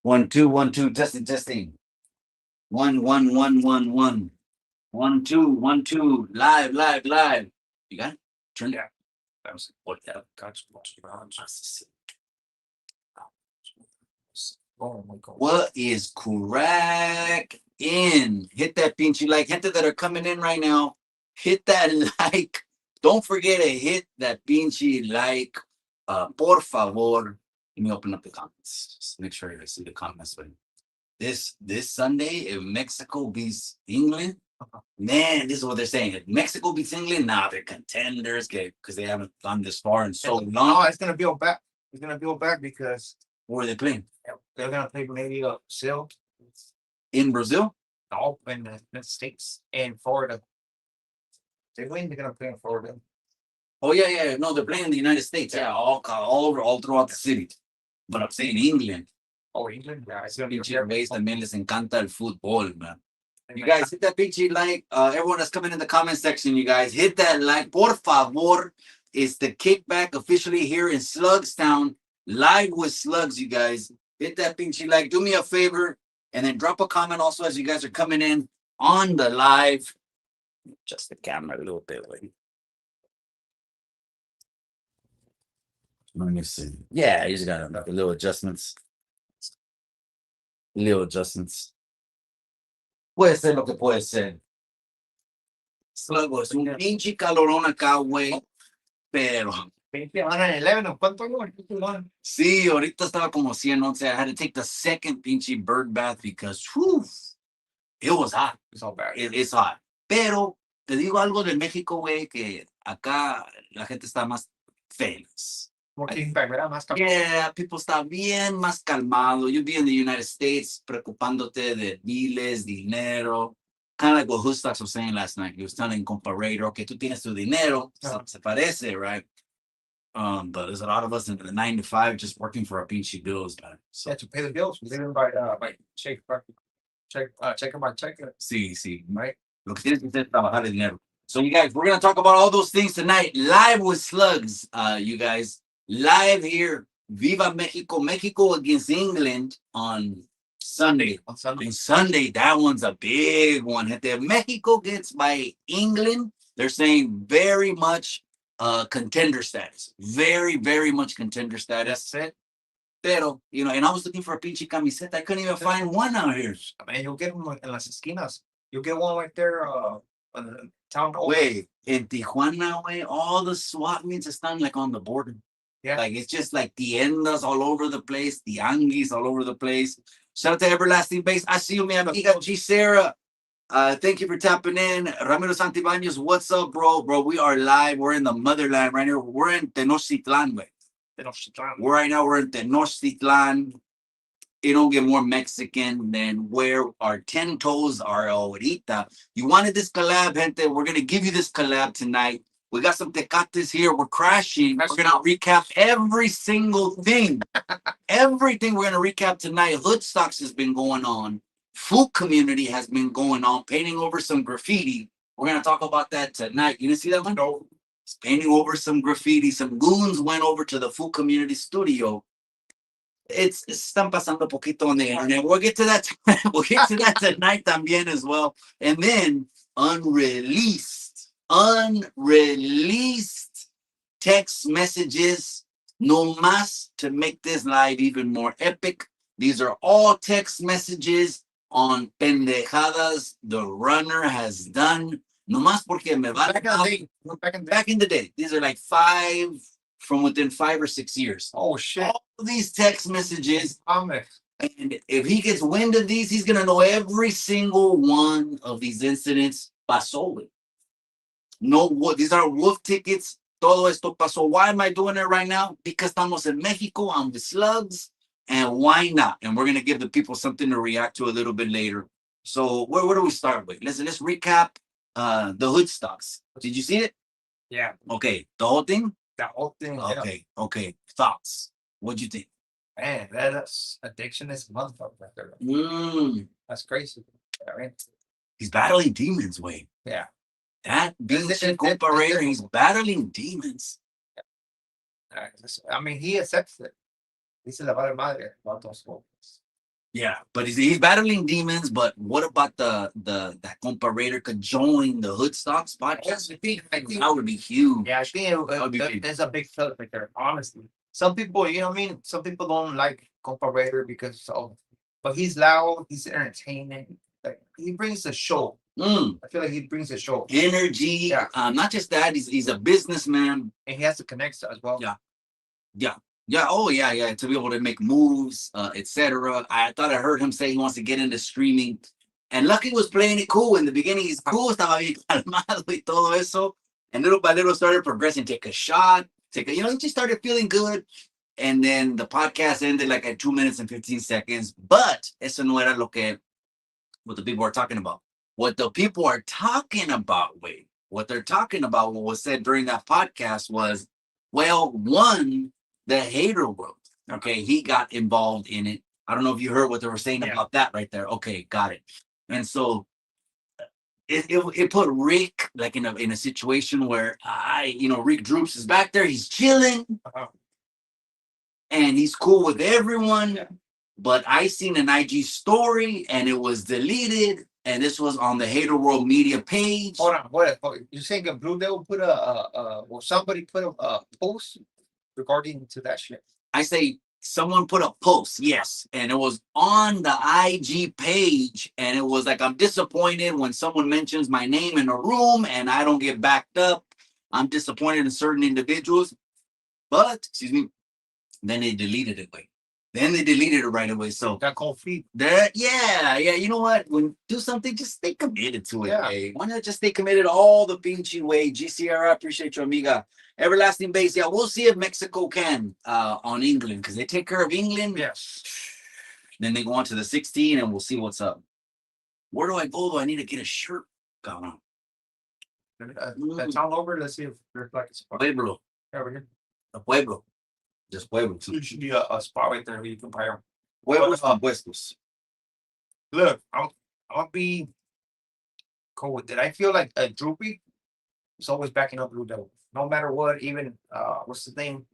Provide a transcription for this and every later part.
1 2 testing testing. 1 1 1 1 1. 1 2 1 2 live live live. You got it? Turn it. Yeah. That was what that God's rounds. Oh my God. What is crack in? Hit that pinche like. Gente that are coming in right now, hit that like. Don't forget to hit that pinche like. Por favor. Let me open up the comments. Just make sure I see the comments. But this Sunday, if Mexico beats England, man, this is what they're saying. If Mexico beats England, nah, they're contenders because they haven't gone this far in so No, long. it's gonna build back. It's gonna build back because Where are they playing? they're gonna play maybe Brazil. In Brazil? No, in the States and Florida. They win, they're gonna play in Florida. Oh yeah. No, they're playing in the United States. Yeah, all over, all throughout the city. But I'm saying England. Oh, England, yeah, it's gonna be Pinche base también les encanta el fútbol, man. You You guys hit that pinche like. Everyone that's coming in the comment section, you guys hit that like. Por favor. It's the kickback officially here in Sluggz Town, live with Sluggz, you guys. Hit that pinche like. Do me a favor and then drop a comment also as you guys are coming in on the live. Just the camera a little bit. Like. Let me see. Yeah, you just got a little adjustments. Little adjustments. Puede ser lo que puede ser. Sluggz, un pinche calorón acá, güey. Pero 111 o cuánto no? sí, ahorita estaba como 111. I had to take the second pinche bird bath because whew, it was hot. It's all bad. It's hot. Pero te digo algo de México, güey, que acá la gente está más feliz. More kickback, ¿verdad? Más Yeah, people está bien más calmado. You be in the United States preocupándote de biles, dinero. Kind of like what Hustaks was saying last night. He was telling comparator, que tú tienes tu dinero, se parece, right? But there's a lot of us in the 9 to 5 just working for our pinche bills, man. So, yeah, to pay the bills. We live by check by check. sí. Right? Lo que tienes que hacer es trabajar el dinero. So, you guys, we're going to talk about all those things tonight, live with Sluggz, you guys. Live here, Viva Mexico, Mexico against England on Sunday. On Sunday. On Sunday, that one's a big one. If Mexico gets by England, they're saying very much contender status. Very, very much contender status. That's it. Pero, you know, and I was looking for a pinche camiseta. I couldn't even find one out here. I mean, you'll get them in las esquinas. You'll get one right there on the town hall. Wait, in Tijuana, way, all the swap meets están like on the border. Yeah. Like it's just like tiendas all over the place, tianguis all over the place. Shout out to Everlasting Base. I see you, man. Amiga G. Sarah. Thank you for tapping in. Ramiro Santibañez, what's up, bro? Bro, we are live. We're in the motherland right here. We're in Tenochtitlan, güey. Right now, we're in Tenochtitlan. It don't get more Mexican than where our 10 toes are ahorita. You wanted this collab, gente. We're going to give you this collab tonight. We got some tecates here. We're crashing. We're going to recap every single thing. Everything we're going to recap tonight. Hood Stocks has been going on. Food community has been going on. Painting over some graffiti. We're going to talk about that tonight. You didn't see that one? No. It's painting over some graffiti. Some goons went over to the food community studio. It's están pasando poquito on the internet. We'll get to that. We'll get to that tonight también as well. And then unreleased text messages, no más to make this live even more epic. These are all text messages on pendejadas the runner has done. No más porque me va back in the day. These are like 5 from within 5 or 6 years. Oh shit. All these text messages. And if he gets wind of these, he's gonna know every single one of these incidents pasó. No, these are wolf tickets. Todo esto pasó. Why am I doing it right now? Because estamos en Mexico. I'm with Sluggz. And why not? And we're gonna give the people something to react to a little bit later. So where do we start with? Let's recap the Hood Stocks. Did you see it? Yeah. Okay. The whole thing? The whole thing. Okay. Yeah. Okay. Thoughts. What'd you think? Man, that's addiction is a motherfucker right there. That's crazy. I mean, he's battling demons, Wade. Yeah. That bitch comparator, he's battling demons. I mean, he accepts it. He said about madre about those focus. Yeah, but he's battling demons. But what about that comparator could join the Hood Stocks podcast? I think That would be huge. yeah, I think That would be big. there's a big flip right there. Honestly, some people, you know what I mean. Some people don't like comparator because of, but he's loud, he's entertaining. Like he brings the show. I feel like he brings the show. Energy. Yeah. Not just that, he's a businessman. And he has to connect as well. Yeah. Yeah. Yeah. Oh, yeah. Yeah. To be able to make moves, etc. I thought I heard him say he wants to get into streaming. And Lucky was playing it cool in the beginning. He's cool, estaba bien calmado y todo eso. And little by little started progressing. Take a shot. He just started feeling good. And then the podcast ended like at 2 minutes and 15 seconds. But eso no era what the people are talking about. What the people are talking about, what they're talking about, what was said during that podcast was, well, one, the hater world. Okay, he got involved in it. I don't know if you heard what they were saying about that right there. Okay, got it. And so it put Rick like in a situation where Rick Droops is back there, he's chilling, and he's cool with everyone. Yeah. But I seen an IG story and it was deleted, and this was on the Hater World Media page. Hold on. You saying a Blue Devil put or somebody put a post regarding to that shit? I say someone put a post, yes, and it was on the IG page, and it was like, I'm disappointed when someone mentions my name in a room and I don't get backed up. I'm disappointed in certain individuals, but then they deleted it. Then they deleted it right away. So got cold feet. Yeah. You know what? When you do something, just stay committed to it. Yeah. Why not just stay committed all the pinche way? GCR, appreciate you, amiga. Everlasting base. Yeah, we'll see if Mexico can on England, because they take care of England. Yes. Then they go on to the 16, and we'll see what's up. Where do I go? I need to get a shirt going on. That's all over. Let's see if there's like a spot. Pueblo. Over here. A Pueblo. Just Pueblo. There should be a spot right there where you can buy them. Pueblos compuestos. Look, I'll be cool with it. I feel like a Droopy is always backing up Blue Devil. No matter what, even what's the name?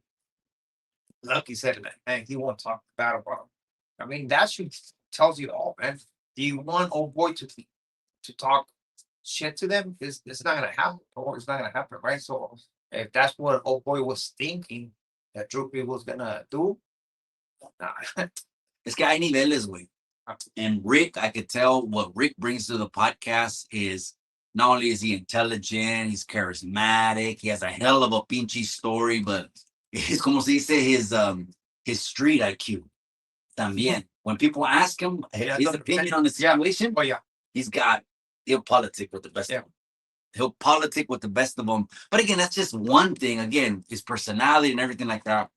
Lucky said that, man, he won't talk bad about him. I mean, that should tells you all, man. Do you want old boy to talk shit to them? It's not gonna happen, or it's not gonna happen, right? So if that's what old boy was thinking that Droopy was gonna do, nah. This guy hay niveles, güey. And Rick, I could tell what Rick brings to the podcast is not only is he intelligent, he's charismatic, he has a hell of a pinche story, but it's como se dice his street IQ. También. When people ask him his opinion on the situation, he'll politic with the best of them. He'll politic with the best of them. But again, that's just one thing. Again, his personality and everything like that.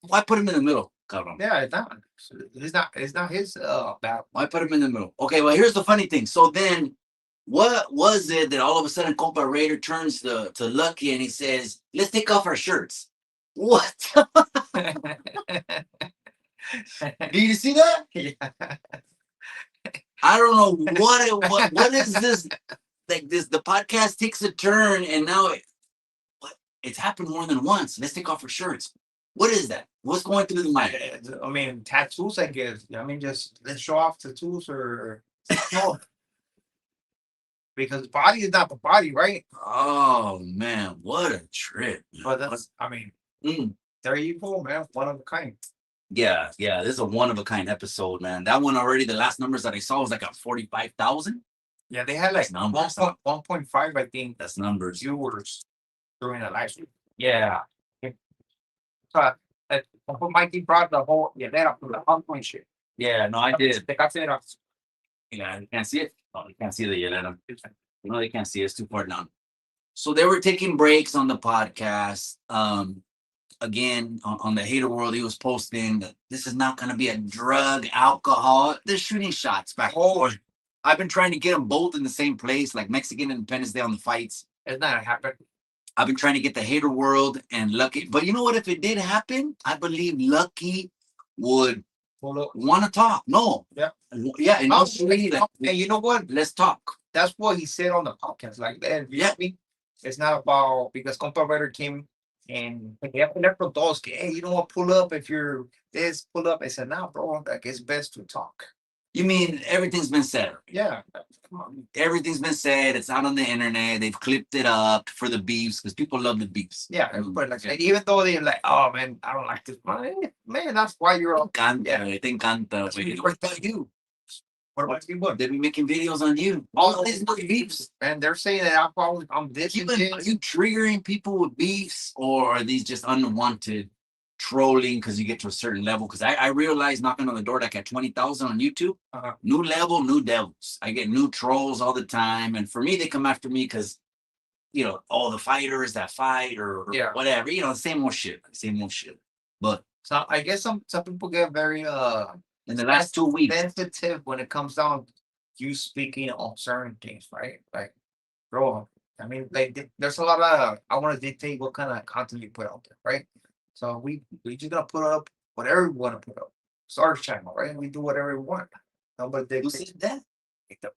Why put him in the middle? Yeah, it's not his battle. Why put him in the middle? Okay, well, here's the funny thing. So then, what was it that all of a sudden Compa Raider turns to Lucky and he says, "Let's take off our shirts"? What? Do you see that? Yeah. I don't know what is this? Like this, the podcast takes a turn, and now it's happened more than once. Let's take off our shirts. What is that? What's going through the mind? I mean, tattoos, I guess. I mean, just let's show off tattoos or no. Because body is not the body, right? Oh man, what a trip! But that's, I mean, there you go, man. One of a kind. Yeah. This is a one of a kind episode, man. That one already. The last numbers that I saw was like a 45,000. Yeah, they had like 1.5, I think. That's numbers. Viewers during the live stream. Yeah. Mikey brought the whole the Hong Kong shit. Yeah, no, I did. They got it off. Yeah, you can't see it. Oh, you can't see the yelena. No, they can't see it. It's too far down. So they were taking breaks on the podcast. Again, on the Hater World, he was posting that this is not going to be a drug, alcohol. They're shooting shots back and forth. I've been trying to get them both in the same place, like Mexican Independence Day on the fights. It's not happening. I've been trying to get the Hater World and Lucky. But you know what? If it did happen, I believe Lucky would want to talk. No. Yeah. Yeah. And you know what? Let's talk. That's what he said on the podcast. Like, yeah. It's not about, because Compa Raider came And yeah, for those, hey, you know what? Pull up if you're this, pull up. I said, nah, bro, like it's best to talk. You mean everything's been said? Yeah, come on. Everything's been said. It's out on the internet. They've clipped it up for the beefs because people love the beefs. Yeah, everybody likes it. Even though they're like, oh man, I don't like this. Man, that's why you're all. Te encanta, That's güey. what about you. What about you? They be making videos on you. All these little beefs. And they're saying that I'm this. Are you triggering people with beefs, or are these just unwanted trolling because you get to a certain level? Because I realized knocking on the door like at 20,000 on YouTube, new level, new devils. I get new trolls all the time, and for me, they come after me because all the fighters that fight or whatever, same old shit. But so I guess some people get very in the last 2 weeks sensitive when it comes down to you speaking on certain things, right? Like, bro, I mean, there's a lot of I want to dictate what kind of content you put out there, right? So we just gonna put up whatever we want to put up. It's our channel, right? We do whatever we want. Nobody who said that? the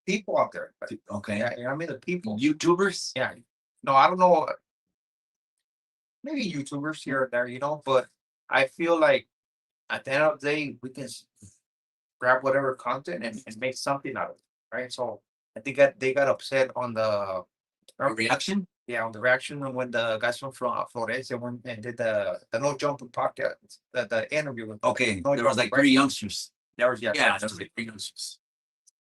people out there. Okay. Yeah, I mean the people. YouTubers. Yeah. No, I don't know. Maybe YouTubers here or there, but I feel like at the end of the day, we can grab whatever content and make something out of it, right? So I think that they got upset on the reaction. Yeah, on the reaction when the guys from Flores went and did the No Jumping podcast, the interview with. Okay, No there was like 3 youngsters. There was there was like 3 youngsters.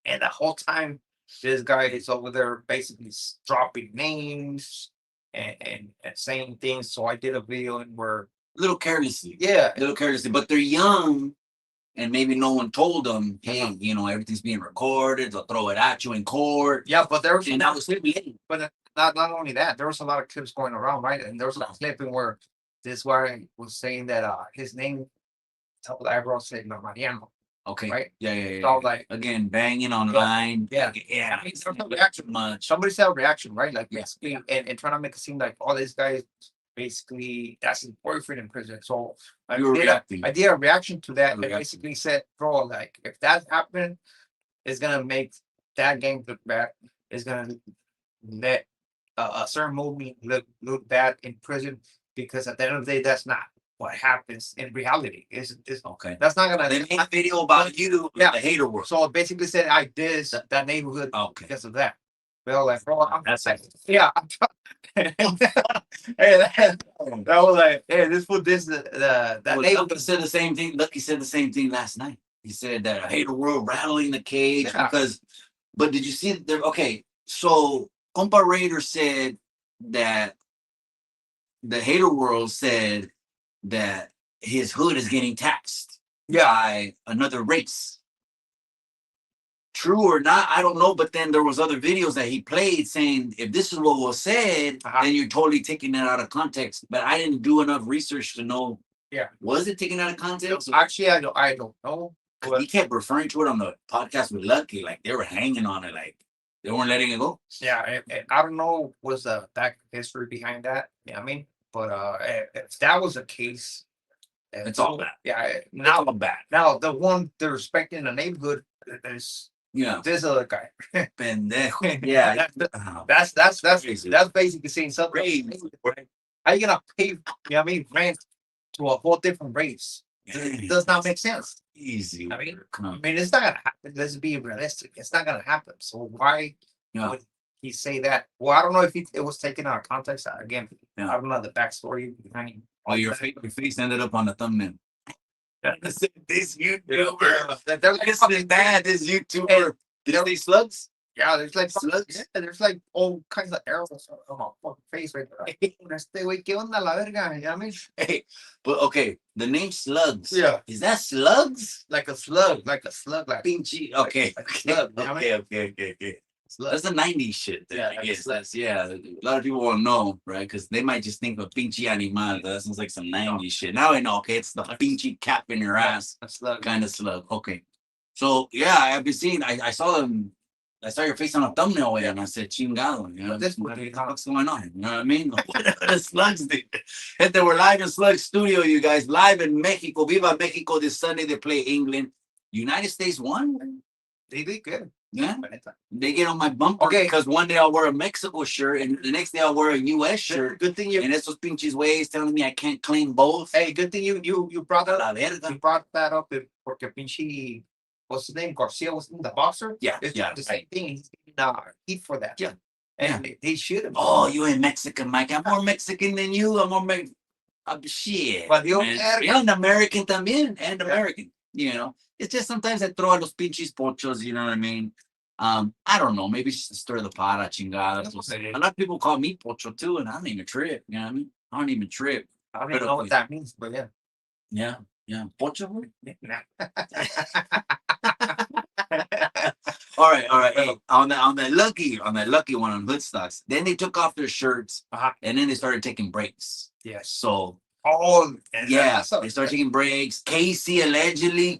And the whole time, this guy is over there basically dropping names and saying things. So I did a video where little carelessly. Yeah. Little carelessly. But they're young and maybe no one told them, hey, everything's being recorded, they'll throw it at you in court. Yeah, but there was but not only that, there was a lot of clips going around, right? And there was a clip in where this guy was saying that his name, top of the eyebrow said Mariano. Okay. Right? Yeah. So like again, banging online. Yeah. Yeah. I mean, there's no reaction much. Somebody said a reaction, right? Like basically and trying to make it seem like all these guys basically that's his boyfriend in prison. So I did a reaction to that and basically said, bro, like if that happened, it's gonna make that game look bad. It's gonna let a certain movie look bad in prison because at the end of the day, that's not what happens in reality. Is okay. That's not gonna. They made a video about you. Yeah, the hater world. So it basically said I diss that neighborhood because of that. Well, like, bro, that's like, yeah. Hey, that was like, hey, this fool this that neighborhood. Lucky said the same thing. Lucky said the same thing last night. He said that I hate the world rattling the cage because. But did you see there? Okay, so Compa Raider said that the hater world said that his hood is getting taxed by another race. True or not, I don't know. But then there was other videos that he played saying if this is what was said, then you're totally taking it out of context. But I didn't do enough research to know. Yeah, was it taken out of context? Actually, I don't know. He kept referring to it on the podcast with Lucky, like they were hanging on it, like they weren't letting it go. Yeah, I don't know what's the back history behind that. I mean, but if that was the case, it's all bad. Yeah, now all bad. Now the one they're respecting the neighborhood is this other guy. Pendejo. Yeah, that's basically saying something. How you gonna pay? Rent to a whole different race? It does not make sense. Easy. I mean, it's not gonna happen. Let's be realistic. It's not gonna happen. So why would he say that? Well, I don't know if it was taken out of context. Again, I don't know the backstory behind. Oh, your face ended up on the thumbnail. This YouTuber. This YouTuber. Did you see Sluggz? Yeah, there's like Sluggz. Yeah, there's like all kinds of arrows on my fucking face right there. ¿Qué onda la verga? You know what I mean? Hey, but okay, the name Sluggz. Yeah. Is that Sluggz? Like a slug, like Pinchy. Okay. Slug, Okay. That's the 90s shit there, I guess. That's a lot of people won't know, right? Because they might just think of pinchy animal. That sounds like some 90s shit. Now I know, okay, it's the pinchy cap in your ass. A slug. Kind of slug. Okay. So yeah, I've been seeing I saw them. I saw your face on a thumbnail and I said, chingado, what's going on? You know what I mean? The Sluggz did. And they were live in Sluggz studio, you guys, live in Mexico. Viva Mexico this Sunday. They play England. United States won. They did good. Yeah, La neta. they get on my bumper. Okay. Because one day I'll wear a Mexico shirt and the next day I'll wear a U.S. shirt. Good thing you. And esos pinches ways telling me I can't claim both. Hey, good thing you brought that La up. verga. You brought that up porque pinche what's his name? Garcia was the boxer. Yeah, It's yeah, the same thing. He's getting heat for that. Yeah. And they shoot him. Oh, you ain't Mexican, Mike. I'm more Mexican than you. I'm more Mexican. Shit. But you Man. And American también. And American. You know, it's just sometimes I throw a los pinches pochos, you know what I mean? I don't know. Maybe it's just to stir the pot, chingada. That's what it is. A lot of people call me pocho too, and I don't even trip. You know what I mean? I don't even trip. I don't even know what that means, but yeah. Yeah, yeah. Pocho. Nah. All right. Hey, on that lucky one on Hoodstocks. Then they took off their shirts, and then they started taking breaks. Yes. So yeah, they started taking breaks. Casey allegedly,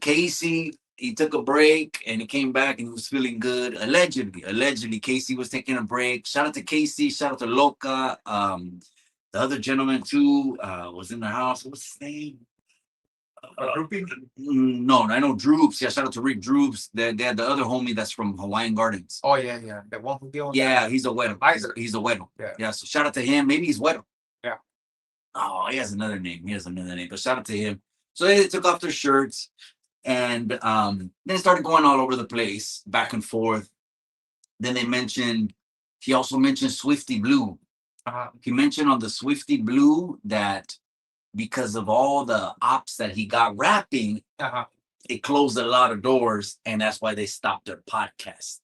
he took a break and he came back and he was feeling good. Allegedly, Casey was taking a break. Shout out to Casey. Shout out to Loca. The other gentleman too was in the house. What's his name? No, I know Droops. Yeah, shout out to Rick Droops. They had the other homie that's from Hawaiian Gardens. Oh yeah. The one who deal. Yeah, he's a wedding. He's a wedding. Yeah. So shout out to him. Maybe he's wedding. Yeah. Oh, he has another name. But shout out to him. So they took off their shirts and then started going all over the place, back and forth. Then he also mentioned Swifty Blue. He mentioned on the Swifty Blue that because of all the ops that he got rapping, it closed a lot of doors, and that's why they stopped their podcast.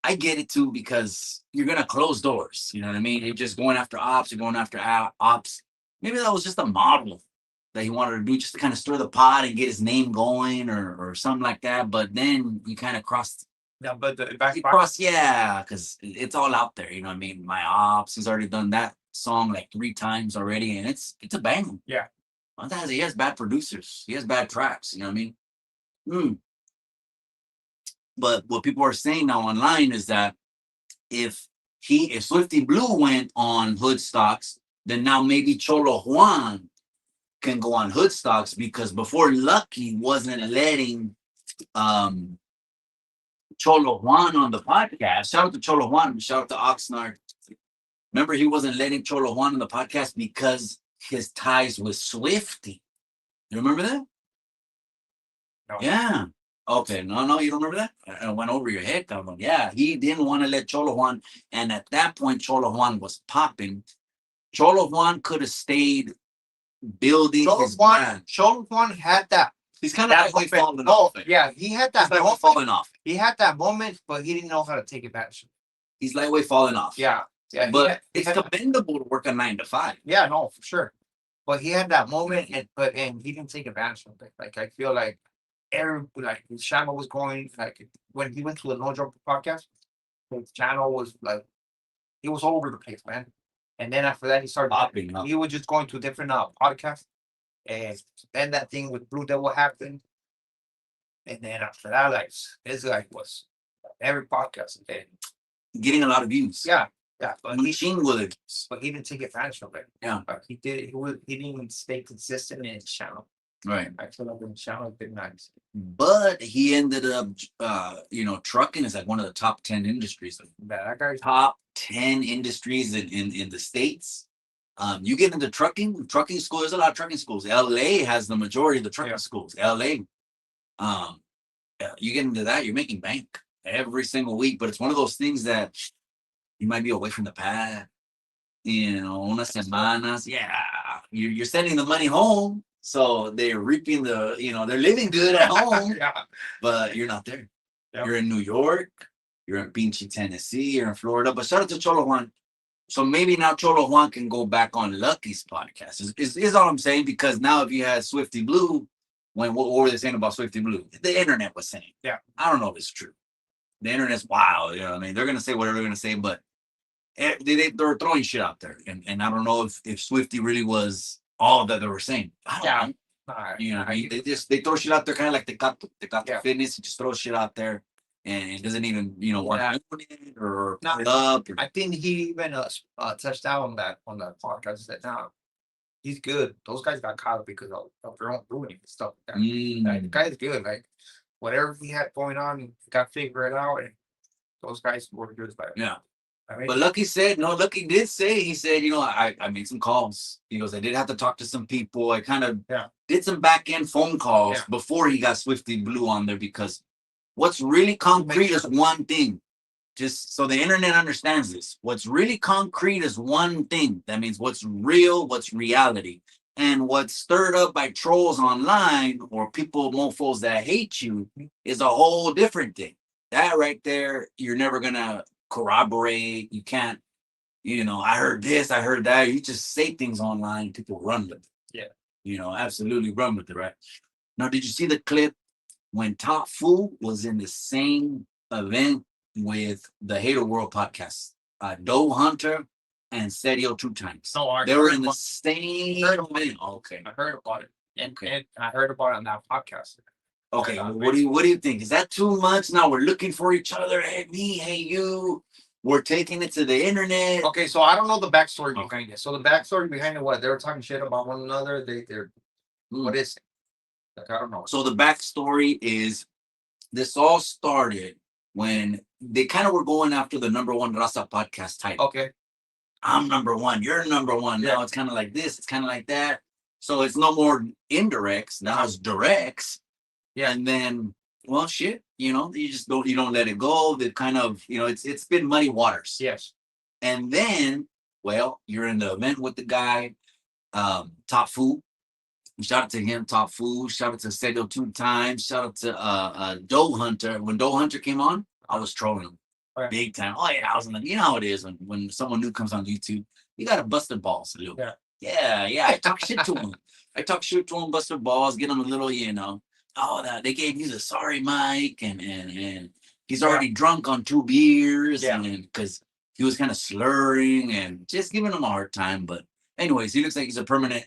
I get it too, because you're gonna close doors. You know what I mean? You're just going after ops. You're going after ops. Maybe that was just a model that he wanted to do, just to kind of stir the pot and get his name going, or something like that. But then you kind of crossed. Yeah, but because it's all out there. You know what I mean? My ops. He's already done that song like 3 times already, and it's a banger. Yeah. Sometimes he has bad producers. He has bad tracks. You know what I mean? But what people are saying now online is that if Swifty Blue went on Hoodstocks, then now maybe Cholo Juan can go on Hoodstocks, because before Lucky wasn't letting Cholo Juan on the podcast. Shout out to Cholo Juan. Shout out to Oxnard. Remember, he wasn't letting Cholo Juan on the podcast because his ties with Swifty. You remember that? No. Yeah. Okay. No, you don't remember that? I went over your head, cabrón. Yeah, he didn't want to let Cholo Juan. And at that point, Cholo Juan was popping. Cholo Juan could have stayed building his brand. Cholo Juan had that. He's kind of like falling off. Yeah, he had that. He's like falling off. He had that moment, but he didn't know how to take advantage. He's lightweight falling off. Yeah. But it's commendable to work a 9 to 5. Yeah, no, for sure. But he had that moment, and he didn't take advantage of it. Like, I feel like his channel was going, like, when he went to the No Joke podcast, his channel was like, he was all over the place, man. And then after that, he started popping. He was just going to different podcasts, and then that thing with Blue Devil happened. And then after that, like, this guy was every podcast and getting a lot of views. Yeah, but he didn't take advantage of it. Yeah, he did. He didn't even stay consistent in his channel. Right. I feel like the channel been nice. But he ended up, trucking is like one of the top 10 industries. That guy's top 10 industries in the States. You get into trucking school. There's a lot of trucking schools. LA has the majority of the trucking schools. LA. You get into that, you're making bank every single week. But it's one of those things that you might be away from the pad. Unas semanas. Yeah, you're sending the money home. So they're reaping they're living good at home, but you're not there. Yep. You're in New York, you're in pinche Tennessee, you're in Florida. But shout out to Cholo Juan. So maybe now Cholo Juan can go back on Lucky's podcast. Is all I'm saying, because now if you had Swifty Blue, what were they saying about Swifty Blue? The internet was saying. Yeah. I don't know if it's true. The internet's wild. You know what I mean? They're gonna say whatever they're gonna say, but they're throwing shit out there, and I don't know if Swifty really was all that they were saying. I don't know. They throw shit out there, kind of like the Tecato Fitness. Just throw shit out there, and it doesn't even want to put it or put it up. I think he even touched out on that podcast. That now he's good. Those guys got caught because of their own ruining and stuff like that. Like, the guy's good. Like, whatever he had going on, he got figured out, and those guys were just like, Yeah. I mean, But Lucky did say, he said, I made some calls. He goes, I did have to talk to some people. I kind of yeah, did some back end phone calls Yeah. before he got Swifty Blue on there, because what's really concrete is one thing. Just so the internet understands this. What's really concrete is one thing. That means what's real, what's reality. And what's stirred up by trolls online or people, mofos that hate you, is a whole different thing. That right there, you're never gonna corroborate. You can't, I heard this, I heard that. You just say things online, people run with it. Absolutely run with it, right? Now, did you see the clip when Top Fool was in the same event with the Hater World podcast? Doe Hunter and Serio 2 times. no, I They were heard in the about- same heard about event. Okay. I heard about it, and, Okay. and I heard about it on that podcast. Okay. Yeah, What do you think? Is that too much? Now we're looking for each other. Hey, me, hey, you. We're taking it to the internet. Okay, so I don't know the backstory Okay. behind it. So the backstory behind it, what they were talking shit about one another. They're what is it? Like, I don't know. So the backstory is this all started when they kind of were going after the number one Raza podcast title. Okay, I'm number one, you're number one. Now Yeah. it's kind of like this, it's kind of like that. So it's no more indirects, now it's directs. Yeah. And then, well, shit, you just don't let it go. They kind of, it's been muddy waters. yes, And then, well, you're in the event with the guy, Top Food. Shout out to him, Top Food. Shout out to Sego 2 times. Shout out to Doe Hunter. When Doe Hunter came on, I was trolling him. Okay. Big time. Oh yeah, I was like, you know how it is when someone new comes on YouTube, you gotta bust their balls a little. Yeah. I talk shit to him. Bust their balls, get him a little, that they gave you the sorry mic, and he's already drunk on 2 beers, Yeah. and because he was kind of slurring and just giving him a hard time. But anyways, he looks like he's a permanent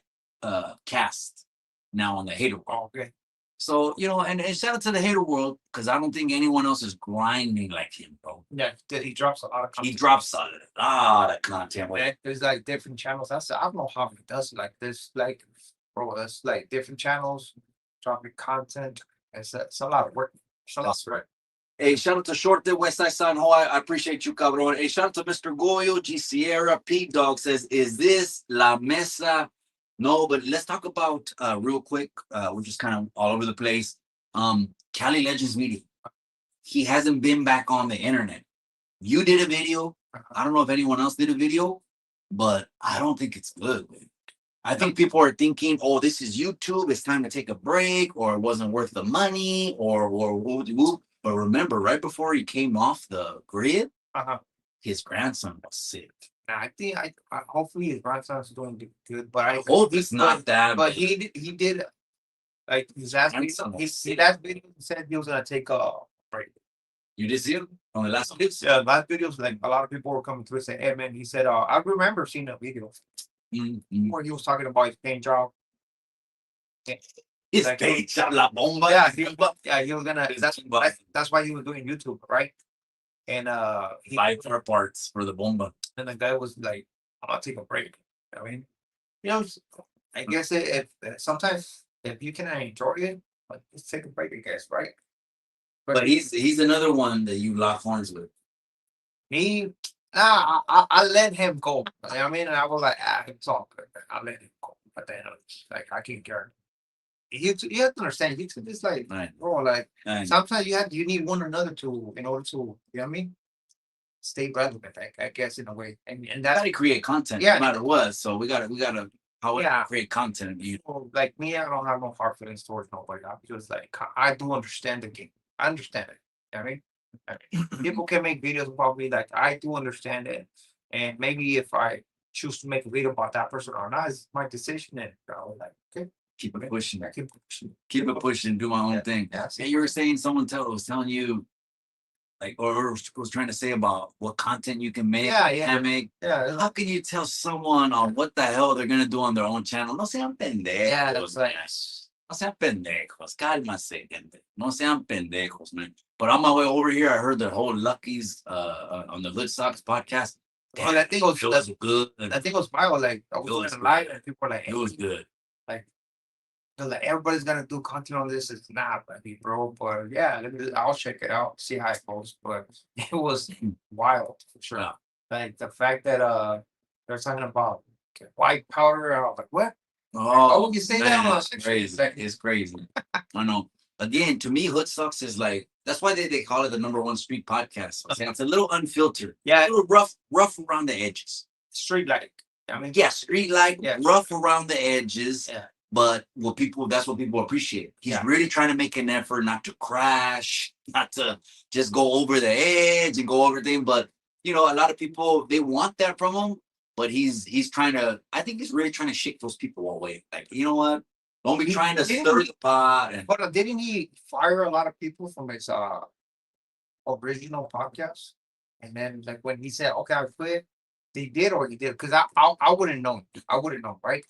cast now on the Hater World. okay. So, and shout out to the Hater World, because I don't think anyone else is grinding like him, bro. Yeah, he drops a lot of He content. drops a lot of content. Yeah, there's like different channels. I don't know how he does it. Like there's like, bro, that's like different channels dropping content. It's a lot of work. It's a lot of work. Hey, shout out to Short the West Side San Hoa. I appreciate you, cabron. Hey, shout out to Mr. Goyo, G Sierra, Pete Dog says, is this La Mesa? No, but let's talk about real quick. We're just kind of all over the place. Cali Legends Media. He hasn't been back on the internet. You did a video. I don't know if anyone else did a video, but I don't think it's good, man. I think people are thinking, oh, this is YouTube. It's time to take a break, or it wasn't worth the money, or whoop. But remember, right before he came off the grid, his grandson was sick. I think I hopefully his grandson's doing good, but I hope it's not that. But he did like his last video. His last video said he was gonna take a break. You did see him on the last videos? Yeah, last videos, like a lot of people were coming through and saying, "Hey man," he said, "I remember seeing a video where he was talking about his paint job." His Like, paint job, la bomba. He was gonna. That's why he was doing YouTube, right? And he buy car parts for the bomba. and the guy was like, "I'll take a break." I mean, I guess if sometimes if you can enjoy it, like just take a break, I guess, right? But he's another one that you lock horns with. I let him go. I mean, I was like, it's all good. I let him go. But then, like, I can't care. You have to understand. YouTube is like, Right. bro, like And sometimes you need one another to in order to, you know what I mean? Stay relevant, I guess, in a way. And you that's gotta create content Yeah. no matter what. So we gotta Yeah. create content. like me, I don't have no hard feelings towards nobody. Because like I do understand the game. I understand it. You know what I mean, people can make videos about me, like I do understand it. And maybe if I choose to make a video about that person or not, it's my decision. And I was like, okay, Keep it pushing. I keep pushing. Keep it pushing. Do my own thing. Yeah. And you were saying someone was telling you, like, or was trying to say about what content you can make. Yeah, Can't make. Yeah. How can you tell someone on what the hell they're gonna do on their own channel? No sean pendejos. Yeah, that's right. No sean pendejos. Cálmase, gente. No sean pendejos, man. But on my way over here, I heard the whole Lucky's on the Lit Sox podcast. Well, that thing was good. I think it was viral. Like I was It was doing a live and people were like, It was good. It feel like everybody's gonna do content on this. It's not, I mean, bro. But yeah, I'll check it out, see how it goes. But it was wild for sure. Yeah. Like the fact that they're talking about white powder. I was like, what? Oh, would you say man, that? I'm it's crazy. It's crazy. I know. Again, to me, Hood Sucks is like that's why they call it the #1 street podcast. It's a little unfiltered, Yeah. a little rough around the edges. Street like. I mean, Yeah, street like, Yeah. rough around the edges. Yeah. But that's what people appreciate. He's Yeah. really trying to make an effort not to crash, not to just go over the edge and go over everything. But a lot of people they want that from him. But he's trying to. I think he's really trying to shake those people away. Like, you know what? Don't be trying to stir the pot. And But didn't he fire a lot of people from his original podcast? And then like when he said, "Okay, I quit," they did or he did because I wouldn't know. I wouldn't know, right?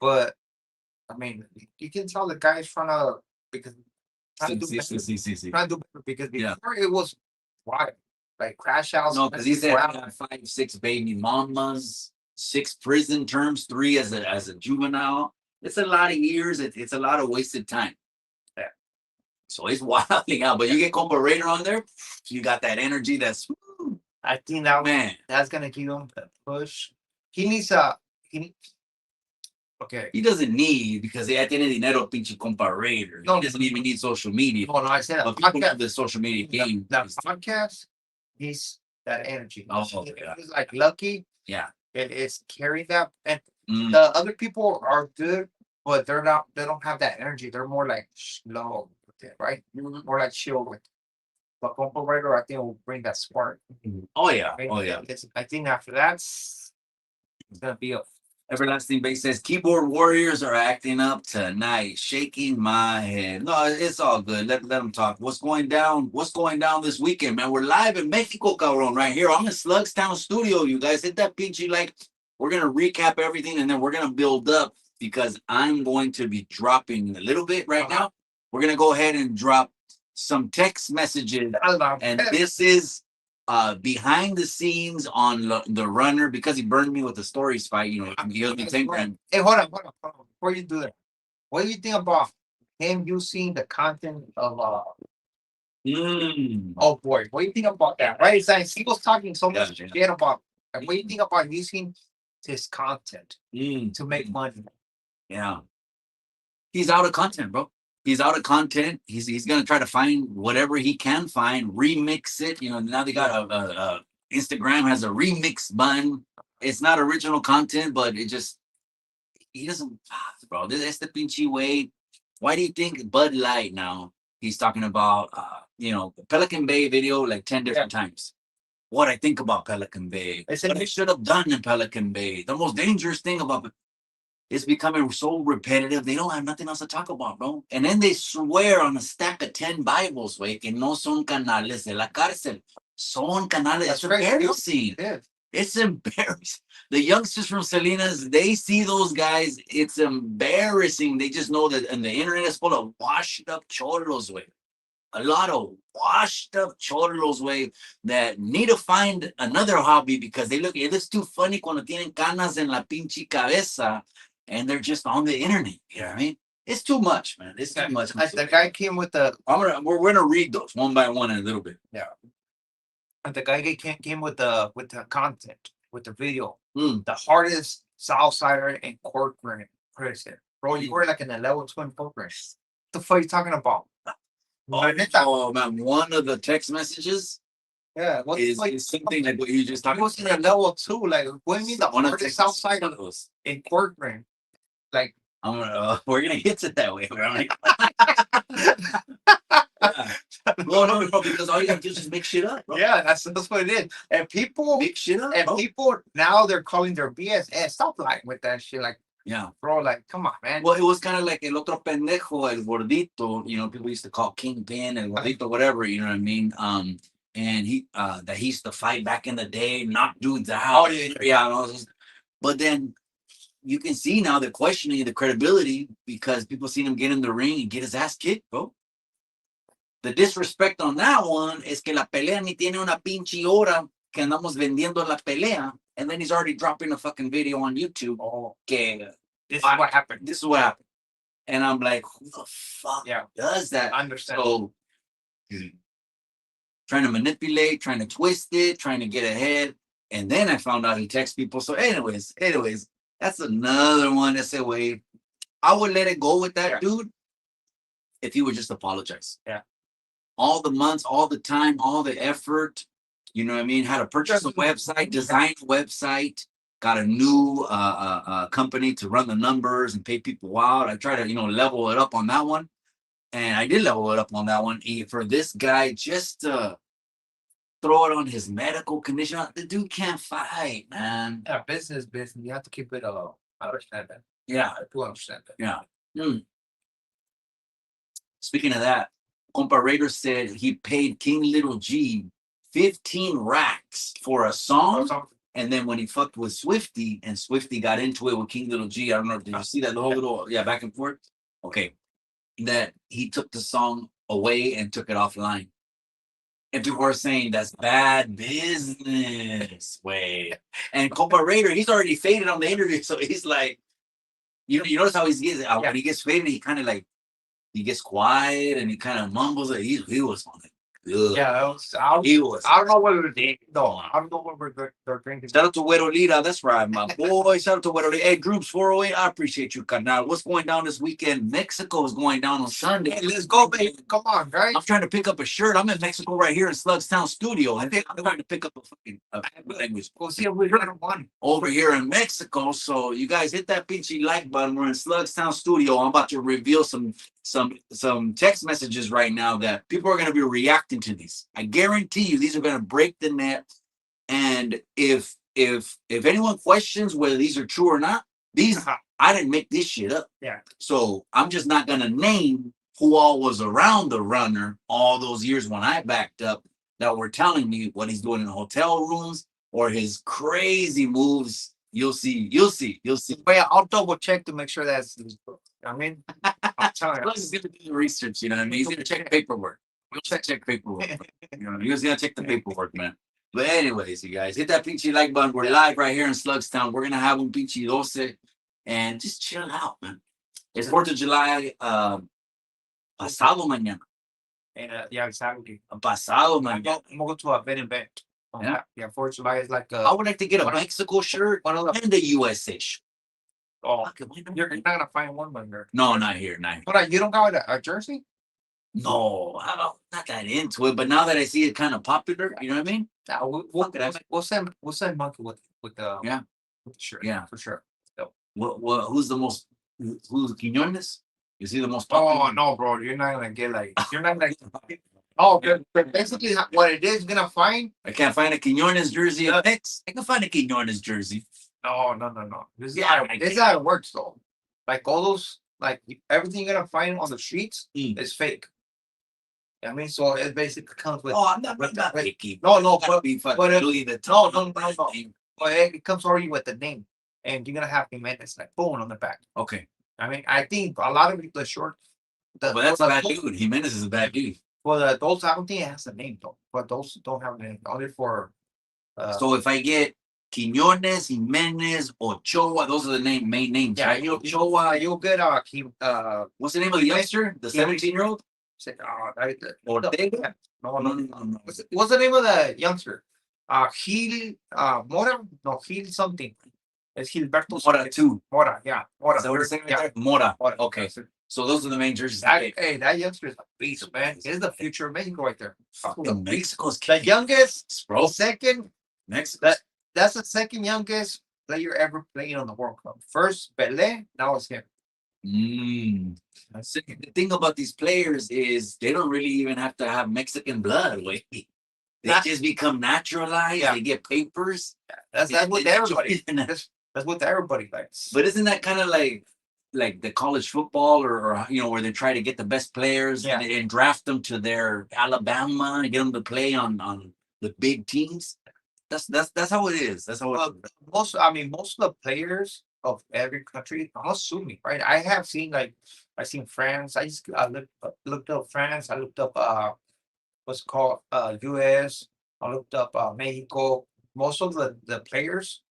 But I mean, you can tell the guy's trying to because trying to do better, trying to do better because Yeah. before it was wild, like crash outs. no, because he said wow. he had 5, 6 baby mamas, 6 prison terms, 3 as a juvenile. It's a lot of years. It's a lot of wasted time. Yeah. So it's wilding out. But you get Compa Raider on there, you got that energy. That's I think that man. that's gonna give him a push. He needs okay. He doesn't need because ya tiene dinero, pinche Compa Raider. No. He doesn't even need social media. No, I said But people have the social media game. that podcast, he's that energy. Oh, yeah. He's like Lucky. Yeah. It's carrying that, and Mm. the other people are good, but they're not. They don't have that energy. They're more like slow with it, right? More like chill with it. But Compa Writer, I think, will bring that spark. Oh yeah. Right? Oh yeah. I think after that, it's gonna be a Everlasting Base says keyboard warriors are acting up tonight, shaking my head. No, it's all good. Let them talk. What's going down? What's going down this weekend, man? We're live in Mexico, cabrón, right here. I'm in Sluggz Town Studio. You guys hit that pinche like. We're gonna recap everything and then we're gonna build up because I'm going to be dropping a little bit right now. We're gonna go ahead and drop some text messages, and this is behind the scenes on the runner because he burned me with the stories fight. He owes me 10 grand. Hey, hold on. Before you do that, what do you think about him using the content of oh boy, what do you think about that? Right? It's like he was talking so much shit about. What do you think about using his content to make money? Yeah, he's out of content, bro. He's out of content. He's gonna try to find whatever he can find, remix it. Now they got a Instagram has a remix button. It's not original content, but he doesn't, bro. That's the pinchy way. Why do you think Bud Light now? He's talking about Pelican Bay video like 10 different times. What I think about Pelican Bay. What I should have done in Pelican Bay. The most dangerous thing about it's becoming so repetitive. They don't have nothing else to talk about, bro. And then they swear on a stack of 10 Bibles, way, que no son canales de la cárcel. Son canales. It's embarrassing. It's embarrassing. The youngsters from Salinas, they see those guys. It's embarrassing. They just know that, and the internet is full of washed up cholos, way. A lot of washed up cholos, way, that need to find another hobby because it looks too funny cuando tienen canas en la pinche cabeza. And they're just on the internet. You know what I mean? It's too much, man. It's too much. The guy came with the. We're gonna read those one by one in a little bit. Yeah. And the guy came with the content, with the video. The hardest Southsider in corporate prison. Bro, you were like in the level 2 in corporate. What the fuck are you talking about? Oh man, one of the text messages. Yeah, is something like what you just talked about. It was in the level 2. Like, what do you mean the hardest Southsider in corporate? Like, we're gonna hit it that way. No, because all you have to do is just make shit up. Bro. Yeah, that's what it is. And people make shit up. And people now they're calling their BS. Hey, stop lying with that shit. Like, yeah, bro, like, come on, man. Well, it was kind of like el otro pendejo, el gordito. People used to call Kingpin, el gordito, whatever. You know what I mean? And he that he used to fight back in the day, knock dudes out. Oh yeah. But then you can see now they're questioning the credibility because people seen him get in the ring and get his ass kicked, bro. The disrespect on that one is que la pelea ni tiene una pinche hora que andamos vendiendo la pelea, and then he's already dropping a fucking video on YouTube. Okay, this is what happened. This is what happened. And I'm like, who the fuck Yeah. does that? I understand. So trying to manipulate, trying to twist it, trying to get ahead. And then I found out he texts people. So, anyways, that's another one that's a way. I would let it go with that Yeah. dude if he would just apologize. Yeah. All the months, all the time, all the effort. You know what I mean? Had to purchase a website, design a website, got a new company to run the numbers and pay people out. I try to, level it up on that one. And I did level it up on that one. For this guy just to throw it on his medical condition, the dude can't fight, man. Yeah, business. You have to keep it. I understand that. Yeah. I do understand that. Yeah. Speaking of that, Compa Raider said he paid King Little G 15 racks for a song. And then when he fucked with Swifty and Swifty got into it with King Little G, I don't know, did you see that? The whole little, back and forth? Okay. That he took the song away and took it offline. And people are saying that's bad business. Way. And Compa Raider, he's already faded on the interview. So he's like, you notice how he gets, when he gets faded, he kind of like, he gets quiet and he kind of mumbles it. He was on it. Good. Yeah, He was. I don't know what it is. No, I don't know what they're drinking. Shout out to Güero Lira. That's right, my boy. Shout out to Güero Lira. Hey, Groups 408, I appreciate you, carnal. What's going down this weekend? Mexico is going down on Sunday. Hey, let's go, baby. Come on, guys. I'm trying to pick up a shirt. I'm in Mexico right here in Sluggz Town Studio. I think I'm trying to pick up a fucking language. We'll see if we run one over here in Mexico. So you guys hit that pinchy like button. We're in Sluggz Town Studio. I'm about to reveal some text messages right now that people are going to be reacting to these. I guarantee you these are going to break the net. And if anyone questions whether these are true or not, I didn't make this shit up. Yeah. So I'm just not going to name who all was around the runner all those years when I backed up that were telling me what he's doing in hotel rooms or his crazy moves. You'll see. Wait, I'll double check to make sure that's. I mean, I'm telling you. He's gonna do the research, you know what I mean? He's gonna check paperwork. We'll check paperwork. He's gonna check the paperwork, man. But anyways, you guys, hit that pinchy like button. We're live right here in Sluggz Town. We're gonna have un pinchy 12 and just chill out, man. It's 4th of July, pasado mañana. And yeah, exactly. Pasado I'm mañana. gonna go to a event. Yeah. 4th of July is like I would like to get a Mexico shirt and a USA shirt. Oh, you're not gonna find one there. No, not here. But you don't got a jersey? No, I don't. Not that into it. But now that I see it kind of popular, you know what I mean? We'll send Monkey with the with the shirt. Yeah, for sure. So, who's the most? Who's Quiñones? Is he the most popular? Oh no, bro! You're not gonna get you're not gonna. Oh, but basically, what it is gonna find. I can't find a Quiñones jersey. I can find a Quiñones jersey. No. This is how it works, though. Like all those, everything you're gonna find on the streets is fake. I mean, so it basically comes with. Oh, I'm not picky. No, but it comes already with the name, and you're gonna have Jimenez boom on the back. Okay. I mean, I think a lot of people are short. But that's a bad dude. Jimenez is a bad dude. Well, the adults, I don't think it has a name though. But those don't have a name. Only for. So if I get Quiñones, Jimenez, Ochoa, those are the main names. Yeah, right? Ochoa. You'll get what's the name of the youngster? The 17-year-old? Ortega? No. What's the name of the youngster? Gil Mora? No, Gil something. It's Gilberto Mora too. Mora, yeah. Mora. So Mora. Okay. So those are the main jerseys. Hey, that youngster is a beast, man. He's the future of Mexico right there. Mexico's the youngest, bro. Second, Mexico. That's the second youngest player ever playing on the World Cup. First Pelé, now it's him. The thing about these players is they don't really even have to have Mexican blood. They just become naturalized. Yeah. They get papers. That's what everybody. That's what everybody likes. But isn't that kind of like the college football or where they try to get the best players and draft them to their Alabama and get them to play on the big teams? That's how it is. That's how it is. Most of the players of every country, I'm assuming, right? I have seen I've seen France. I looked up France. I looked up what's called US. I looked up Mexico. Most of the players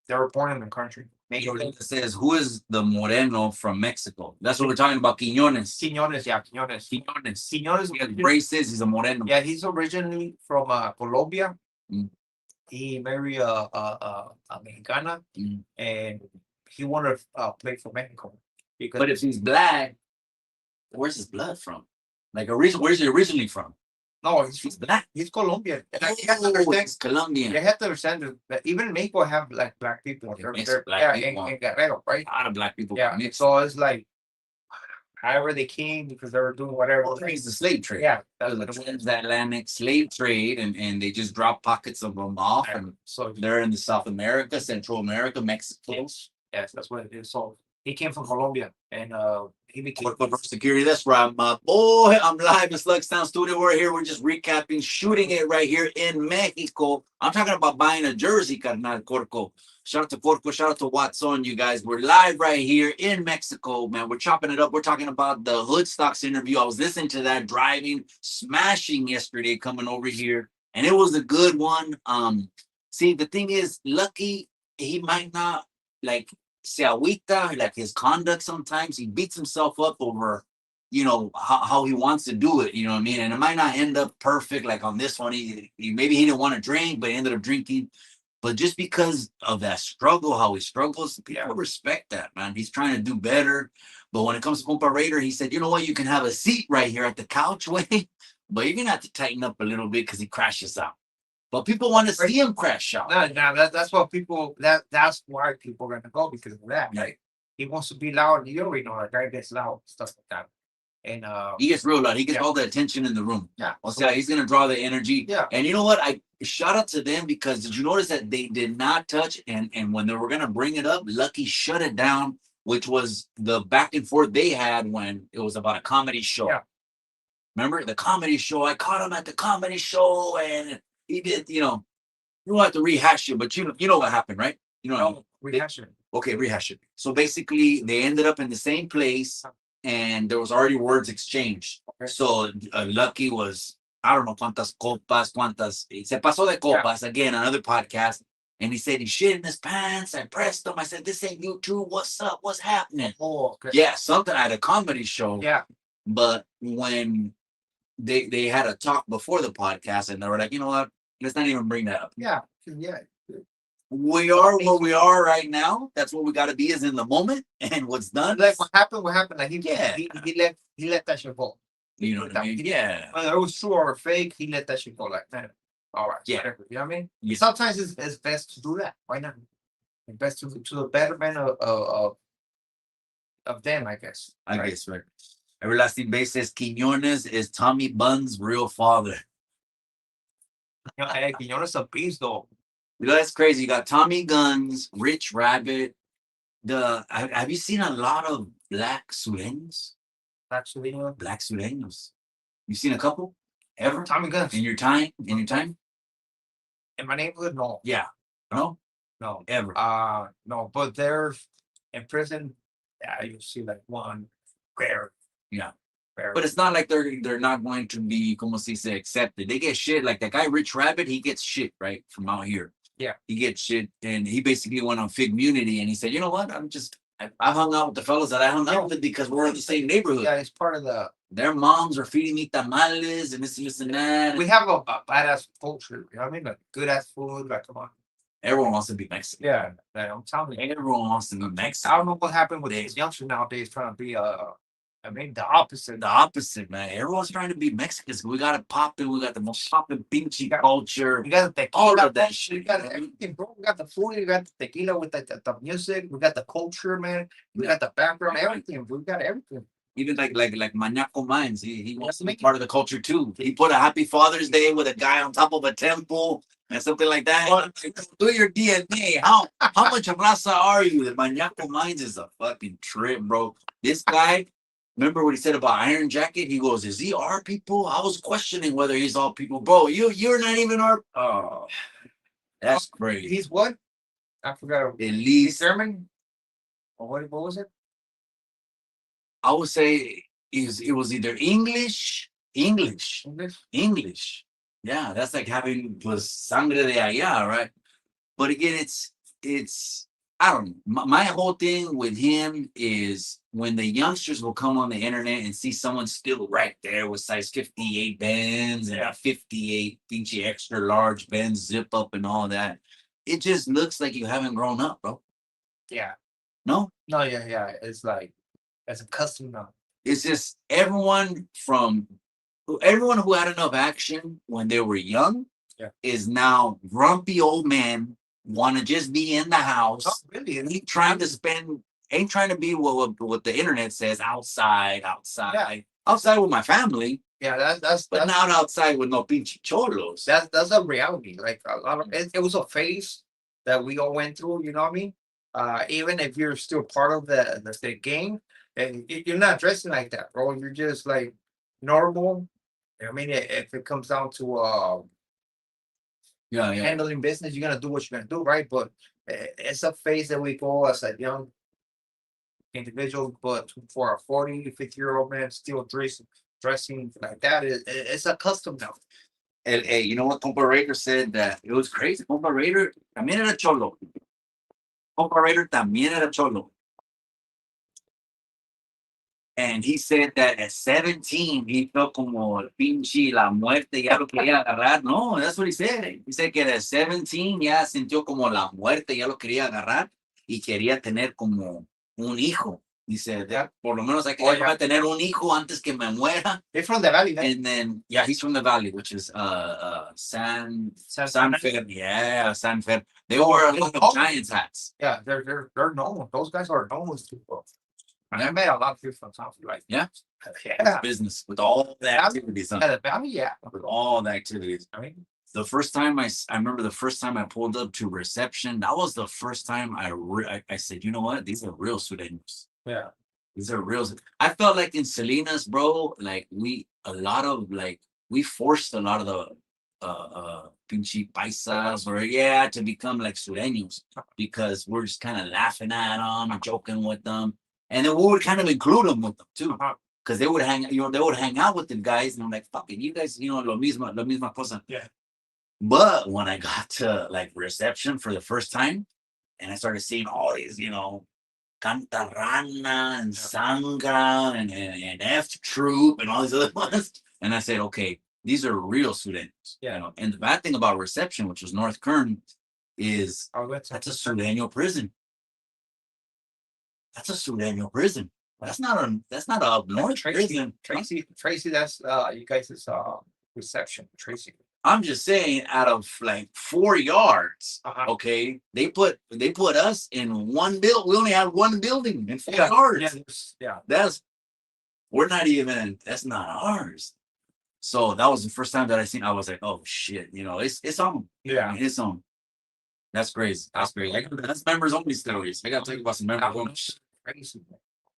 they were born in the country. Mexico says, who is the Moreno from Mexico? That's what we're talking about. Quiñones. Quiñones, yeah, Quiñones. Quiñones. Quiñones, He has braces. He's a Moreno. yeah, he's originally from Colombia. Mm. He married a Mexicana, and he wanted to play for Mexico. Because But if he's black, where's his blood from? Like, where's he originally from? no, He's black. he's Colombian. And you have to Oh, understand, he's Colombian. you have to understand that even in Mexico have like black people. Black people. In Guerrero, right? A lot of black people. Yeah. So it's like however they came because they were doing whatever. Well, it's the slave trade. Yeah, That was the transatlantic slave trade, and they just dropped pockets of them off, and so they're in the South America, Central America, Mexico. yes, that's what it is. So he came from Colombia, and he became For security. That's right. Boy, I'm live in Sluggz Town Studio. We're here. We're just recapping, shooting it right here in Mexico. I'm talking about buying a jersey, carnal, Corco. Shout out to Corco. Shout out to Watson, you guys. We're live right here in Mexico, man. We're chopping it up. We're talking about the Hood Stocks interview. I was listening to that driving, smashing yesterday, coming over here, and it was a good one. See, the thing is, Lucky, he might not like se agüita, like his conduct sometimes. He beats himself up over, how he wants to do it, you know what I mean? And it might not end up perfect, like on this one. He maybe he didn't want to drink, but he ended up drinking. But just because of that struggle, how he struggles, people respect that, man. He's trying to do better. But when it comes to Compa Raider, he said, you know what, you can have a seat right here at the couch, way, but you're gonna have to tighten up a little bit because he crashes out. But people want to see him crash out. No, that's what people that's why people are gonna go because of that. Yeah. Right? He wants to be loud. You already know that guy gets loud, stuff like that. And he gets real loud. He gets all the attention in the room. Yeah. Well, see, he's gonna draw the energy. Yeah. And you know what? I shout out to them because did you notice that they did not touch and when they were gonna bring it up, Lucky shut it down, which was the back and forth they had when it was about a comedy show. Yeah. Remember the comedy show? I caught him at the comedy show and he did, you don't have to rehash it, but you know what happened, right? You know, no, rehash it. Okay, rehash it. So basically, they ended up in the same place, and there was already words exchanged. Okay. So Lucky was, I don't know, cuántas copas, se pasó de copas, again, another podcast, and he said he shit in his pants. I pressed him. I said, this ain't you two. What's up? What's happening? Oh, okay. Yeah, something at a comedy show. Yeah. But when they had a talk before the podcast, and they were like, you know what? Let's not even bring that up. Yeah. We are where we are right now. That's what we got to be is in the moment and what's done. Like what happened. Like he let that shit go. You know what I mean? Yeah. Whether it was true or fake, he let that shit go. Like that. All right. Yeah. Whatever, you know what I mean? Yeah. Sometimes it's best to do that. Why not? It's best to the betterment of them, I guess. I guess, right. Everlasting Base says Quiñones is Tommy Bunn's real father. Hey, Quiñones is a beast, though. That's crazy. You got Tommy Guns, Rich Rabbit. Have you seen a lot of black sureños? Black sureños. You seen a couple? Ever? Tommy Guns. In your time? In my neighborhood, no. Yeah. No? No. Ever. No, but there's in prison, yeah, you see like one rare. Yeah. Rare. But it's not like they're not going to be, como se dice, accepted. They get shit. Like that guy, Rich Rabbit, he gets shit, right? From out here. Yeah. He gets shit. And he basically went on Fig Munity and he said, you know what? I hung out with the fellas that I hung out with because we're in the same neighborhood. Yeah, it's part of their moms are feeding me tamales and this and that. We have a badass culture, you know what I mean? Like good ass food, like come on. Everyone wants to be Mexican. Yeah, I'm telling you. Everyone wants to be Mexican. I don't know what happened with these youngsters nowadays trying to be the opposite. The opposite, man. Everyone's trying to be Mexicans. We got it popping. We got the most popping pinchy culture. We got the tequila, all of that shit. We got everything, bro. We got the food. We got the tequila with the music. We got the culture, man. We got the background, everything. We got everything. Even like Maniaco Minds, he wants to be part of the culture too. He put a Happy Father's Day with a guy on top of a temple and something like that. Do your DNA. How much raza are you? The Maniaco Minds is a fucking trip, bro. This guy, remember what he said about Iron Jacket? He goes, "Is he our people?" I was questioning whether he's all people, bro. You're not even our. Oh, that's crazy. He's what? I forgot. At least Sermon. Or what was it? I would say it was either English. Yeah, that's like having pues sangre de allá, right? But again, it's I don't know. My whole thing with him is when the youngsters will come on the internet and see someone still right there with size 58 Benz and a 58 pinche extra large Benz zip up and all that. It just looks like you haven't grown up, bro. Yeah. No, No, yeah. It's like it's a custom now. it's just everyone who had enough action when they were young Yeah. is now grumpy old men, want to just be in the house. Not really. Ain't trying to spend, ain't trying to be what the internet says outside, outside with my family, Yeah, but not outside with no pinche cholos. that's a reality. Like a lot of it was a phase that we all went through. You know what I mean? Even if you're still part of the game, and you're not dressing like that, bro. You're just like normal. I mean, if it comes down to Yeah. handling business, you're gonna do what you're gonna do, right? But it's a phase that we go as a young individual, but for a 40, 50-year-old man still dressing like that, it's a custom now. Hey, you know what? Compa Raider said that it was crazy. Compa Raider también era cholo. Compa Raider también era cholo. And he said that at 17, he felt como el pinche la muerte ya lo quería agarrar. No, that's what he said. He said que at 17 ya sintió como la muerte ya lo quería agarrar y quería tener como un hijo. Dice, por lo menos hay que tener un hijo antes que me muera. He's from the valley, And then, yeah, he's from the valley, which is San Fer. Yeah, San Fer. They wore a lot of Giants hats. Yeah, they're normal. Those guys are normal people. And I met a lot of people from South like Yeah. Yeah. Business with all the activities. Yeah, the valley, yeah. With all the activities. I mean, the first time I remember the first time I pulled up to reception, that was the first time I said, you know what? These are real Sureños. yeah. These are real. I felt like in Salinas, bro, like we forced a lot of the pinche paisas or to become like Sureños because we're just kind of laughing at them and joking with them. And then we would kind of include them with them too. Because they would hang out with the guys, and I'm like, fucking you guys, lo misma cosa. Yeah. But when I got to like reception for the first time, and I started seeing all these, Cantarana and Sangra and F Troop and all these other ones, and I said, okay, these are real Sureños. Yeah. And the bad thing about reception, which was North Kern, is that's a Sureño prison. That's a Sureño prison. That's not a North prison. Tracy, that's you guys' reception, Tracy. I'm just saying, out of like 4 yards, okay, they put us in one build. We only have one building in 4 yards. Yeah. That's not ours. So that was the first time that I was like, oh shit, it's on. Yeah. It's on. That's crazy. That's great. That's members only stories. I gotta talk about some members only. Crazy.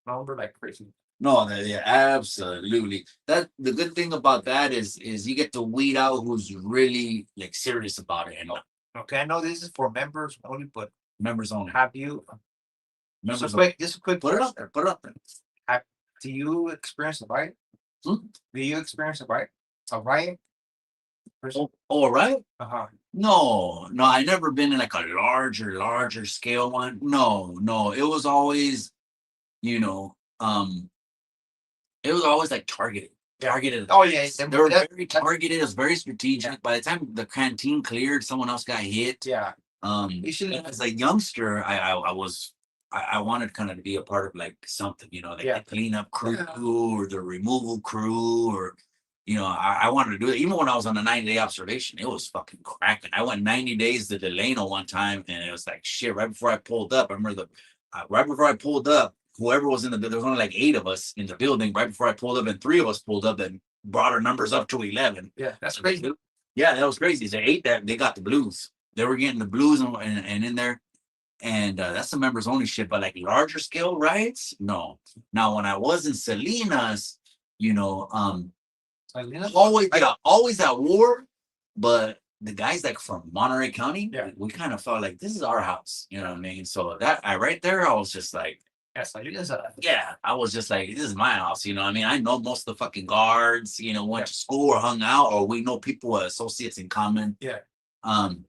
Number like crazy. No, yeah, absolutely. The good thing about that is you get to weed out who's really like serious about it. Okay, I know this is for members only, but members only. Have you? Members just a quick. Put it up there. Put it up there. Do you experience a riot? Hmm? Do you experience a riot? A riot? Oh, right? No, I never been in like a larger scale one. No. It was always, it was always like targeted. Oh yeah, they were very targeted. It was very strategic. Yeah. By the time the canteen cleared, someone else got hit. Yeah. As a youngster, I wanted kind of to be a part of like something, like the cleanup crew or the removal crew, or I wanted to do it. Even when I was on a 90-day observation, it was fucking cracking. I went 90 days to Delano one time, and it was like shit. Right before I pulled up, I remember right before I pulled up, whoever was there was only like 8 of us in the building. Right before I pulled up, and 3 of us pulled up, and brought our numbers up to 11. Yeah, that's crazy. Yeah, that was crazy. They 8 that they got the blues. They were getting the blues and in there. And that's the members only shit, but like larger scale riots, no. Now when I was in Salinas, always at war, but the guys like from Monterey County, we kind of felt like this is our house, you know what I mean? So that I was just like, I was just like, this is my house, you know what I mean? I know most of the fucking guards, went to school or hung out, or we know people, associates in common. Yeah.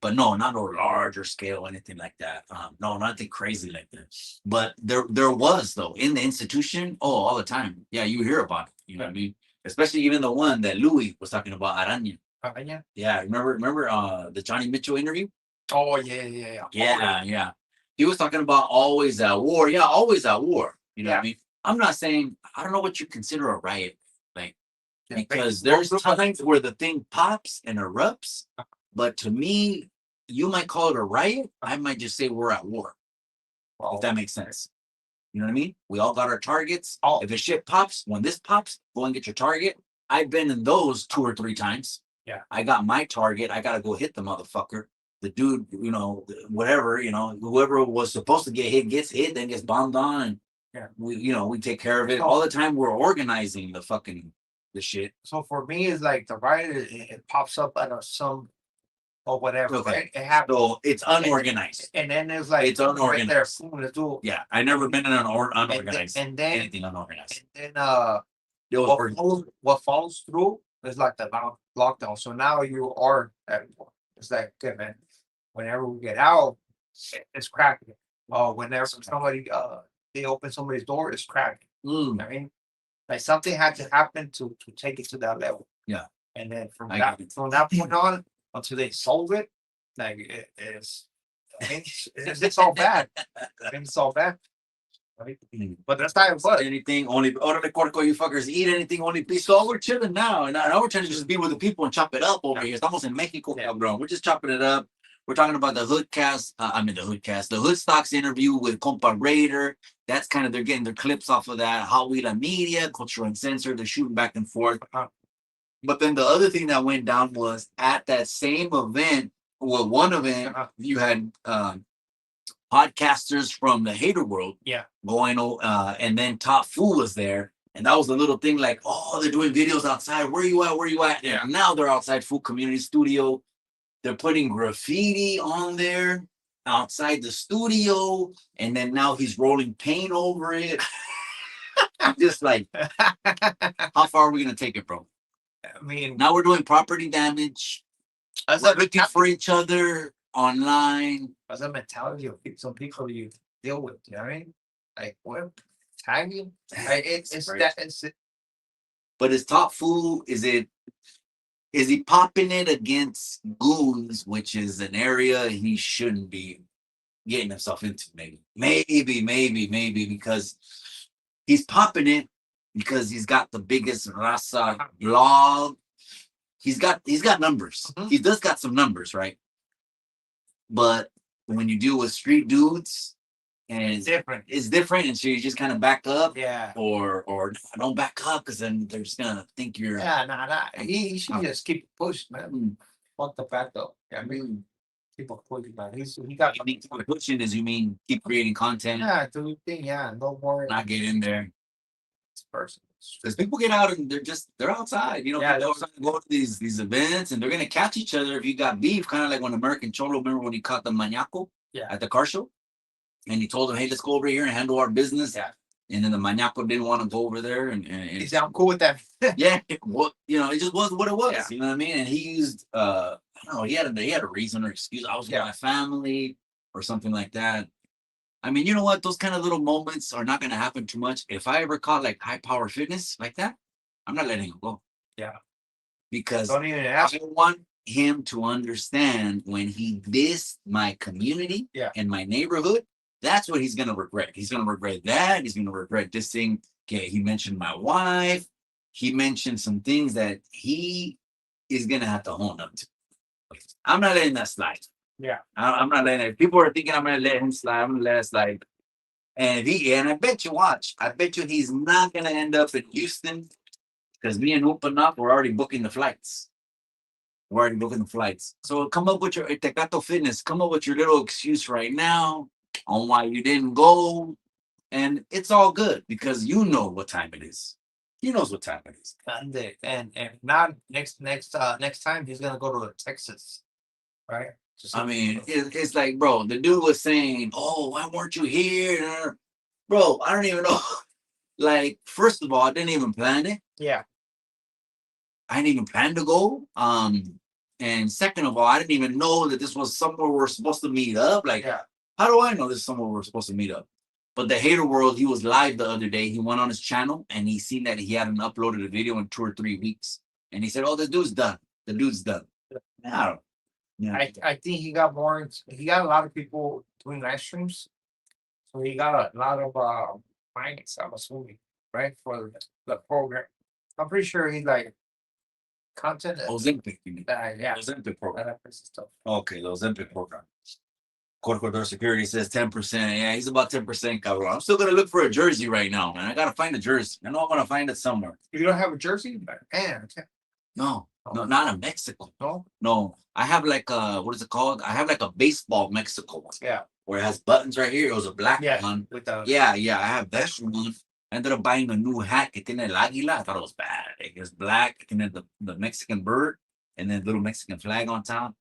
But no, not on a larger scale, anything like that. No, nothing crazy like that. But there was though in the institution. Oh, all the time. Yeah, you hear about it. You know what I mean? Especially even the one that Louis was talking about, Aranya. Yeah. Yeah, remember the Johnny Mitchell interview? Oh yeah. Yeah. He was talking about always at war. Yeah, always at war. You know what I Yeah. mean? I'm not saying I don't know what you consider a riot, like Yeah, because basically, there's group of- times where the thing pops and erupts, but to me, you might call it a riot. I might just say we're at war, if that makes sense. You know what I mean? We all got our targets. Oh. If a shit pops, when this pops, go and get your target. I've been in those 2 or 3 times. Yeah. I got my target. I gotta go hit the motherfucker. The dude, you know, whatever, you know, whoever was supposed to get hit gets hit, then gets bombed on, and Yeah. we take care of it. All the time we're organizing the shit. So for me, it's like the riot. It pops up out of some or whatever. Okay. Right? It happens, So it's unorganized. and then it's like It's unorganized. Right there, boom, let's do. Yeah, I never been in an unorganized. And then anything unorganized. And then It was what follows through is like the lockdown. So now you are at war. It's like, okay, man. Whenever we get out, it's cracking. Whenever somebody they open somebody's door, it's cracking. Mm. I mean, like something had to happen to take it to that level. Yeah. And then from I that get it. from that point on until they solve it, like it is. I mean, it's all bad. I mean, it's all bad. Right? But that's how it was. Anything only order corco, you fuckers eat anything only piece. So we're chilling now, and now we're trying to just be with the people and chop it up over here. It's almost in Mexico, bro. We're just chopping it up. We're talking about the Hoodcast. The Hood Stocks interview with Compa Raider. That's kind of they're getting their clips off of that. Hot Wheeler Media, Culture Uncensored. They're shooting back and forth. But then the other thing that went down was at that same event, well, one event, you had podcasters from the hater world going, and then Top Fool was there. And that was a little thing like, oh, they're doing videos outside. Where you at? Where you at? Yeah. And now they're outside Fool Community Studio. They're putting graffiti on there outside the studio. And then now he's rolling paint over it. I'm just like, how far are we going to take it, bro? I mean, now we're doing property damage. We're looking for each other online. That's a mentality of some people you deal with. You know what I mean? Like what tagging? It's that. It's. But is Top Fool? Is he popping it against goons, which is an area he shouldn't be getting himself into? Maybe because he's popping it because he's got the biggest raza blog. He's got numbers. He does got some numbers, right? But when you deal with street dudes, and it's different, and so you just kind of back up, or don't back up because then they're just gonna think you're. Nah. He should just keep pushing, man. Fuck the back up. I mean, keep pushing, man. He got pushing. Is you mean keep creating content? Yeah, do your thing. Yeah, don't worry. Not get in there. This person. Because people get out and they're outside, you know. They're outside to go to these events, and they're gonna catch each other if you got beef. Kind of like when American Cholo, remember when he caught the maniaco at the car show, and he told him, "Hey, let's go over here and handle our business." Yeah. And then the maniaco didn't want to go over there, and he said, "I'm cool with that." Yeah, well, you know, it just was what it was. Yeah. You know what I mean? And he used, I don't know, he had a reason or excuse. I was with my family or something like that. I mean, you know what? Those kind of little moments are not going to happen too much. If I ever caught like high power fitness like that, I'm not letting him go. Yeah. Because I want him to understand when he dissed my community and my neighborhood, that's what he's going to regret. He's going to regret that. He's going to regret dissing. Okay, he mentioned my wife. He mentioned some things that he is going to have to own up to. I'm not letting that slide. Yeah, I'm not letting it. People are thinking I'm gonna let him slide. I'm gonna let it slide. And I bet you he's not gonna end up in Houston because me and Upanoff we're already booking the flights. So come up with your Tecato Fitness. Come up with your little excuse right now on why you didn't go, and it's all good because you know what time it is. He knows what time it is. And not next time he's gonna go to Texas, right? I mean, it's like, bro, the dude was saying, "Oh, why weren't you here?" Bro, I don't even know. Like, first of all, I didn't even plan it. Yeah. I didn't even plan to go. And second of all, I didn't even know that this was somewhere we're supposed to meet up. Like, Yeah. how do I know this is somewhere we're supposed to meet up? But the hater world, he was live the other day. He went on his channel and he seen that he hadn't uploaded a video in 2 or 3 weeks. And he said, "Oh, the dude's done. The dude's done." I don't. Yeah. I think he got more. He got a lot of people doing live streams, so he got a lot of clients. I'm assuming, right, for the program. I'm pretty sure he's like content. Ozempic, you mean? Yeah, Ozempic program. that type of stuff. Okay, the Ozempic program. Corridor Security says 10%. Yeah, he's about 10%, cabrón. I'm still gonna look for a jersey right now, man. I gotta find a jersey. I know I'm gonna find it somewhere. You don't have a jersey, man. No, no, not in Mexico. No. No, I have like what is it called? I have like a baseball Mexico one. Yeah. Where it has buttons right here. It was a black Yeah. one. With the Yeah, I have that one. I ended up buying a new hat que tiene el águila. I thought it was bad. It's black, and then the Mexican bird, and then little Mexican flag on top.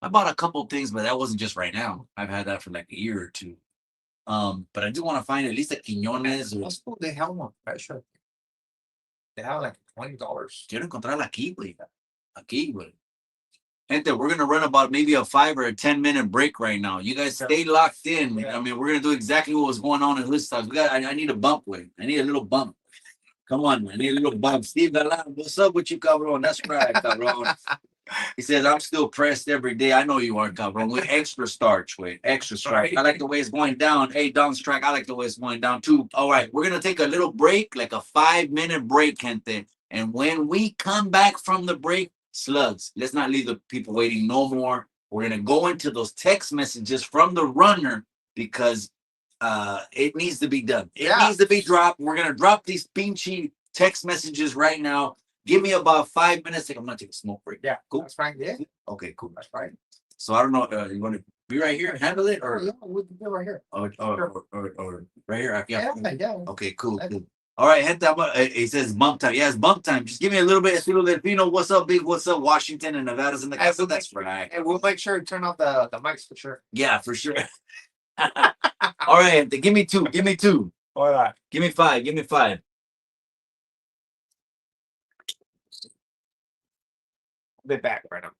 I bought a couple things, but that wasn't just right now. I've had that for like a year or two. But I do want to find at least a Quiñones or That's cool. They have one. I sure. They have like $20. quiero encontrarla aquí, güey. Aquí, güey. Gente, we're gonna run about maybe a 5 or a 10 minute break right now. You guys stay locked in. Yeah. I mean, we're gonna do exactly what was going on in Hood Stocks. I need a bump, way. I need a little bump. Come on, man. I need a little bump. Steve Galan, what's up with you, cabrón? That's right, cabrón. He says, I'm still pressed every day. I know you are, cabrón. With extra starch, wait. Extra starch. I like the way it's going down. Hey, Don Strike, I like the way it's going down too. All right, we're gonna take a little break, like a 5 minute break, gente. And when we come back from the break, Sluggz, let's not leave the people waiting no more. We're gonna go into those text messages from the runner because it needs to be done. It needs to be dropped. We're gonna drop these pinchy text messages right now. Give me about 5 minutes. I'm gonna take a smoke break. Yeah, cool. That's fine. Yeah, Okay, cool. that's fine. So I don't know. You want to be right here and handle it, or Yeah, we'll be right here. or right here? Yeah. Okay, cool. All right, gente. He says bump time. Yeah, it's bump time. Just give me a little bit. Estilo Delfino. What's up, big? What's up, Washington and Nevada's in the castle? That's right. And we'll make sure to turn off the mics for sure. Yeah, for sure. All right, gente. Give me two. Give me two. All right. Give me five. Give me five. I'll be back right now.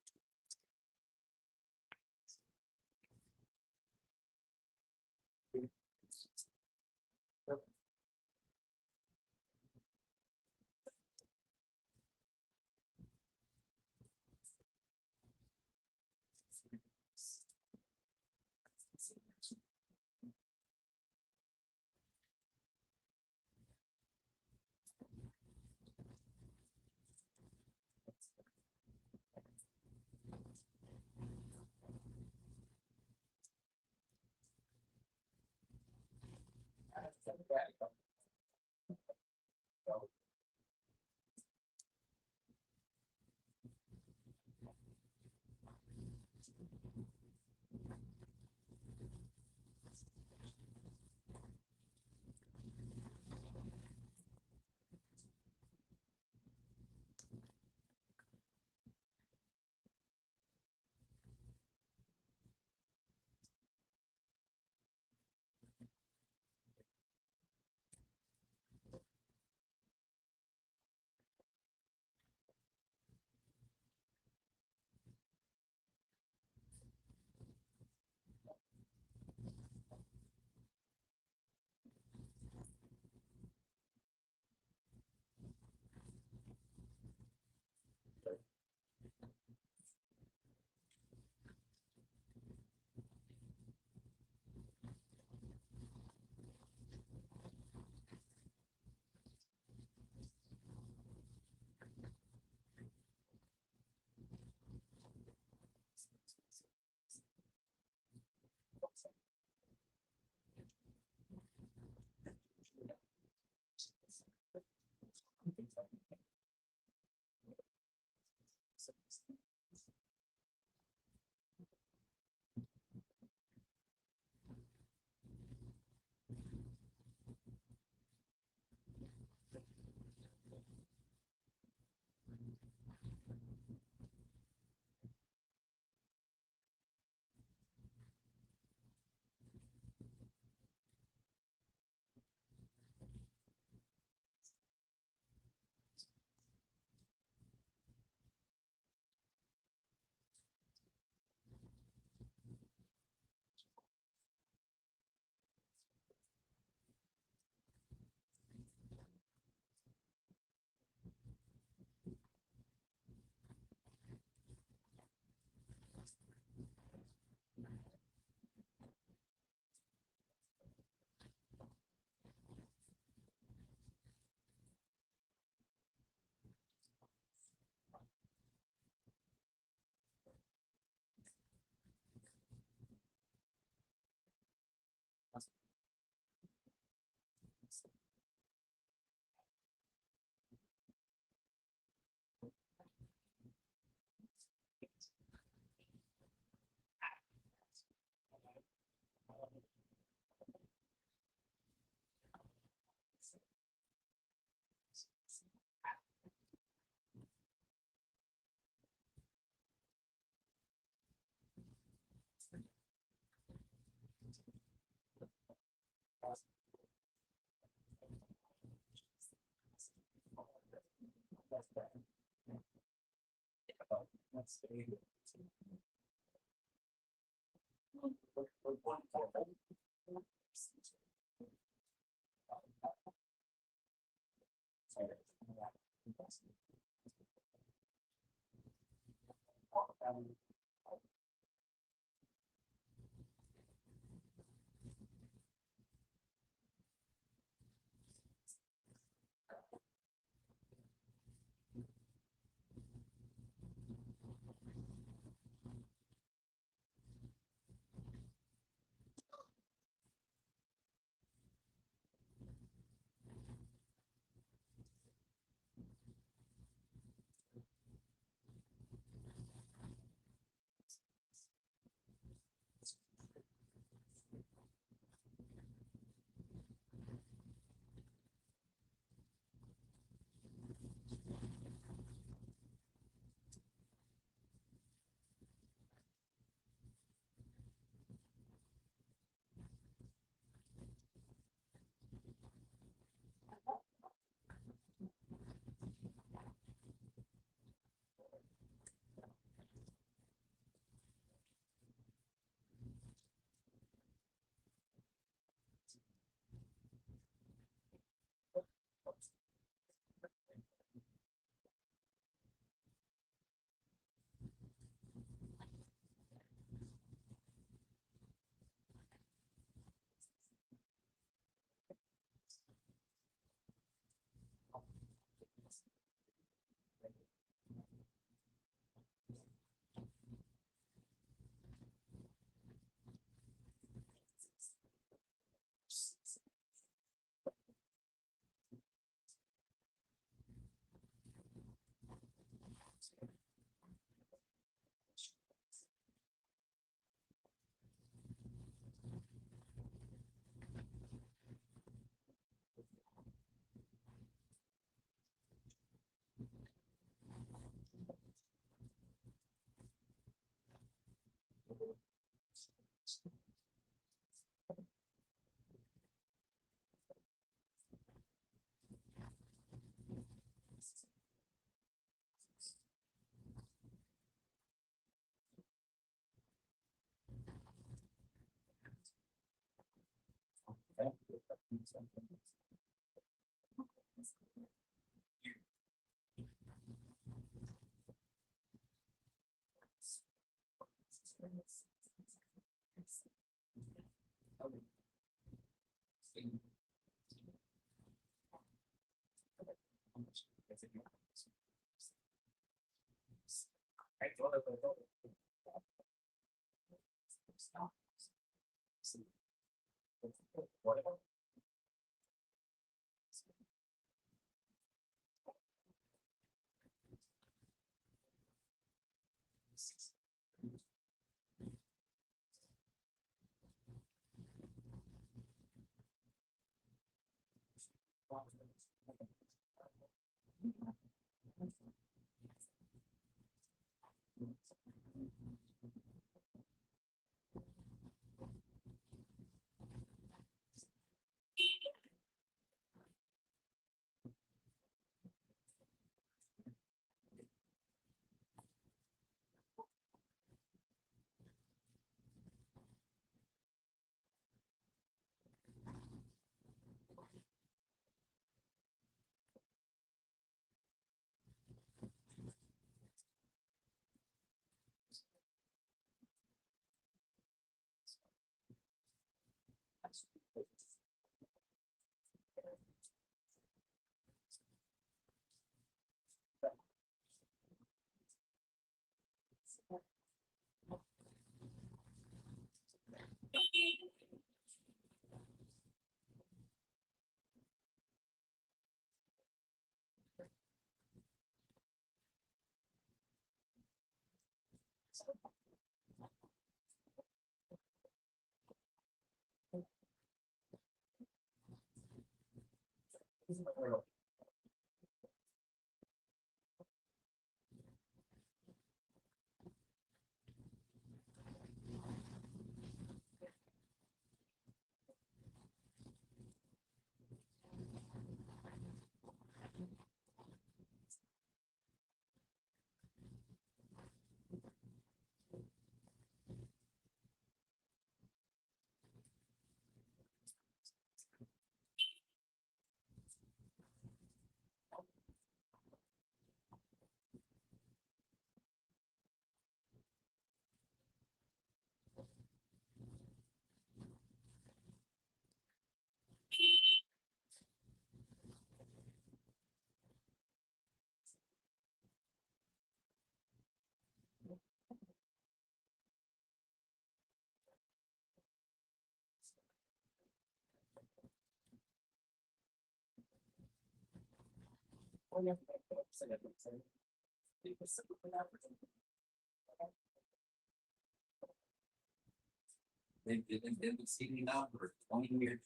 They've been seeing now for 20 years.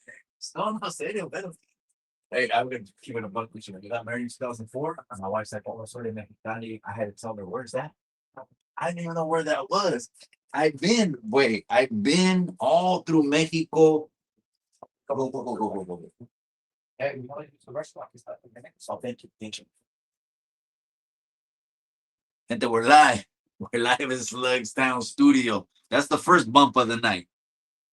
No, no, serio, pero. Hey, I'm gonna keep it a buck with you. I got married in 2004. My wife's like, oh, sorry, Mexicali. I had to tell her, where's that? I didn't even know where that was. I've been all through Mexico. Go. Hey, you want to use the restaurant? So thank you. Gente, we're live. We're live in Sluggz Town Studio. That's the first bump of the night.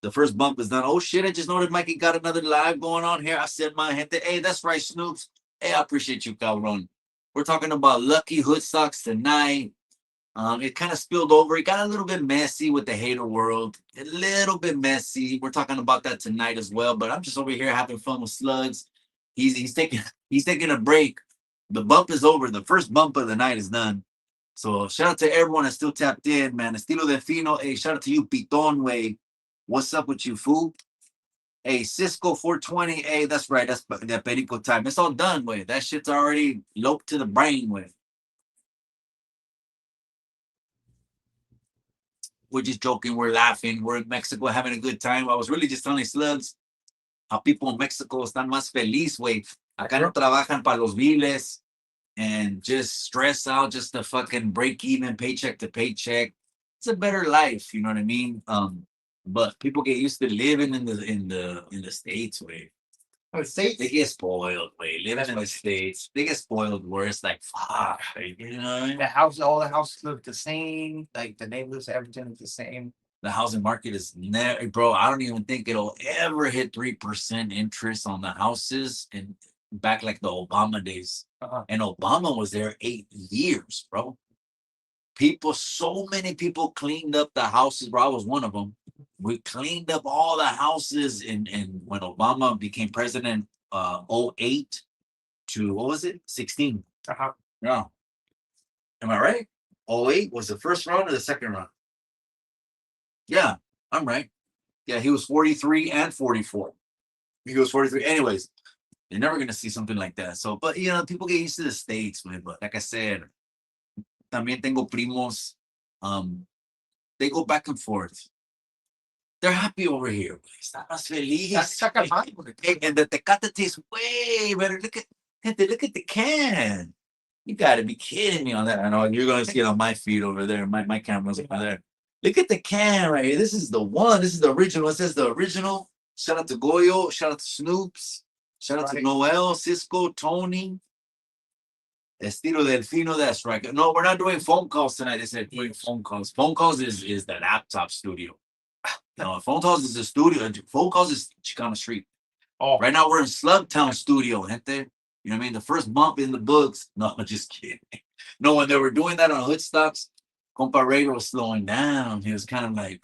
The first bump is done. Oh shit, I just noticed Mikey got another live going on here. I said my gente. Hey, that's right, Snoops. Hey, I appreciate you, Calron. We're talking about Lucky Hood Socks tonight. It kind of spilled over. It got a little bit messy with the hater world. A little bit messy. We're talking about that tonight as well. But I'm just over here having fun with Sluggz. He's taking a break. The bump is over. The first bump of the night is done. So shout out to everyone that's still tapped in, man. Estilo Delfino. Hey, shout out to you, Piton Way. What's up with you, fool? Hey, Cisco 420. Hey, that's right. That's that Perico time. It's all done with. That shit's already loped to the brain with. We're just joking. We're laughing. We're in Mexico having a good time. I was really just telling Sluggz how people in Mexico están más feliz, güey. Acá no trabajan para los biles and just stress out just to fucking break even paycheck to paycheck. It's a better life, you know what I mean? But people get used to living in the States, way. Oh, States? They get spoiled, way. Living in the States, they get spoiled where it's like, fuck, you know what I mean? All the houses look the same. Like the neighborhoods, everything is the same. The housing market is never, bro. I don't even think it'll ever hit 3% interest on the houses. And back like the Obama days, and Obama was there 8 years, bro. So many people cleaned up the houses, bro. I was one of them. We cleaned up all the houses in when Obama became president, 08 to what was it? 16. Yeah. Am I right? 08 was the first round or the second round? Yeah, I'm right. Yeah, he was 43 and 44. He was 43. Anyways, you're never gonna see something like that. So, but you know, people get used to the States, man. But like I said, también tengo primos. They go back and forth. They're happy over here. Están más felices. And the Tecate tastes way better. Look at the can. You gotta be kidding me on that. I know you're gonna see it on my feed over there. My camera's over there. Look at the can right here. This is the one. This is the original. It says the original. Shout out to Goyo. Shout out to Snoops. Shout out to Noel, Cisco, Tony. Estilo Delfino. That's right. No, we're not doing phone calls tonight. They said doing phone calls. Phone calls is the laptop studio. No, phone calls is the studio. Phone calls is Chicano Street. Oh, right now we're in Slug Town Studio, gente. You know what I mean? The first bump in the books. No, just kidding. No, when they were doing that on Hood Stocks, Compa Ray was slowing down. He was kind of like,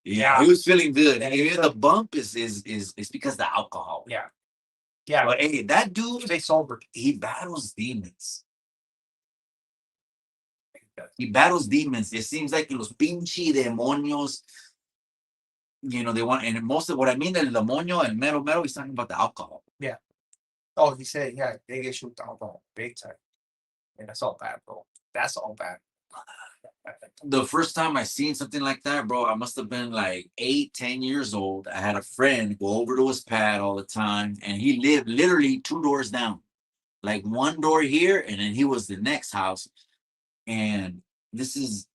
yeah, he was feeling good. And even the bump is because of the alcohol. Yeah. But hey, that dude, stay sober. He battles demons. He battles demons. It seems like los pinche demonios, you know, they want, and most of what I mean, el demonio, el mero, he's talking about the alcohol. Yeah. Oh, he said, yeah, big issue with alcohol, big time. And that's all bad, bro. That's all bad. The first time I seen something like that, bro, I must have been like 8-10 years old. I had a friend go over to his pad all the time, and he lived literally 2 doors down, like one door here, and then he was the next house. And this is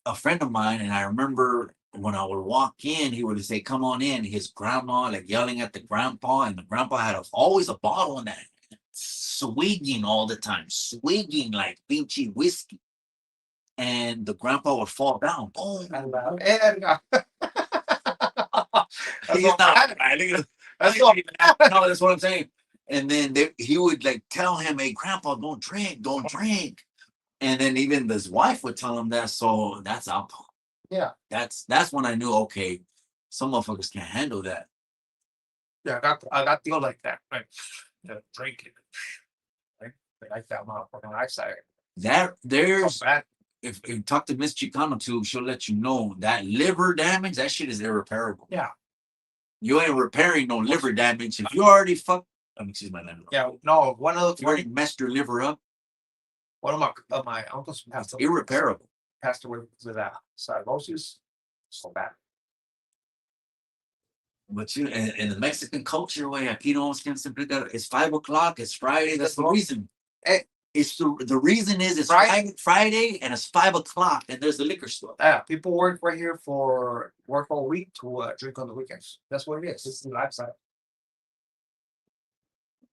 a friend of mine, and I remember when I would walk in, he would say, "Come on in." His grandma like yelling at the grandpa, and the grandpa had always a bottle in that, swigging all the time, swigging like pinchy whiskey. And the grandpa would fall down. Boom. That's what I'm saying. And then he would like tell him, "Hey, grandpa, don't drink." And then even his wife would tell him that. So that's alcohol. Yeah. That's when I knew, okay, some motherfuckers can't handle that. Yeah, I got deal like that. Like drinking. Like that motherfucking lifestyle. There's if you talk to Miss Chicano too, she'll let you know that liver damage, that shit is irreparable. Yeah. You ain't repairing no liver damage. If you already fucked Excuse my language. Yeah, no, You already messed your liver up. one of my uncles passed away. Irreparable. Passed away with cirrhosis. So bad. But you in the Mexican culture way, aquí no siempre it's 5 o'clock, it's Friday. That's the reason. It's the reason is it's Friday and it's 5 o'clock and there's the liquor store. Yeah, people work right here for work all week to drink on the weekends. That's what it is. It's the lifestyle.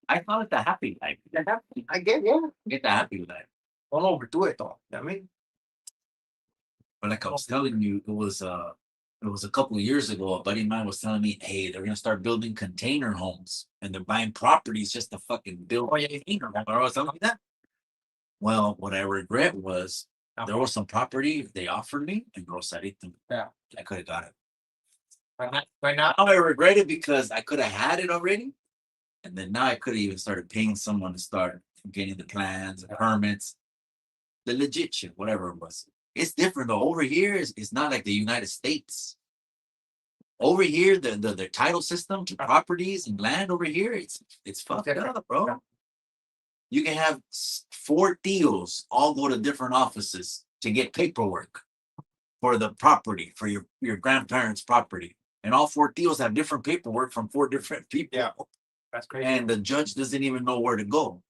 I call it the happy life. I get, yeah. Get the happy life. Don't overdo it though. You know what I mean? But like I was telling you, it was a couple of years ago, a buddy of mine was telling me, hey, they're gonna start building container homes and they're buying properties just to fucking build container homes or something like that. Well, what I regret was there was some property they offered me in Rosarito. Yeah. I could have got it. Right now, I regret it because I could have had it already. And then now I could have even started paying someone to start getting the plans, the permits, the legit shit, whatever it was. It's different though. Over here, it's not like the United States. Over here, the title system to properties and land over here, it's fucked up, bro. You can have 4 deals all go to different offices to get paperwork for the property, for your grandparents' property. And all 4 deals have different paperwork from 4 different people. Yeah. That's crazy. And the judge doesn't even know where to go.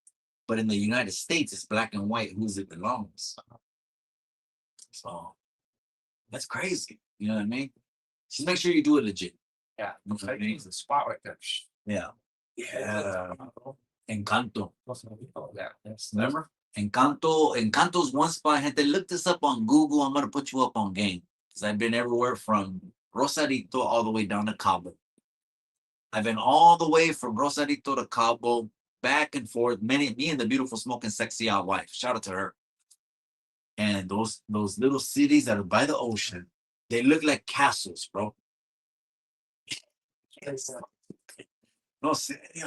But in the United States, it's black and white whose it belongs. So that's crazy. You know what I mean? Just make sure you do it legit. Yeah. You know what I mean? The spot right there. Yeah. Yeah. Encanto. Yeah. Remember? Encanto's one spot. Gente, look this up on Google. I'm gonna put you up on game. Because I've been everywhere from Rosarito all the way down to Cabo. I've been all the way from Rosarito to Cabo, back and forth. Me and the beautiful smoking sexy out wife. Shout out to her. And those little cities that are by the ocean, they look like castles, bro. No,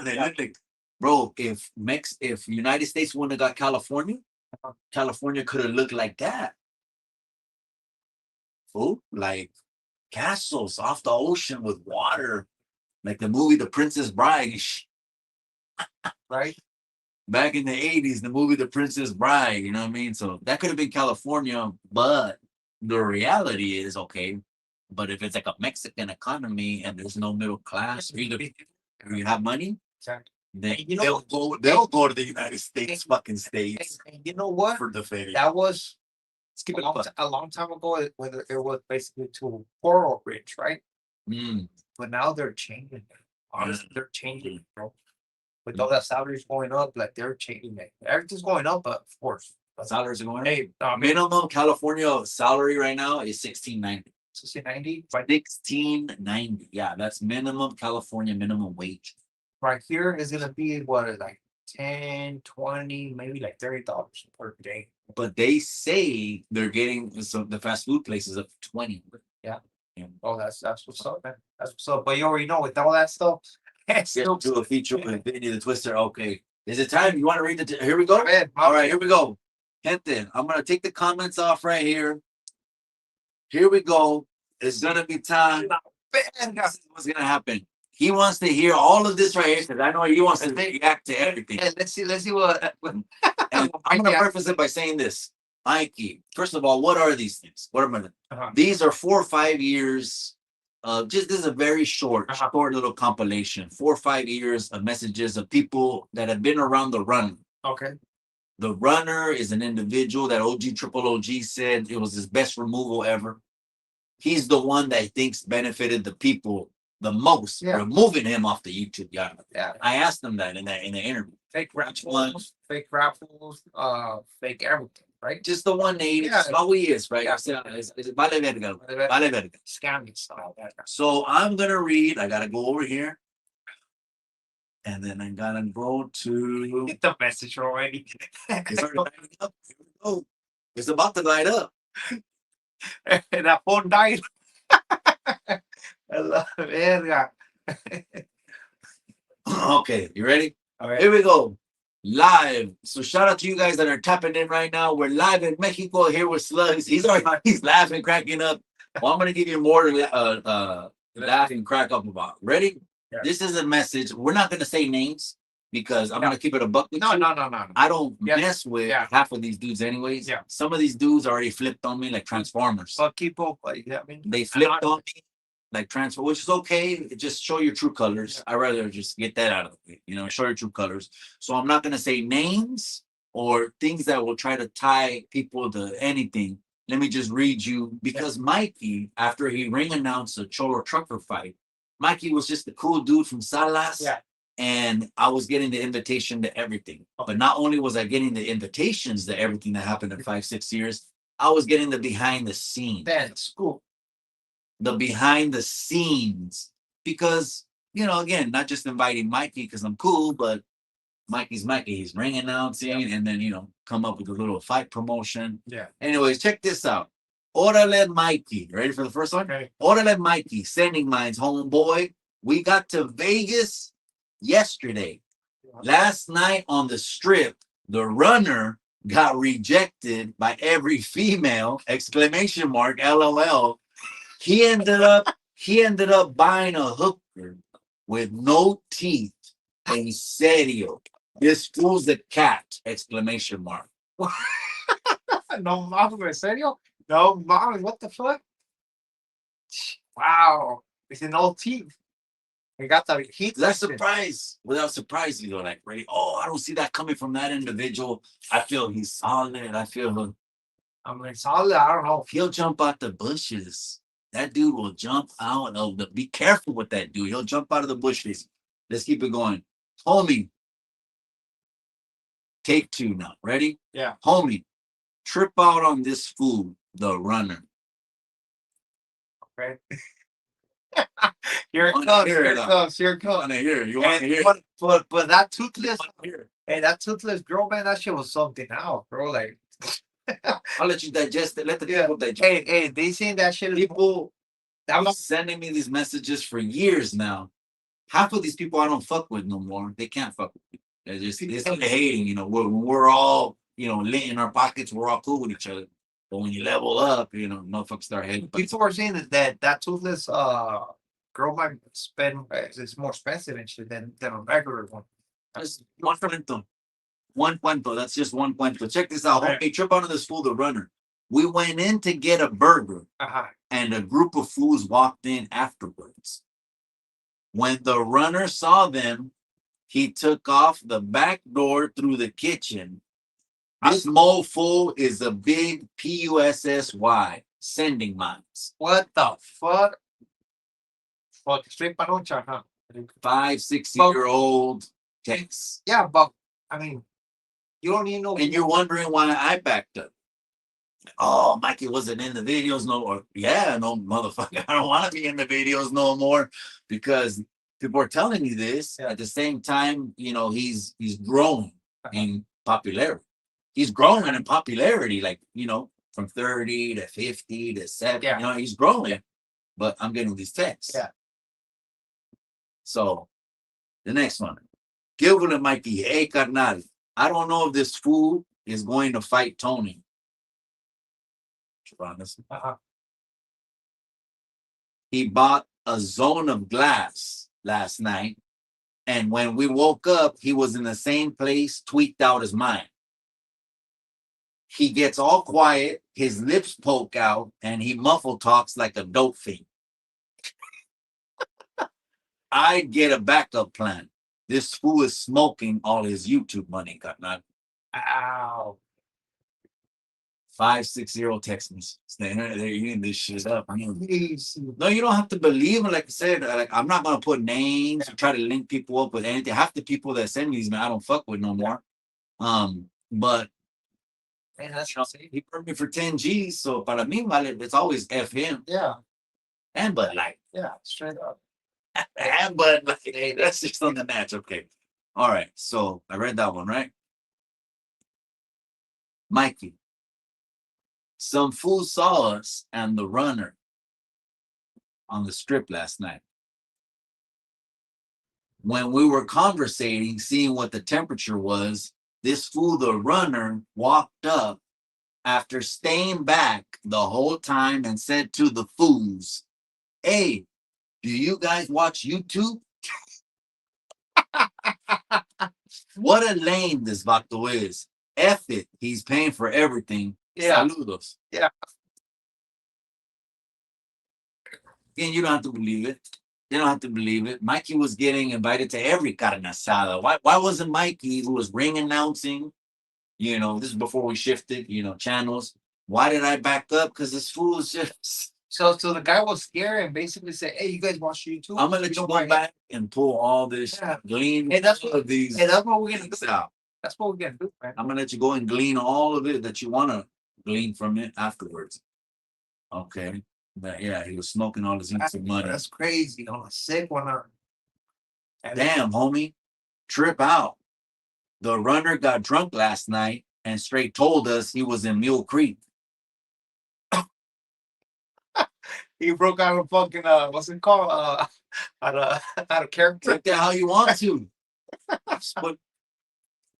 they look like, bro. If United States wouldn't have got California, California could have looked like that. Oh, like castles off the ocean with water, like the movie The Princess Bride, right? Back in the 80s, the movie The Princess Bride, you know what I mean? So that could have been California, but the reality is, okay, but if it's like a Mexican economy and there's no middle class, or you have money, then they'll go to the United States fucking states. And you know what? For the fame. That was a long time ago, whether it was basically to poor or rich, right? But now they're changing it. Honestly, they're changing it, bro. With all that salaries going up, like they're changing it. Everything's going up, but of course. Salaries are going up. Hey, minimum California salary right now is $16.90. $16.90? $16.90. Yeah, that's minimum California minimum wage. Right here is gonna be what, like 10, 20, maybe like $30 per day. But they say they're getting the fast food places up to 20. Yeah. Oh, that's what's up, man. That's what's up. But you already know with all that stuff. Still do a feature with Vinny the Twister. Okay. Is it time? You want to read the here we go? All right, here we go. Gente, I'm gonna take the comments off right here. Here we go. It's gonna be time. This is what's gonna happen. He wants to hear all of this right here because I know he wants to react to everything. And let's see what and I'm gonna preface it by saying this. Mikey, first of all, what are these things? What am I? These are 4 or 5 years. This is a very short little compilation. 4 or 5 years of messages of people that have been around the run. Okay. The runner is an individual that Triple OG said it was his best removal ever. He's the one that he thinks benefited the people the most, removing him off the YouTube. Yeah. I asked him that in the interview. Fake raffles, fake everything, right? Just the 180. That's all he is, right? It's vale verga. Vale verga. Scamming style. So I'm gonna read. I gotta go over here. And then I gotta go to get the message already. It's already lighting up. Oh, it's about to light up. And that phone died. I love it. Okay, you ready? All right. Here we go. Live. So shout out to you guys that are tapping in right now. We're live in Mexico here with Sluggz. He's laughing, cracking up. Well, I'm gonna give you more to laugh and crack up about. Ready? Yeah. This is a message. We're not gonna say names. because I'm gonna keep it a buck with No, you. no. I don't Yeah. mess with Yeah. half of these dudes anyways. Yeah. Some of these dudes already flipped on me like Transformers. But keep up, like, I mean, They flipped on me like transfer, which is okay. Just show your true colors. I rather just get that out of the way, show your true colors. So I'm not gonna say names or things that will try to tie people to anything. Let me just read you because Mikey, after he ring announced the Cholo Trucker fight, Mikey was just a cool dude from Salas. Yeah. And I was getting the invitation to everything. But not only was I getting the invitations to everything that happened in 5-6 years, I was getting the behind the scenes. That's cool. The behind the scenes. Because, again, not just inviting Mikey because I'm cool, but Mikey's Mikey. He's ring announcing and then, come up with a little fight promotion. Yeah. Anyways, check this out. Orale Mikey. Ready for the first one? Okay. Orale Mikey, sending mines, homeboy. We got to Vegas yesterday. Last night on the strip, the runner got rejected by every female, exclamation mark, LOL. He ended up buying a hooker with no teeth. En serio. This fool's a cat, exclamation mark. No mames, ¿en serio? No mames, what the fuck? Wow. It's an old teeth. We got the heat. That's surprise. Without surprise, you go like, ready. Oh, I don't see that coming from that individual. I feel he's solid. I feel I mean, solid. I don't know. he'll jump out the bushes. That dude will jump out of the. Be careful with that dude. He'll jump out of the bushes. Let's keep it going, homie. Take 2 now. Ready? Yeah. Homie, trip out on this fool, the runner. Okay. Here it Wanna comes. hear Here it it now. comes. Here it comes. Want to hear? You want to hear? But that toothless, hey, that toothless girl, man, that shit was something else, bro. Like, I'll let you digest it. Let the people digest. hey, they seen that shit. People that was sending me these messages for years now. Half of these people I don't fuck with no more. They can't fuck with me. They're just hating. We're all lit in our pockets. We're all cool with each other. But when you level up, motherfuckers start hating. People are saying that toothless girl might spend it's more expensive and shit than a regular one. That's one cuento. One cuento. That's just one cuento. Check this out. Right. Hey, trip onto this fool, the runner. We went in to get a burger, and a group of fools walked in afterwards. When the runner saw them, he took off the back door through the kitchen. This mofo is a big PUSSY, sending mines. What the fuck? Fuck, straight panocha, huh? 5-6-year-old text. Yeah, but I mean, you don't need no. And you're wondering why I backed up. Oh, Mikey wasn't in the videos no more. Yeah, no, motherfucker. I don't want to be in the videos no more because people are telling me this. At the same time, he's growing in popularity. He's growing in popularity, like, from 30 to 50 to 70. Yeah. He's growing. But I'm getting these texts. Yeah. So the next one. Gilbert and Mikey, hey carnal. I don't know if this fool is going to fight Tony. He bought a zone of glass last night, and when we woke up, he was in the same place, tweaked out his mind. He gets all quiet, his lips poke out, and he muffle talks like a dope fiend. I get a backup plan. This fool is smoking all his YouTube money, carnal. Ow. 5-6-0 text me. They're eating this shit up. Please. No, you don't have to believe him. Like I said, I'm not gonna put names or try to link people up with anything. Half the people that send me these, man, I don't fuck with no more. But Man, that's he burned me for 10 G's. So para mí, vale, it's always F him. Yeah. And Bud Light. Yeah, straight up. And Bud Light. Hey, that's just on the match. Okay. All right. So I read that one, right? Mikey. Some fool saw us and the runner on the strip last night. When we were conversating, seeing what the temperature was, this fool, the runner, walked up after staying back the whole time and said to the fools, hey, do you guys watch YouTube? What a lane this Vato is. F it. He's paying for everything. Yeah. Saludos. Yeah. And you don't have to believe it. You don't have to believe it. Mikey was getting invited to every carne asada. Why wasn't Mikey, who was ring announcing, this is before we shifted, channels. Why did I back up? Because this fool is just. So the guy was scared and basically said, "Hey, you guys watch YouTube? I'm gonna let you go back and pull all this glean And that's of these. And that's what we're gonna do. Out. That's what we're gonna do, man. I'm gonna let you go and glean all of it that you want to glean from it afterwards. Okay. But yeah, he was smoking all his instant money. That's crazy. On a sick one. Damn, homie. Trip out. The runner got drunk last night and straight told us he was in Mule Creek. He broke out of fucking what's it called? Out of character. Take that how you want to. But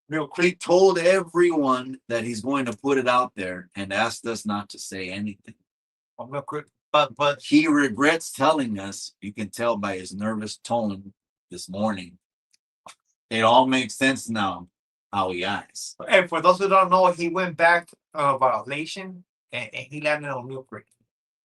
Real he told everyone that he's going to put it out there and asked us not to say anything. Real quick. But he regrets telling us. You can tell by his nervous tone this morning. It all makes sense now how he acts. And for those who don't know, he went back violation and he landed on Mule Creek.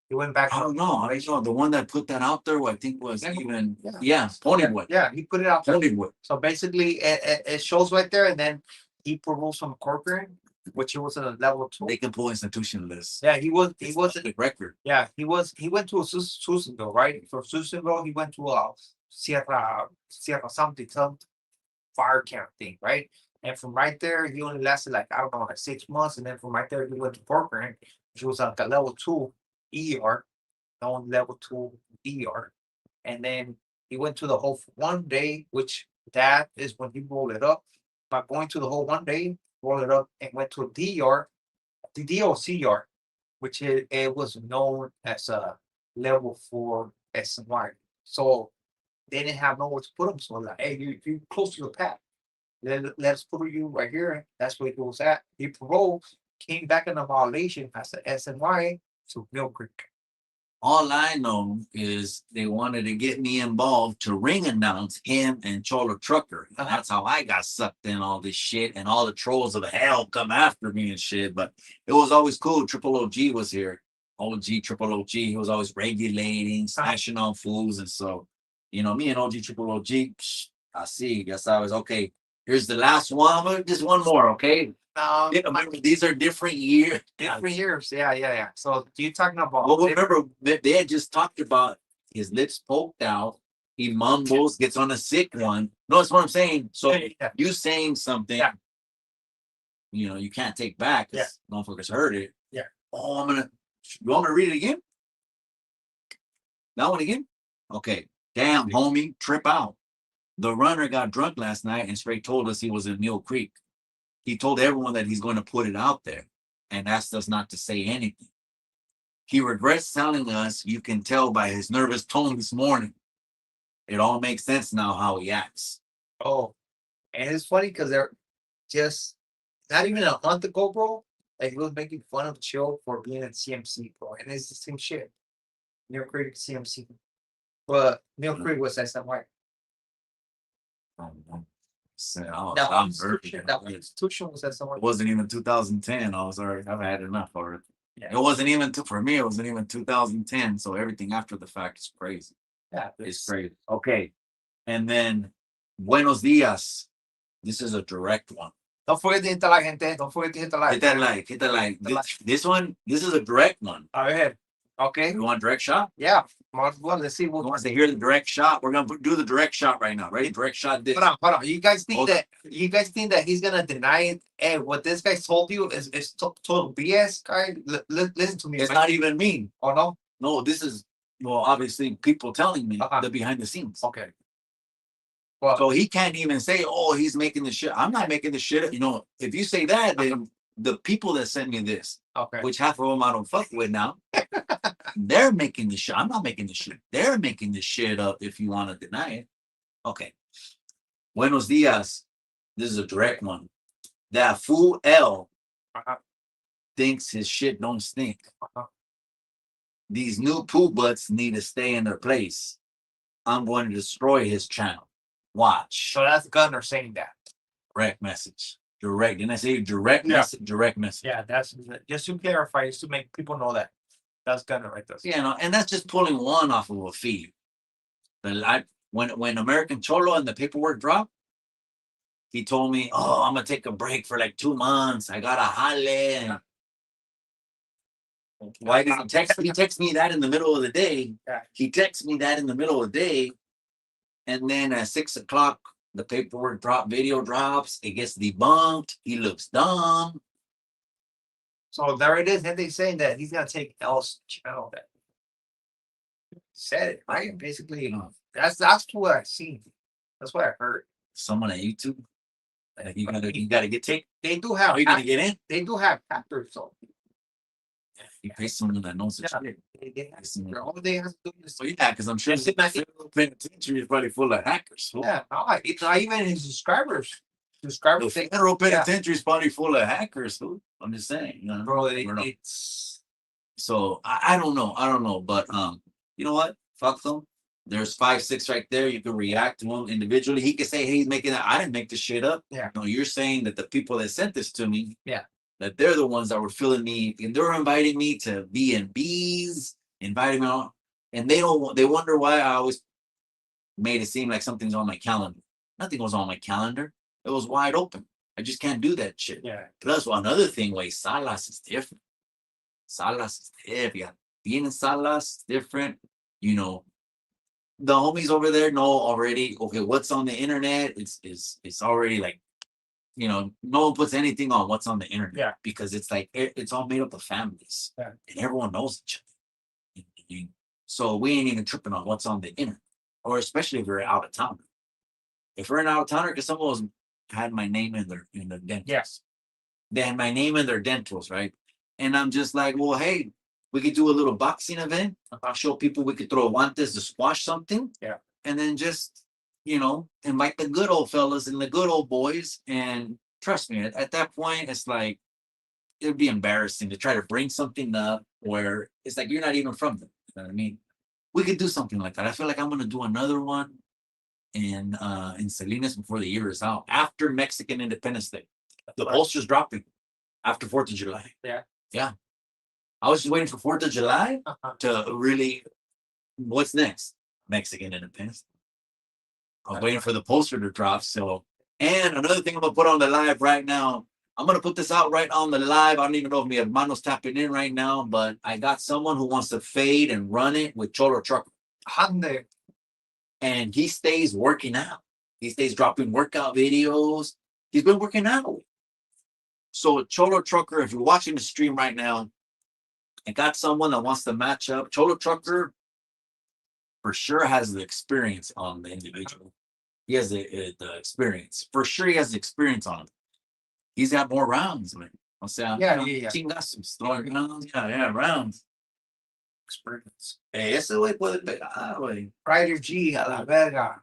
He went back. I don't know. The one that put that out there, I think was even Ponywood. Yeah, he put it out. Ponywood. So basically, it shows right there, and then he promotes from corporate, which he was at a level 2. They can pull institutionalists. Yeah, he was a record. Yeah, he went to Susanville, right? From Susanville, he went to Sierra something, some fire camp thing, right? And from right there, he only lasted like 6 months, and then from right there, he went to corporate, which was like a level 2 ER, on level 2 ER, and then he went to the whole one day, which that is when he rolled it up. By going to the whole one day, rolled it up and went to a DR, the DOCR, which it was known as a level 4 SMY. So they didn't have nowhere to put him. So like, hey, you close to the path. Let's put you right here. That's where he was at. He paroled, came back in a violation as a SMY to Mill Creek. All I know is they wanted to get me involved to ring announce him and Cholo Trucker. That's how I got sucked in all this shit, and all the trolls of hell come after me and shit. But it was always cool. Triple OG was here. OG, Triple OG. He was always regulating, smashing on fools. And so, me and OG, Triple OG, I see. Guess I was okay. Here's the last one. Just one more, okay? These are different years. Different years. Yeah. So you talking about? Well, remember they had just talked about his lips poked out. He mumbles, gets on a sick one. No, that's what I'm saying. So you saying something, you can't take back. Yeah, motherfuckers heard it. Yeah. Oh, you want me to read it again? That one again? Okay. Damn, homie, trip out. The runner got drunk last night and straight told us he was in Mule Creek. He told everyone that he's going to put it out there and asked us not to say anything. He regrets telling us. You can tell by his nervous tone this morning. It all makes sense now how he acts. Oh, and it's funny because they're just not even a month ago, bro. Like, he was making fun of Chill for being at CMC, bro. And it's the same shit. Mule Creek, CMC. But Mule Creek was SMY. That institution was SMY. It wasn't even 2010. I was already, I've had enough already. Yeah. It wasn't even for me, it wasn't even 2010. So everything after the fact is crazy. Yeah, it's crazy. Okay. And then Buenos Dias. This is a direct one. Don't forget to hit the like, gente. Don't forget to hit the like. Hit that like. Hit the like. This one, this is a direct one. All right. Okay. You want direct shot? Yeah. Well, let's see. Who wants to hear the direct shot? We're gonna do the direct shot right now. Ready? Direct shot. This. Hold on. You guys think that he's gonna deny it? Hey, what this guy told you is total BS, guy. Listen to me. It's not even me. Oh no. No, this is obviously people telling me the behind the scenes. Okay. Well, so he can't even say, "Oh, he's making the shit." I'm not making the shit. If you say that, then the people that send me this, which half of them I don't fuck with now, they're making the shit. I'm not making the shit. They're making the shit up. If you want to deny it, okay. Buenos dias. This is a direct one. That fool L thinks his shit don't stink. These new poo butts need to stay in their place. I'm going to destroy his channel. Watch. So that's Gunner saying that. Direct message. Direct. Didn't I say direct Yeah. message? Direct message. Yeah, that's just to clarify, just to make people know that that's gonna right there. You know, and that's just pulling one off of a feed. When American Cholo and the paperwork dropped, he told me, "Oh, I'm gonna take a break for like 2 months. I gotta jale." Why does he text? He texts me that in the middle of the day. Yeah. He texts me that in the middle of the day, and then at 6 o'clock, the paperwork video drops. It gets debunked. He looks dumb. So there it is. And they saying that he's gonna take L's channel. That said it right. Basically, that's what I seen. That's what I heard. Someone at YouTube. You gotta get take. They do have. Are you gonna get in? They do have hackers. So You pay someone that knows the shit. all they have to do is. So yeah, because I'm sure the federal penitentiary is probably full of hackers. Fool. Yeah, no, it's not even his subscribers. The Subscribers, federal penitentiary is probably full of hackers. Fool. I'm just saying, you know, bro. it's It's so I don't know, but you know what? Fuck them. There's 5, 6 right there. You can react to them individually. He could say, "Hey, he's making that. I didn't make this shit up." Yeah. No, you're saying that the people that sent this to me, Yeah. that they're the ones that were filling me, and they're inviting me to B&Bs, inviting me on, and they wonder why I always made it seem like something's on my calendar. Nothing was on my calendar. It was wide open. I just can't do that shit. yeah. Plus, another thing, way Salas is different. Salas is different. Being in Salas is different. You know, the homies over there know already. Okay, what's on the internet? It's already like, you know, no one puts anything on what's on the internet. Yeah. Because it's like it's all made up of families. Yeah. And everyone knows each other. So we ain't even tripping on what's on the internet, or especially if we're out of town. If we're an out of towner, because someone was had my name in their dentals. Yes. They had my name in their dentals, right? And I'm just like, well, hey, we could do a little boxing event. I'll show people we could throw guantes to squash something. Yeah. And then just, you know, invite the good old fellas and the good old boys. And trust me, at that point, it's like, it'd be embarrassing to try to bring something up where it's like you're not even from them. You know what I mean? We could do something like that. I feel like I'm gonna do another one in Salinas before the year is out, after Mexican Independence Day. The poster's dropping after 4th of July. Yeah. Yeah. I was just waiting for 4th of July to really, what's next? Mexican Independence. I was waiting for the poster to drop. So, and another thing I'm gonna put on the live right now. I'm gonna put this out right on the live. I don't even know if mi hermano's tapping in right now, but I got someone who wants to fade and run it with Cholo Trucker. Hande. And he stays working out. He stays dropping workout videos. He's been working out. So Cholo Trucker, if you're watching the stream right now, I got someone that wants to match up. Cholo Trucker for sure has the experience on the individual. He has the experience. For sure he has the experience on him. He's got more rounds, man. I'll say, Yeah. Chingazos, throwing rounds. Yeah, rounds. Experience. Ese güey puede pegar, güey. Ryder G a la verga.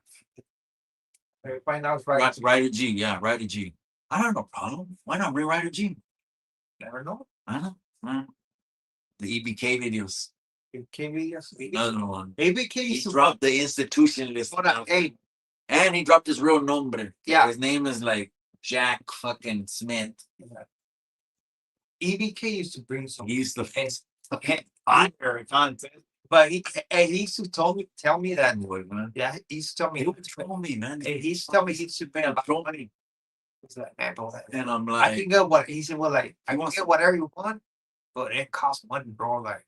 Everybody knows Ryder G. Ryder G, yeah, Ryder G. I don't have no problem. Why not bring Ryder G? Never know. I know. The EBK videos. ABK, Another one. ABK He used to dropped the institution list. Hey, And he dropped his real nombre. Yeah. His name is like Jack fucking Smith. EBK used to bring some. He used to fire content. But he used to tell me that. boy, man. Yeah, he used to tell me. He would troll me, man. He used to tell me he used to pay a lot of money. And I'm I like, can get what he said. Well, like I He can wants get to- whatever you want, but it costs money, bro. Like,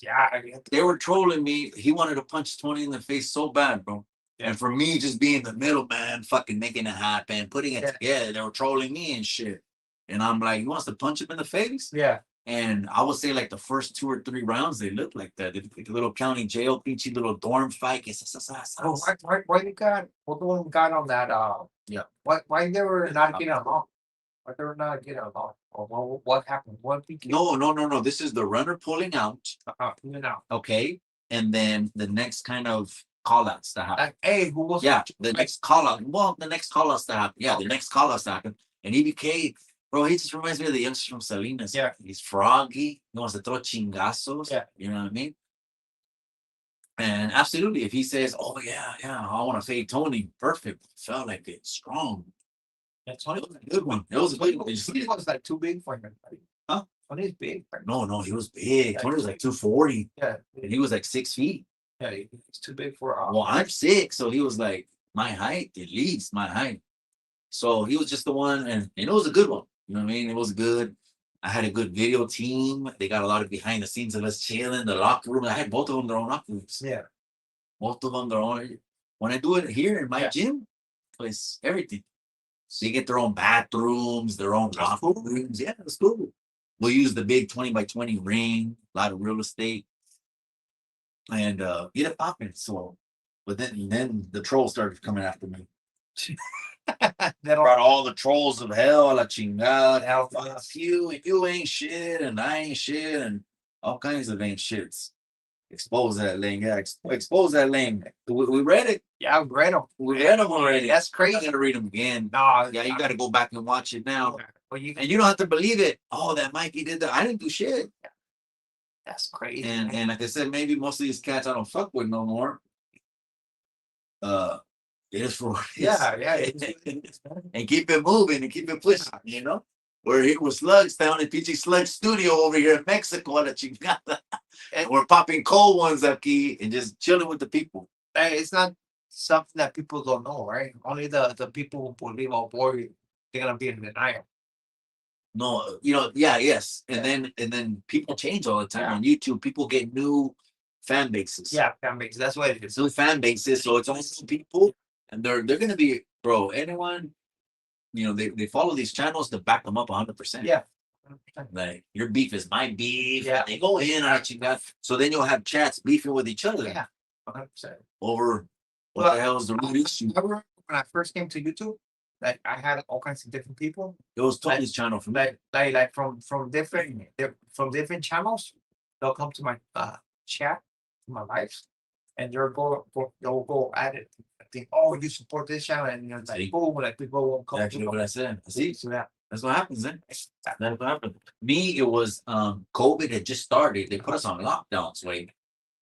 yeah, I get they were trolling me. He wanted to punch Tony in the face so bad, bro. Yeah. And for me, just being the middleman, fucking making it happen, putting it Yeah. together, they were trolling me and shit. And I'm like, he wants to punch him in the face? Yeah. And I would say like the first 2 or 3 rounds, they looked like that. They looked like a little county jail, peachy little dorm fight. Oh, why you got what the one got on that? Yeah. Why they were not getting along? Why they were not getting along? Or what happened? What became? No. This is the runner pulling out. You know. Okay. And then the next kind of call outs that happen. Hey, who was? Yeah, the next call out. Well, the next call outs that happen. Yeah, the next call outs that happen. And EBK, bro, he just reminds me of the youngster from Salinas. Yeah. He's froggy. He wants to throw chingazos. Yeah. You know what I mean? And absolutely, if he says, oh, yeah, I want to fade Tony, perfect. Felt like it, strong. That's Tony. It was a good one. It was a good one. Tony was like too big for him. Huh? Tony's big. No, he was big. Yeah, Tony was like 240, yeah, and he was like 6 feet. yeah, he's too big for. Well, I'm 6, so he was like my height, at least my height. So he was just the one, and it was a good one. You know what I mean? It was good. I had a good video team. They got a lot of behind the scenes of us chilling, the locker room. I had both of them their own locker rooms. Yeah. Both of them their own. When I do it here in my Yeah. gym, it's everything. So you get their own bathrooms, their own locker rooms. Yeah, it's cool. We'll use the big 20 by 20 ring, a lot of real estate, and get it popping. So, but then the trolls started coming after me. Brought all the trolls of hell, la chingada, hell, fuck you, and you ain't shit, and I ain't shit, and all kinds of ain't shits. Expose that lame, yeah, expose that lame. We read it. Yeah, I read them. We read them already. That's I'm not crazy. gonna read them again. No, Yeah, you got to go back and watch it now, Well, you and you don't have to believe it. Oh, that Mikey did that. I didn't do shit. That's crazy. And like I said, maybe most of these cats I don't fuck with no more. It is for yeah. and keep it moving and keep it pushing, you know. We're here with Sluggz down in PG Sluggz studio over here in Mexico that you got, and we're popping cold ones up key and just chilling with the people. Hey, it's not something that people don't know, right? Only the people who believe on board, they're gonna be in denial. No, you know, yeah, yes, and then people change all the time on YouTube. People get new fan bases. Yeah, that makes that's what it is. New fan bases, so it's also people, and they're gonna be, bro. Anyone, you know, they follow these channels to back them up 100%. Yeah. Like your beef is my beef. Yeah. They go in on what you got. So then you'll have chats beefing with each other. Yeah. 100%. Over what Well, the hell is the root issue? I remember when I first came to YouTube, like I had all kinds of different people, It was Tony's channel for me. like from different channels. They'll come to my chat, to my lives, and they'll go at it. I think, oh, you support this channel, and you know, it's See? like boom, like people won't come. Actually, what I said. See, So yeah, that's what happens then. That's what happened. Me, it was COVID had just started. They put us on lockdowns, like,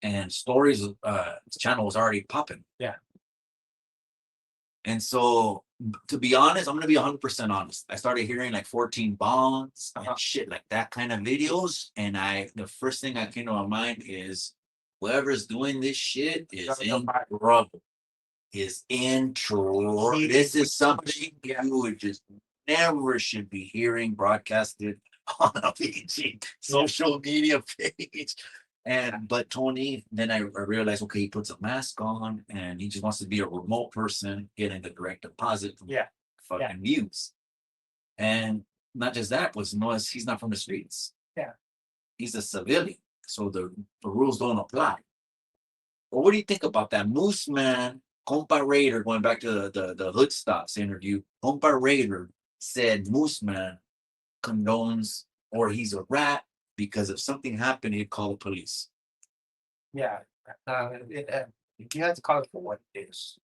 and stories channel was already popping. Yeah. And so, to be honest, I'm gonna be 100% honest. I started hearing like 14 bonds and shit like that kind of videos, and the first thing that came to my mind is whoever's doing this shit is in trouble. Is in trouble. This is something you would just never should be hearing broadcasted on a PG social media page. But Tony, then I realized, okay, he puts a mask on and he just wants to be a remote person getting the direct deposit from fucking views. And not just that, was he's not from the streets. Yeah. He's a civilian. So the rules don't apply. Well, what do you think about that? Moose Man, Compa Raider, going back to the Hood Stops interview, Compa Raider said Moose Man condones, or he's a rat, because if something happened, he'd call the police. Yeah. You have to call it for what it is.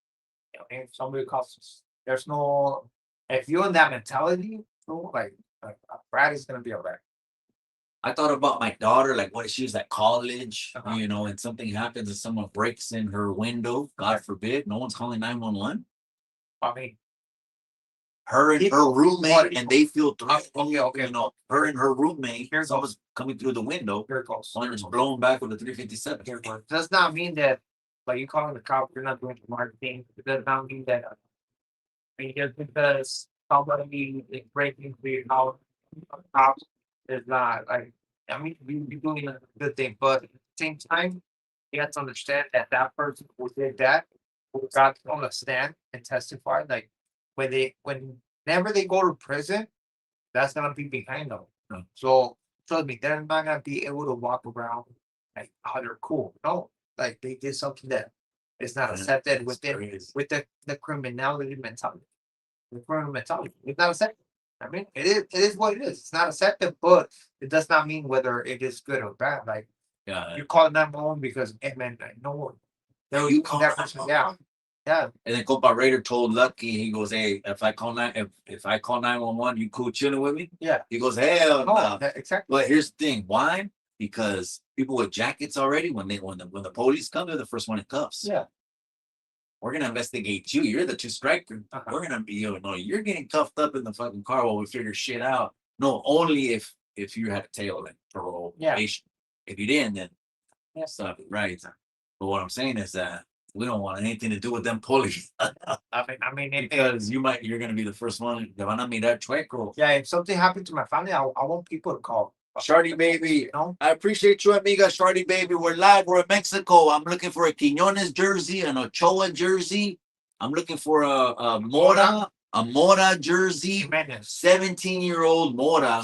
You know, if somebody calls us, there's no. If you're in that mentality, like a rat is gonna be a rat. I thought about my daughter, like what if she was at college, you know, and something happens and someone breaks in her window, God forbid, no one's calling 911. I mean, her and her roommate, and they feel threatened. Okay. You know, her and her roommate, Here someone's coming through the window, here it goes. one is blown back with a 357. Here it goes. Does not mean that, like you calling the cop, you're not doing the marketing. It does not mean that. I mean, just because somebody is breaking through your house, cops is not like. I mean, you're doing a good thing, but at the same time, you have to understand that that person who did that, who got on the stand and testified, like whenever they go to prison, that's gonna be behind them. So trust me, they're not gonna be able to walk around like, oh, they're cool. No, like they did something that is not accepted with the criminality mentality. The criminal mentality, it's not accepted. I mean, it is what it is. It's not accepted, but it does not mean whether it is good or bad. Like you call 911 because it meant like, no one. You call that person down. Yeah. And then Compa Raider told Lucky, he goes, "Hey, if I call 911, you cool chilling with me?" Yeah. He goes, "Hell no." Exactly. But here's the thing, why? Because people with jackets already, when the police come, they're the first one in cuffs. Yeah. we're gonna investigate you. You're the two striker. We're gonna be, no, you're getting cuffed up in the fucking car while we figure shit out. No, only if you had a tail like probation. If you didn't, then stop it, right? But what I'm saying is that we don't want anything to do with them pulleys. I mean, because you're gonna be the first one. Te van a mirar chueco. Yeah, if something happened to my family, I want people to call. Shardy baby, No? I appreciate you, amiga. Shardy baby, we're live. We're in Mexico. I'm looking for a Quiñones jersey, an Ochoa jersey. I'm looking for a Mora jersey. 17-year-old Mora.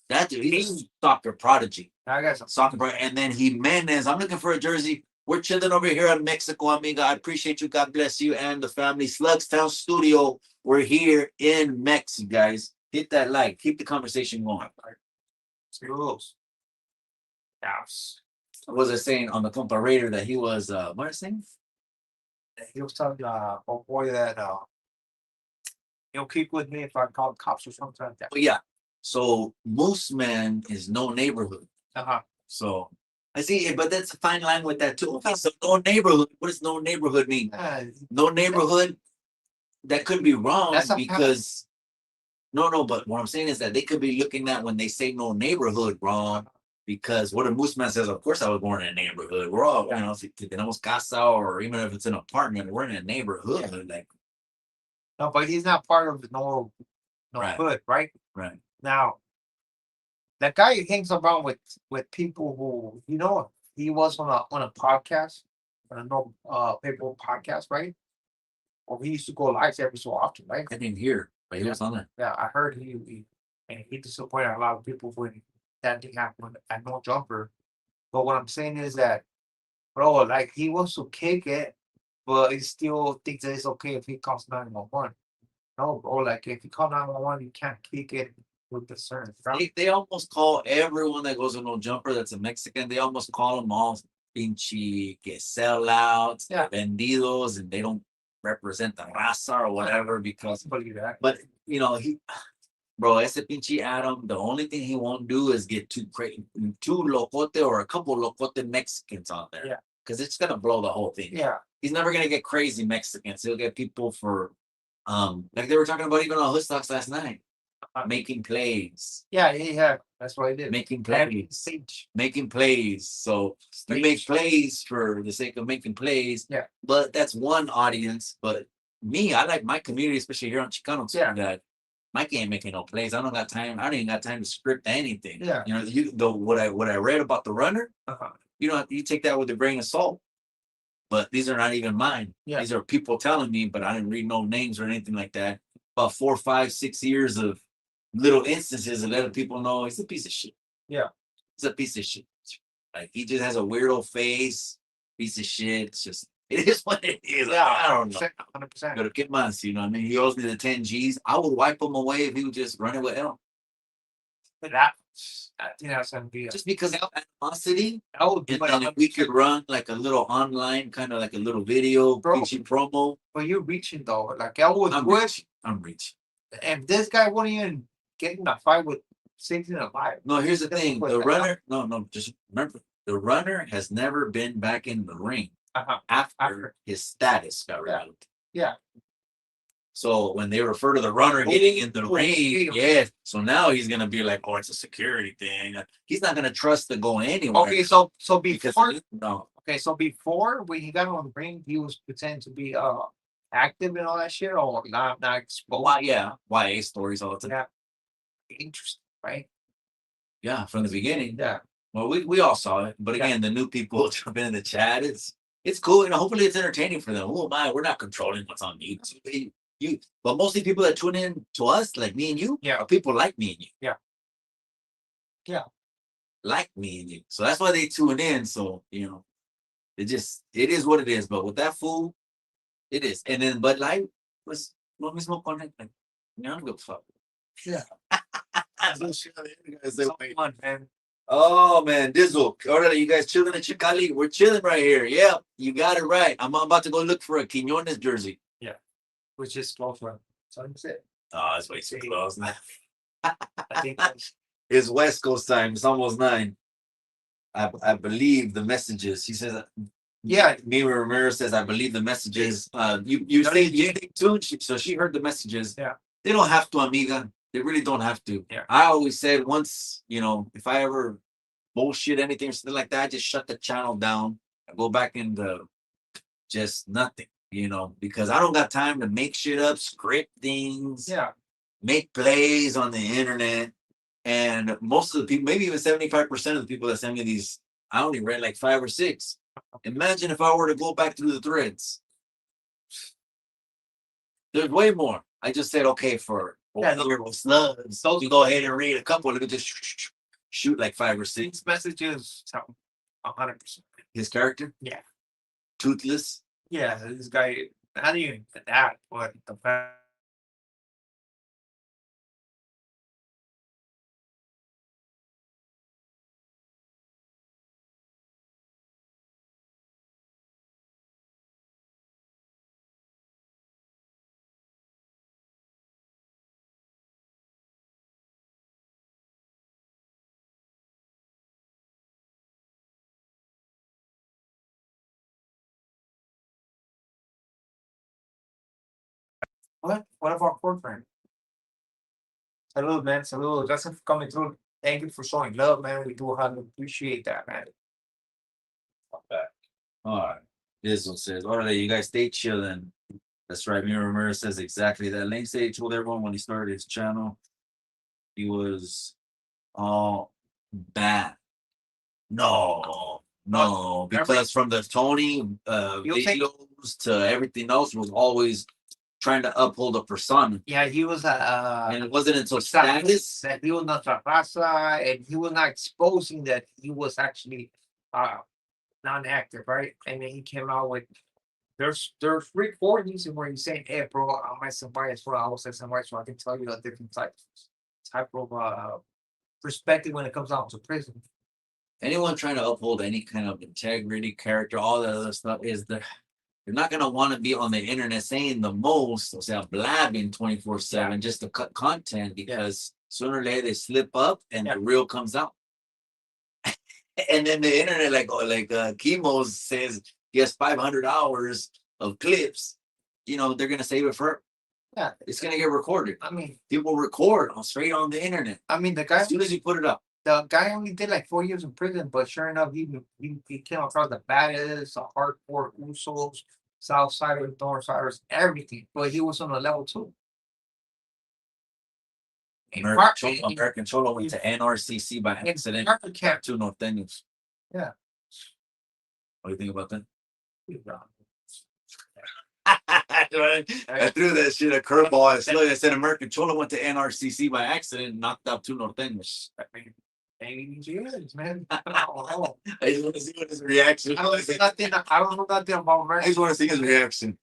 That dude, he's a soccer prodigy. I got some Soccer prodigy. And then Jimenez. I'm looking for a jersey. We're chilling over here in Mexico, amiga. I appreciate you. God bless you and the family. Sluggz Town Studio. We're here in Mexico, guys. Hit that like. Keep the conversation going. rules. What was I saying on the comparator that he was what was I saying? He was telling a boy that he'll keep with me if I call the cops or something like that. Oh yeah. So Moose Man is no neighborhood. So I see, but that's a fine line with that too. Okay, so no neighborhood. What does no neighborhood mean? No neighborhood. That could be wrong because no, but what I'm saying is that they could be looking at when they say no neighborhood wrong. Because what a Moose Man says, of course I was born in a neighborhood. We're all, si tenemos casa, or even if it's an apartment, we're in a neighborhood. Like, no, but he's not part of the no hood, right? Right. Now, that guy hangs around with people who, he was on a podcast, on a no paper podcast, right? Or he used to go live every so often, right? I didn't hear, but he was on there. Yeah, I heard he disappointed a lot of people when that didn't happen at No Jumper. But what I'm saying is that, bro, like he wants to kick it, but he still thinks that it's okay if he calls 911. No, bro, like if you call 911, you can't kick it with the certain. They almost call everyone that goes to No Jumper that's a Mexican, they almost call them all pinche que sellouts, vendidos, and they don't represent the raza or whatever because, but bro, ese pinche Adam, the only thing he won't do is get two locote or a couple locote Mexicans on there. Yeah. Because it's gonna blow the whole thing. Yeah. He's never gonna get crazy Mexicans. He'll get people for like they were talking about even on Hood Stocks last night. Making plays. Yeah. That's what I did. Making plays. Making plays. So you make plays for the sake of making plays. Yeah. But that's one audience. But me, I like my community, especially here on Chicano too. Yeah. That Mikey ain't making no plays. I don't got time. I don't even got time to script anything. Yeah. What I read about the runner, you take that with a grain of salt. But these are not even mine. Yeah. These are people telling me, but I didn't read no names or anything like that. About 4, 5, 6 years of little instances of letting people know he's a piece of shit. Yeah. He's a piece of shit. Like he just has a weirdo face, piece of shit. It's just it is what it is. Yeah, I don't know. 100%. Go to get mine, what I mean? He owes me the 10 G's. I would wipe him away if he would just run it with L. But I think that's gonna be just because of animosity. And then we could run like a little online, kind of like a little video promo. But you're reaching though. Like I was I'm reaching. And this guy wouldn't even get in a fight with Satan alive. No, here's the thing. The runner, just remember, the runner has never been back in the ring after his status got revoked. Yeah. So when they refer to the runner getting in the ring, so now he's gonna be like, oh, it's a security thing. He's not gonna trust to go anywhere. Okay, so before so before when he got on the ring, he was pretending to be active and all that shit, or not exposed. YA stories all the time. Yeah. Interesting, right? Yeah, from the beginning. Yeah. Well, we all saw it, but again, the new people jumping in the chat, it's cool, and hopefully it's entertaining for them. Who am I? We're not controlling what's on YouTube. But mostly people that tune in to us, like me and you, are people like me and you. Yeah. Like me and you. So that's why they tune in. So, it is what it is. But with that fool, it is. And then Bud Light was lo mismo con it. Like, I don't give a fuck. Yeah. Fun, man. Oh man, Dizzle. All right, you guys chilling in Chicali? We're chilling right here. Yeah, you got it right. I'm about to go look for a Quiñones jersey. Yeah. Which is close one. So that's it. Oh, that's way too close now. I think it's West Coast time. It's almost 9. I believe the messages. He says Yeah. Mira Ramirez says, I believe the messages. You stay tuned. So she heard the messages. Yeah. They don't have to, amiga. They really don't have to. Yeah. I always said once, if I ever bullshit anything or something like that, I just shut the channel down. I go back into just nothing, because I don't got time to make shit up, script things, Yeah. make plays on the internet. And most of the people, maybe even 75% of the people that send me these, I only read like 5 or 6. Imagine if I were to go back through the threads. There's way more. I just said, okay, for Sluggz, so you go ahead and read a couple. Let me just shoot like 5 or 6 messages. 100%. His character? Yeah. Toothless? Yeah, this guy, not even that, but the fact. What of our core friend? Salud, man. Salud. That's for coming through. Thank you for showing love, man. We do highly appreciate that, man. All right. This one says, all right, you guys stay chilling. That's right. Mira Ramirez says exactly that. Lane Stage told everyone when he started his channel, he was all bad. No, because from the Tony videos to everything else was always trying to uphold a persona. Yeah, he was and it wasn't until status that he was not raza, and he was not exposing that he was actually non-active, right? And then he came out with there's recordings where he's saying, "Hey, bro, I'm at some bias, bro. I was at some bias, so I can tell you a different type of perspective when it comes down to prison." Anyone trying to uphold any kind of integrity, character, all that other stuff you're not gonna want to be on the internet saying the most, o sea, blabbing 24/7 just to cut content, because sooner or later they slip up and the real comes out. And then the internet, like Chemo says, he has 500 hours of clips. They're gonna save it for. Yeah, it's gonna get recorded. I mean, people record straight on the internet. I mean, the guy, as soon as you put it up, the guy only did like 4 years in prison, but sure enough, he came across the baddest, the hardcore Usos, Southsiders, Northsiders, everything. But he was on a level 2. American Cholo went to NRCC by accident. Two Norteños. Yeah. What do you think about that? I threw that shit a curveball. I said American Cholo went to NRCC by accident and knocked out 2 Norteños. Man. I just want to see what his reaction. I don't know nothing about American. I just want to see his reaction.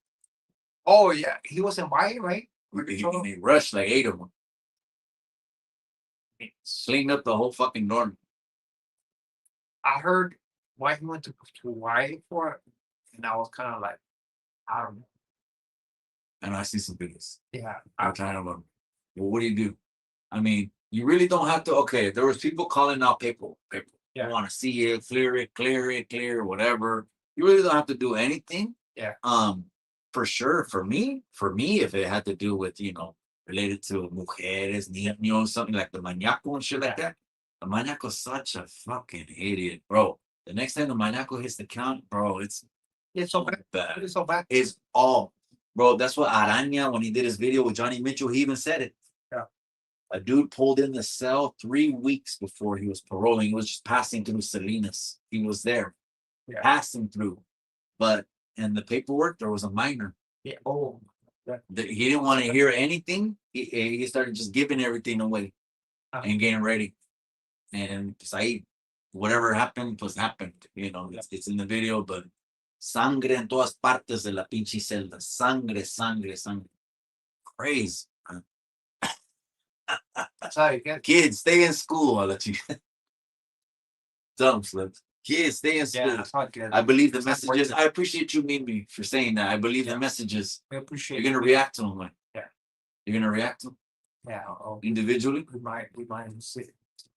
Oh yeah, he was in Hawaii, right? He rushed like 8 of them. Cleaned up the whole fucking dorm. I heard why he went to Hawaii for it, and I was kind of like, I don't know. And I see some videos. Yeah. I'm trying to look. Well, what do you do? I mean, you really don't have to. Okay, there was people calling out paper. Yeah. You want to see it, clear, whatever. You really don't have to do anything. Yeah. For sure. For me, if it had to do with, related to mujeres, niños, something like the maniaco and shit like that. The maniaco's such a fucking idiot, bro. The next time the maniaco hits the count, bro, it's so bad. It's so bad. It's all, bro. That's what Araña, when he did his video with Johnny Mitchell, he even said it. Yeah. A dude pulled in the cell 3 weeks before he was paroling. He was just passing through Salinas. He was there, passing through. But in the paperwork, there was a minor. Yeah. Oh. He didn't want to hear anything. He started just giving everything away and getting ready. And Said, whatever happened, was happened. It's in the video, but sangre en todas partes de la pinche celda. Sangre. Crazy. That's how you get. Kids, stay in school. I'll let you. Dumb Sluggz. Kids, stay in school. Yeah, that's not good. I believe the messages. I appreciate you, Mimi, for saying that. I believe the messages. I appreciate. You're gonna react to them, like. Yeah. You're gonna react to them. Yeah. Individually. We might see.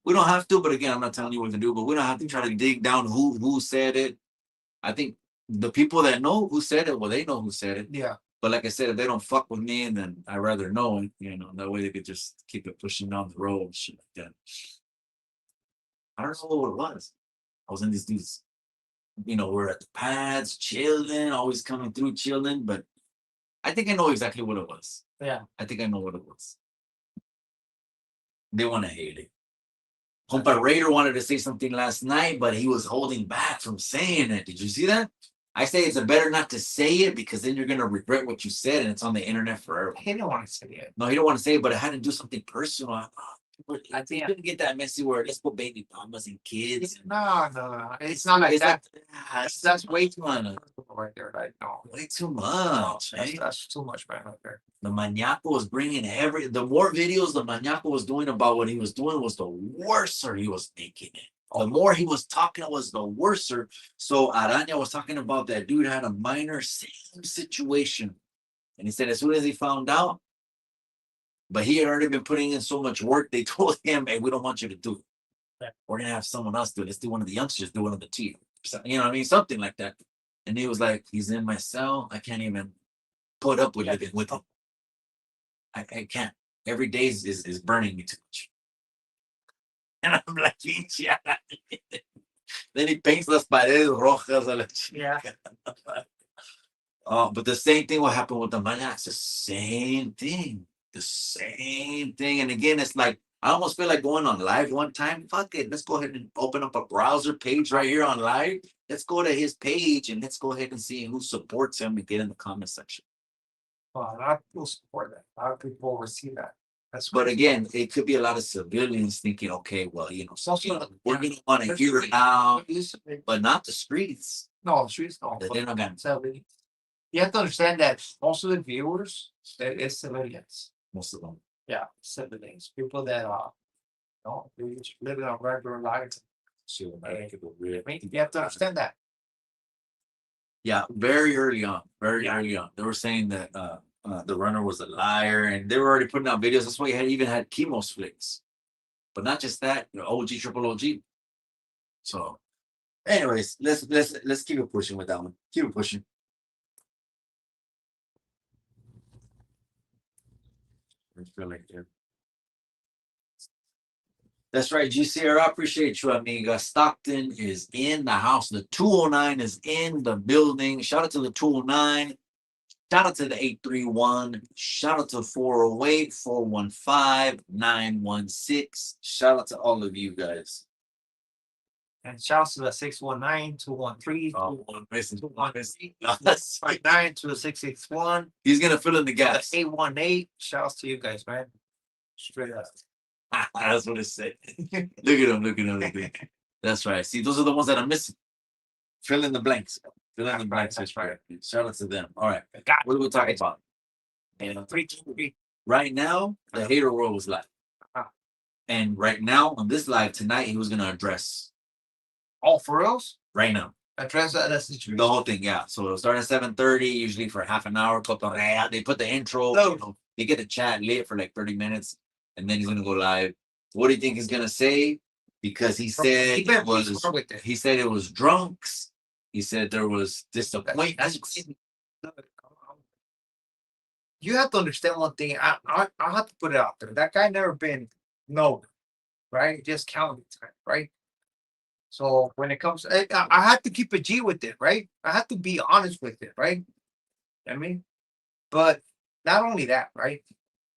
We don't have to, but again, I'm not telling you what to do. But we don't have to try to dig down who said it. I think the people that know who said it, well, they know who said it. Yeah. But like I said, if they don't fuck with me, then I'd rather know it, that way they could just keep it pushing down the road and shit like that. I don't know what it was. I was in these, we're at the pads, chilling, always coming through chilling, but I think I know exactly what it was. Yeah. I think I know what it was. They want to hate it. Compa Raider wanted to say something last night, but he was holding back from saying it. Did you see that? I say it's better not to say it because then you're gonna regret what you said, and it's on the internet forever. He didn't want to say it. No, he don't want to say it, but it had to do something personal. I think Yeah. you didn't get that messy word. Let's put baby mamas and kids. No. It's not like that. That's way too much much. right there. Like, no. Way too No, much. that's too much, man, right there. The Mañaco was bringing the more videos the Mañaco was doing about what he was doing was the worser he was making it. The more he was talking was the worser. So Araña was talking about that dude had a minor same situation. And he said as soon as he found out, but he had already been putting in so much work, they told him, hey, we don't want you to do it. Yeah. We're gonna have someone else do it. Let's do one of the youngsters do one of the team. So, you know what I mean? Something like that. And he was like, he's in my cell. I can't even put up with living with him. I can't. Every day is burning me too much. And I'm like, yeah. Then he paints las paredes rojas a la chica. But the same thing will happen with the Maniacs. The same thing. The same thing. And again, it's like, I almost feel like going on live one time. Fuck it. Let's go ahead and open up a browser page right here on live. Let's go to his page and let's go ahead and see who supports him and get in the comment section. Well, a lot of people support that. A lot of people receive that. But again, it could be a lot of civilians thinking, okay, well, we're going to want to hear it now, but not the streets. No, the streets no. They're not going to. You have to understand that most of the viewers, is civilians. Most of them. Yeah, civilians. People that they just living a regular life. So, You have to understand that. Yeah, very early on. They were saying that the runner was a liar, and they were already putting out videos. That's why you even had chemo flicks. But not just that, OG, triple OG. So, anyways, let's keep it pushing with that one. Keep it pushing. I feel like that's right, GCR. I appreciate you, amiga. Stockton is in the house. The 209 is in the building. Shout out to the 209. Shout out to the 831. Shout out to 408, 415, 916. Shout out to all of you guys. And shout out to the 619, 213, one missing. 213, 9 to the 661. He's gonna fill in the gaps. 818. Shout out to you guys, man. Straight up. That's what it said. Look at him. That's right. See, those are the ones that I'm missing. Fill in the blanks. Fill in the blanks. That's right. Shout out to them. All right. What are we talking about? 3, 2, 3. Right now, the hater world was live. And right now, on this live tonight, he was gonna address. Oh, for reals? Right now. Address that situation. The whole thing, yeah. So it'll start at 7:30, usually for half an hour. They put the intro. They get the chat lit for like 30 minutes, and then he's gonna go live. What do you think he's gonna say? Because he said he said it was drunks. He said there was disappointments. You have to understand one thing. I have to put it out there. That guy never been known, right? Just counting time, right? So when it comes, I have to keep a G with it, right? I have to be honest with it, right? I mean, but not only that, right?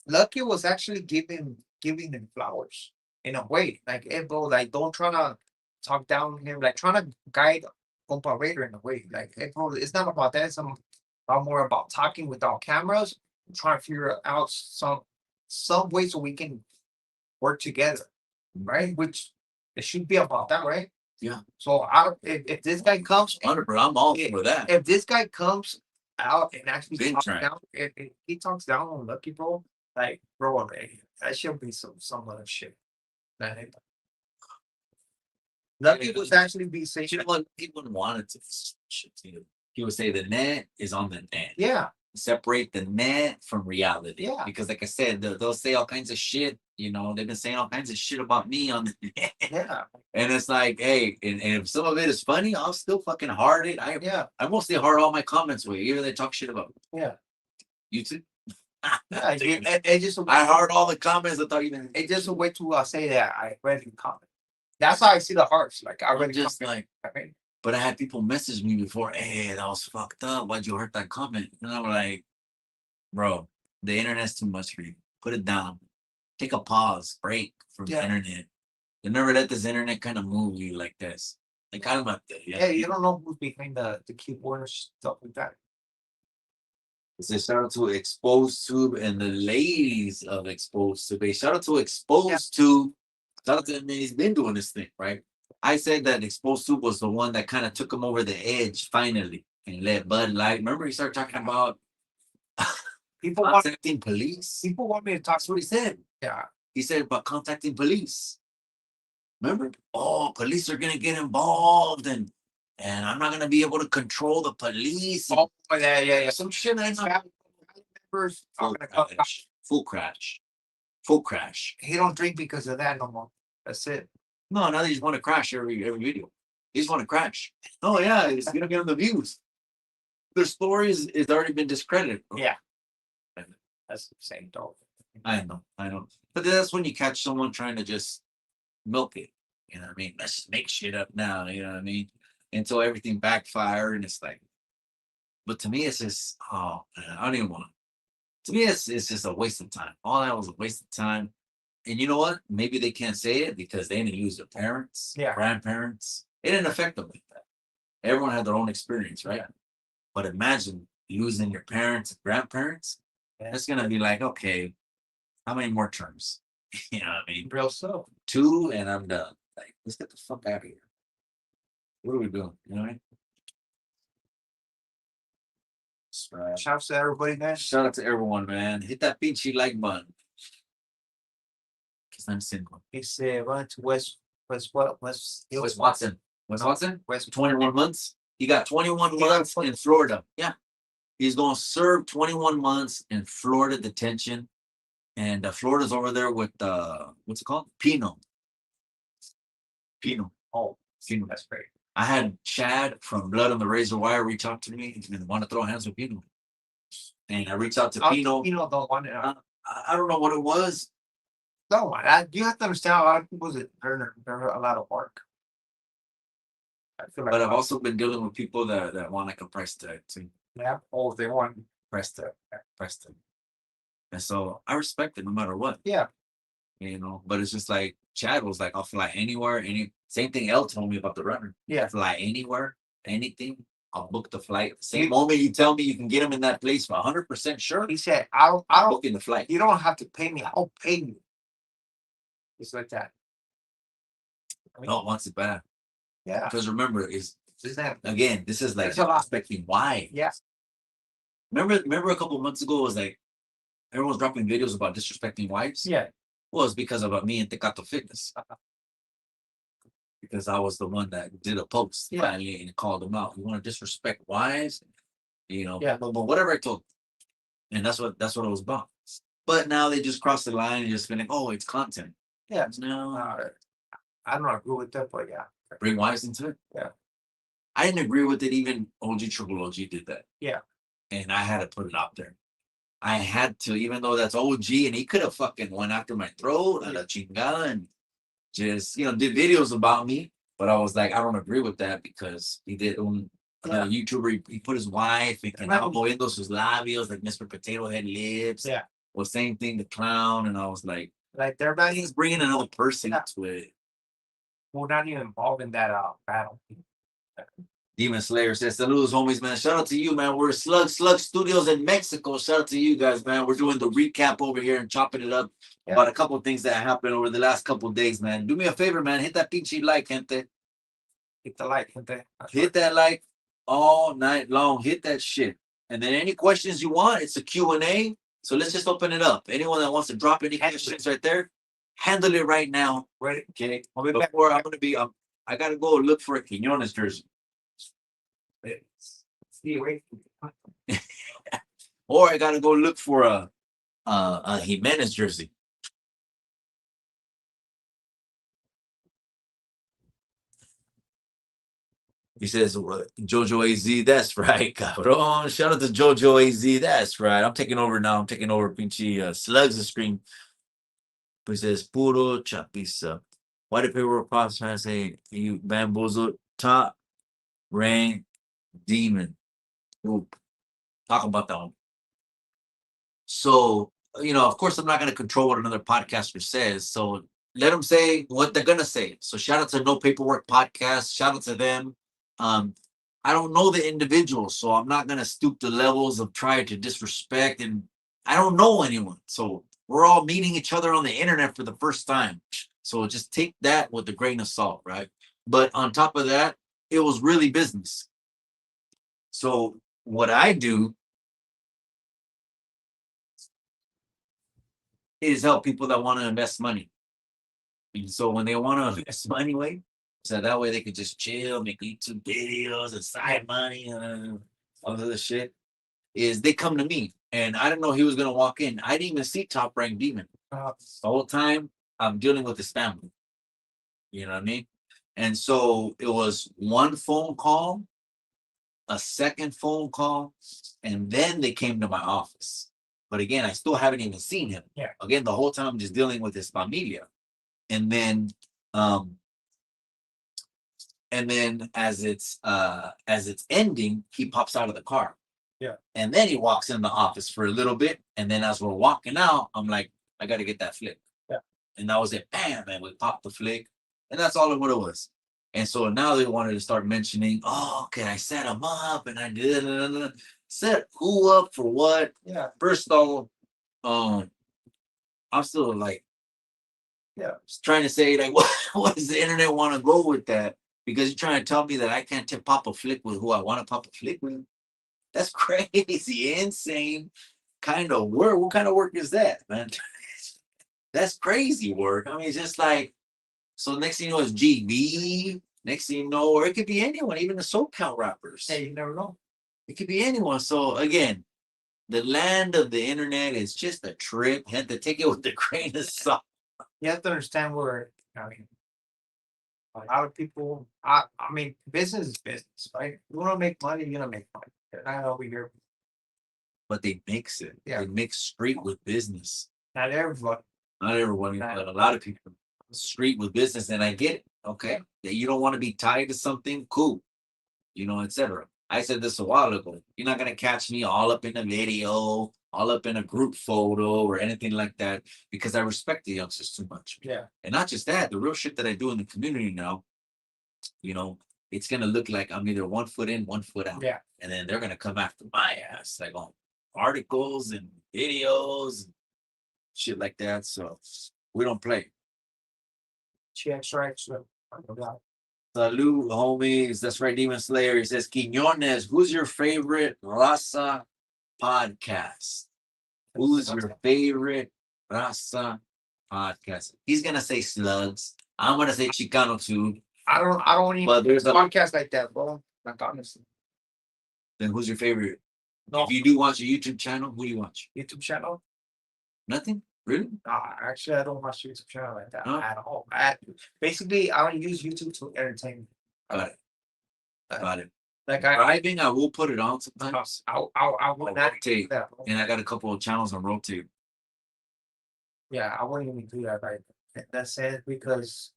Lucky was actually giving him flowers in a way, like, hey, bro, like, don't try to talk down on him, like, trying to guide Compa Raider in a way, like, hey, bro, it's not about that. It's more about talking without cameras, trying to figure out some way so we can work together, right? Which it should be about that, right? Yeah. So if this guy comes, I'm all for that. If this guy comes out and actually talks down, if he talks down on Lucky, bro, like, bro, that should be some other shit. Lucky was actually be saying, he wouldn't want it to. He would say the net is on the net. Yeah. separate the net from reality. Yeah. Because like I said, they'll say all kinds of shit. You know, they've been saying all kinds of shit about me on the net. Yeah. And it's like, hey, and if some of it is funny, I'll still fucking heart it. Yeah. I mostly heart all my comments with, even if they talk shit about me. Yeah. You too? Yeah, it's just I heart all the comments. I thought even it's just a way to say that I read the comment. That's how I see the hearts. Like I I'm read just comment. like, but I had people message me before, hey, that was fucked up. Why'd you hurt that comment? And I'm like, bro, the internet's too much for you. Put it down. Take a pause, break from the Yeah. internet. You never let this internet kind of move you like this. Like I'm not there. Yeah, you don't know who's behind the keyboard and stuff like that. Say shout out to Exposed Tube and the ladies of Exposed Tube. Hey, shout out to Exposed Tube. Shout out to him, man. He's been doing this thing, right? I said that Exposed Tube was the one that kind of took him over the edge finally and let Bud Light. Remember, he started talking about People want contacting police. people want me to talk. That's what he said. Yeah. He said about contacting police. Remember? Oh, police are gonna get involved and I'm not gonna be able to control the police. Oh yeah. Some shit I know. Family members are Full gonna come. crash. Full crash. Full crash. He don't drink because of that no more. That's it. No, now they just want to crash every video. They just want to crash. Oh yeah, it's gonna get them the views. Their story is already been discredited. Bro. Yeah. That's the same dog. I know. But that's when you catch someone trying to just milk it. You know what I mean? Let's just make shit up now. You know what I mean? Until everything backfire and it's like. But to me, it's just oh man, I don't even want. To me, it's just a waste of time. All that was a waste of time. And you know what? Maybe they can't say it because they didn't use their parents, grandparents. It didn't affect them like that. Everyone had their own experience, right? Yeah. But imagine losing your parents and grandparents. It's gonna be like, okay, how many more terms? You know what I mean? Real so. 2 and I'm done. Like, let's get the fuck out of here. What are we doing? You know what I mean? Shout out to everybody, guys. Shout out to everyone, man. Hit that pinchy like button. Cause I'm single. It's run to West Watson. West Watson? West 21 months. He got 21 months in Florida. Yeah. He's going to serve 21 months in Florida detention. And Florida's over there with, what's it called? Pino. Oh, Pino. that's great. I had Chad from Blood on the Razor Wire reach out to me and want to throw hands with Pino. And I reached out to Pino. Pino don't want it. I don't know what it was. No, you have to understand a lot of people that they're a lot of work. I feel like But I've also been dealing with people that want like a price tag too. yeah, oh, they want Price tag. And so I respect it no matter what. Yeah. You know, but it's just like Chad was like, I'll fly anywhere. Same thing Elle told me about the runner. Yeah. Fly anywhere, anything. I'll book the flight. Same moment you tell me you can get him in that place for 100% sure. He said, I don't booking the flight. You don't have to pay me. I'll pay you. It's like that. No, wants it bad. Yeah. Because remember, Is that again, this is like There's a lot. expecting why. yeah. Remember a couple of months ago, it was like everyone's dropping videos about disrespecting wives. Yeah. Well, it's because of me and Tecato Fitness. Because I was the one that did a post finally and called them out. You want to disrespect wives, you know? Yeah. But whatever I told them. And that's what it was about. But now they just crossed the line and just been like, oh, it's content. Yeah. No, I don't agree with that, but yeah. bring wives into it. Yeah. I didn't agree with it. Even OG Triple OG did that. Yeah. And I had to put it out there. I had to, even though that's OG, and he could have fucking went after my throat and a chingada and just, did videos about me. But I was like, I don't agree with that because he did another YouTuber, he put his wife and moviendo sus labios, like Mr. Potato Head lips. Yeah. Well, same thing, the clown. And I was like they're not he's bringing another person to it. We're not even involved in that battle. Demon Slayer says, saludos, homies, man. Shout out to you, man. We're Sluggz Studios in Mexico. Shout out to you guys, man. We're doing the recap over here and chopping it up about a couple of things that happened over the last couple of days, man. Do me a favor, man. Hit that pinche like, gente. Hit the like, gente. Hit that like all night long. Hit that shit. And then any questions you want, it's a Q&A. So let's just open it up. Anyone that wants to drop any questions right there, handle it right now. Ready? Okay. I'll be back. Before I'm going to be, I got to go look for a Quinones jersey. See, wait. or I gotta go look for a Jimenez jersey. He says, Jojo AZ, that's right, cabrón. Shout out to Jojo AZ, that's right. I'm taking over now. I'm taking over Pinchy Sluggz the screen. But he says, puro chapiza. Why did paperwork pops trying to say you bamboozled? Top rank demon. Ooh, talk about that one. So, of course, I'm not going to control what another podcaster says. So let them say what they're going to say. So shout out to No Paperwork Podcast. Shout out to them. I don't know the individual, so I'm not going to stoop to levels of trying to disrespect. And I don't know anyone. So we're all meeting each other on the internet for the first time. So just take that with a grain of salt, right? But on top of that, it was really business. So what I do is help people that want to invest money. And so when they want to invest money, so that way they could just chill, make YouTube videos and side money and all of this shit, is they come to me. And I didn't know he was going to walk in. I didn't even see Top Rank Demon. The whole time I'm dealing with his family. You know what I mean? And so it was one phone call, a second phone call, and then they came to my office. But again, I still haven't even seen him. Yeah. Again, the whole time I'm just dealing with his familia. And then as it's ending, he pops out of the car. Yeah. And then he walks in the office for a little bit. And then as we're walking out, I'm like, I gotta get that flick. Yeah. And that was it. Bam, man, we popped the flick. And that's all what it was. And so now they wanted to start mentioning, oh, okay, I set him up and I did set who up for what? Yeah. First of all, I'm still like, trying to say like, what does the internet want to go with that? Because you're trying to tell me that I can't pop a flick with who I want to pop a flick with. That's crazy, insane kind of work. What kind of work is that, man? That's crazy work. I mean, it's just like, so next thing you know, it's GB. Next thing you know, or it could be anyone, even the SoCal rappers. Hey, you never know. It could be anyone. So again, the land of the internet is just a trip. You have to take it with a grain of salt. You have to understand where, I mean, a lot of people, I mean, business is business, right? You want to make money, you're going to make money. They're not over here. But they mix it. Yeah. They mix street with business. Not everyone. Not everyone, but a lot of people. Street with business, and I get it. Okay. That you don't want to be tied to something, cool. Etc. I said this a while ago. You're not gonna catch me all up in a video, all up in a group photo or anything like that, because I respect the youngsters too much. Yeah. And not just that, the real shit that I do in the community now, it's gonna look like I'm either 1 foot in, 1 foot out. Yeah. And then they're gonna come after my ass, like on articles and videos and shit like that. So we don't play. Right. Salud, homies. That's right, Demon Slayer. He says, Quiñones, who's your favorite Raza podcast? Who's your favorite Raza podcast? He's gonna say Sluggz. I'm gonna say Chicano too. I don't even But there's a podcast like that, bro. Like honestly. Then who's your favorite? No. If you do watch a YouTube channel, who do you watch? YouTube channel? Nothing? Really? Actually, I don't watch YouTube channel like that No? at all. Basically, I don't use YouTube to entertain me. Got it. Got it. Like Driving, I will put it on sometimes. I would not rotate. do that. And I got a couple of channels on rotate. Yeah, I wouldn't even do that right. That's it because